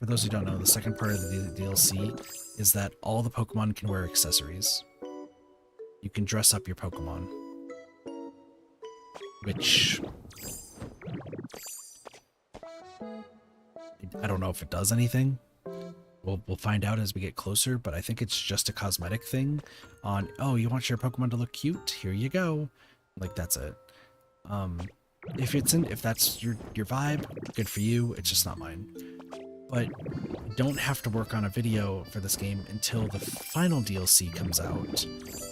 For those who don't know, the second part of the DLC is that all the Pokemon can wear accessories. You can dress up your Pokemon. Which... I don't know if it does anything. We'll find out as we get closer, but I think it's just a cosmetic thing on, oh, you want your Pokemon to look cute? Here you go. Like, that's it. If that's your vibe, good for you. It's just not mine. But I don't have to work on a video for this game until the final DLC comes out,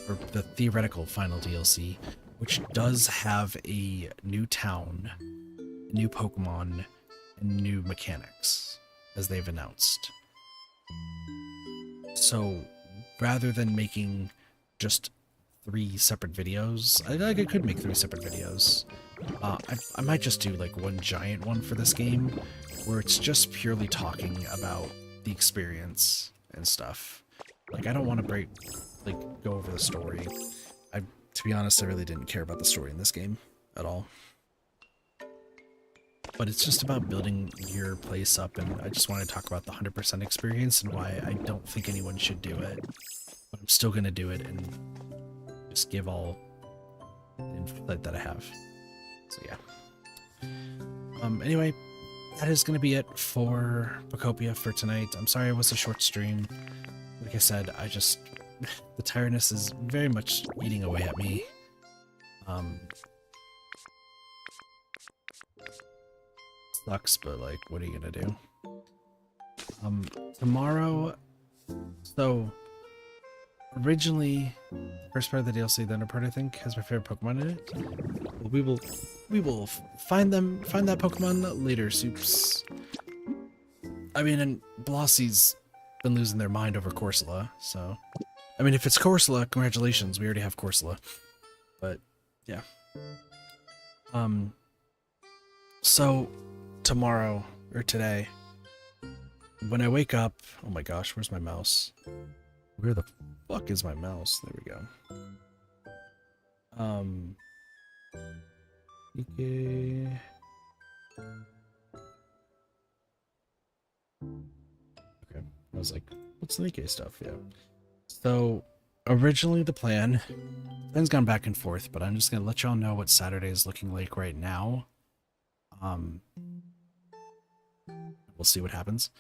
or the theoretical final DLC, which does have a new town, new Pokemon, and new mechanics, as they've announced. So rather than making just 3 separate videos, I could make 3 separate videos. I might just do like one giant one for this game, where it's just purely talking about the experience and stuff. Like, I don't want to go over the story. To be honest, I really didn't care about the story in this game at all. But it's just about building your place up, and I just want to talk about the 100% experience and why I don't think anyone should do it. But I'm still going to do it and just give all the insight that I have. So yeah. Anyway, that is going to be it for Pokopia for tonight. I'm sorry it was a short stream. Like I said, the tiredness is very much eating away at me. Sucks, but like, what are you gonna do? Tomorrow, so originally, first part of the DLC, the under part I think has my favorite Pokemon in it. We will find that Pokemon later, Soups. I mean, and Blossie's been losing their mind over Corsola, so I mean, if it's Corsola, congratulations, we already have Corsola. But yeah. So tomorrow, or today, when I wake up, oh my gosh, where's my mouse? Where the fuck is my mouse? There we go. Okay. Okay, I was like, what's the Nikkei stuff? Yeah. So, originally the plan's gone back and forth, but I'm just gonna let y'all know what Saturday is looking like right now. We'll see what happens.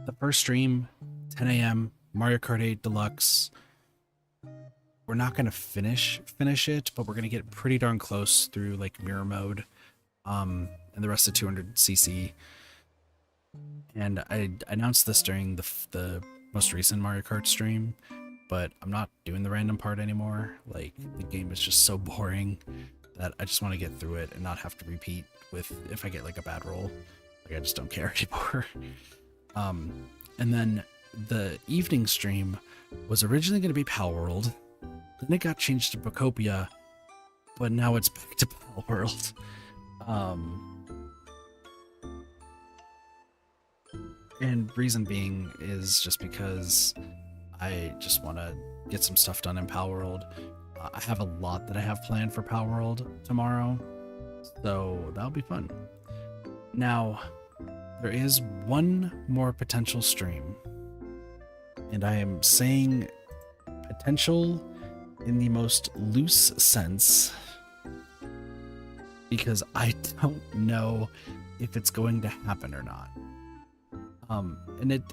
The first stream, 10 a.m., Mario Kart 8 Deluxe. We're not going to finish it, but we're going to get pretty darn close through like mirror mode, and the rest of 200cc. And I announced this during the most recent Mario Kart stream, but I'm not doing the random part anymore. Like, the game is just so boring that I just want to get through it and not have to repeat if I get like a bad roll. Like, I just don't care anymore. And then the evening stream was originally going to be Pal World, Then it got changed to Pokopia, but now it's back to Pal World. And reason being is just because I just want to get some stuff done in Pal World. I have a lot that I have planned for Pal World tomorrow, so that'll be fun. Now, there is one more potential stream, and I am saying potential in the most loose sense because I don't know if it's going to happen or not. And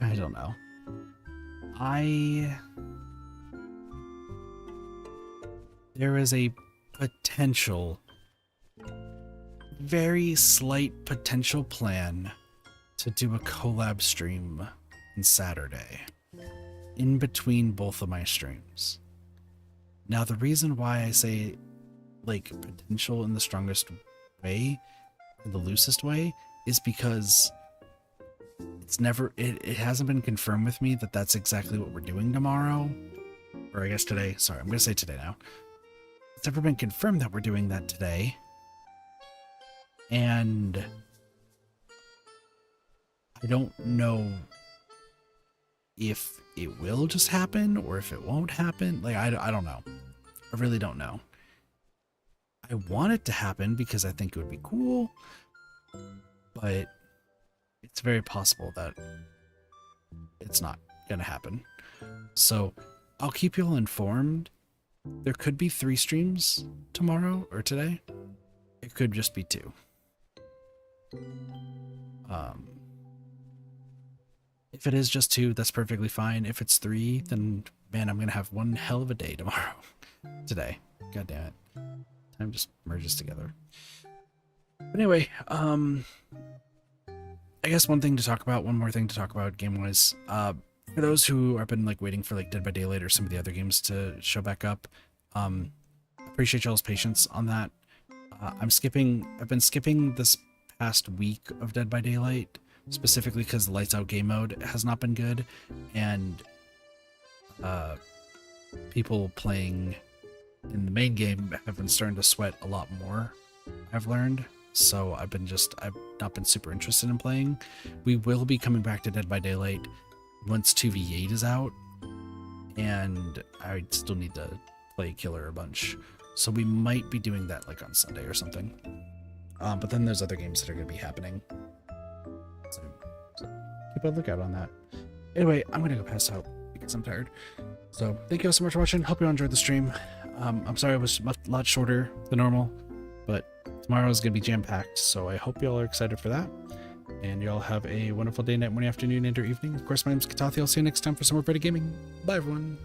I don't know. There is a potential, very slight potential plan to do a collab stream on Saturday in between both of my streams. Now, the reason why I say like potential in the strongest way, the loosest way, is because it hasn't been confirmed with me that that's exactly what we're doing tomorrow, or I guess today. Sorry, I'm gonna say today now. It's never been confirmed that we're doing that today, and I don't know if it will just happen or if it won't happen. Like, I don't know. I really don't know. I want it to happen because I think it would be cool, but it's very possible that it's not gonna happen. So I'll keep you all informed. There could be 3 streams tomorrow or today. It could just be 2. If it is just 2, that's perfectly fine. If it's 3, then man, I'm gonna have one hell of a day tomorrow. Today. God damn it. Time just merges together. But anyway, I guess one more thing to talk about game-wise. For those who have been like waiting for like Dead by Daylight or some of the other games to show back up, appreciate y'all's patience on that. I've been skipping this past week of Dead by Daylight, specifically because the Lights Out game mode has not been good, and people playing in the main game have been starting to sweat a lot more, I've learned. So I've not been super interested in playing. We will be coming back to Dead by Daylight once 2v8 is out, and I still need to play Killer a bunch. So we might be doing that like on Sunday or something. But then there's other games that are going to be happening. So keep a lookout on that. Anyway, I'm going to go pass out because I'm tired. So thank you all so much for watching. Hope you all enjoyed the stream. I'm sorry it was a lot shorter than normal, but tomorrow is going to be jam-packed, so I hope you all are excited for that. And you all have a wonderful day, night, morning, afternoon, and or evening. Of course, my name is Katathi. I'll see you next time for some more Reddit gaming. Bye, everyone.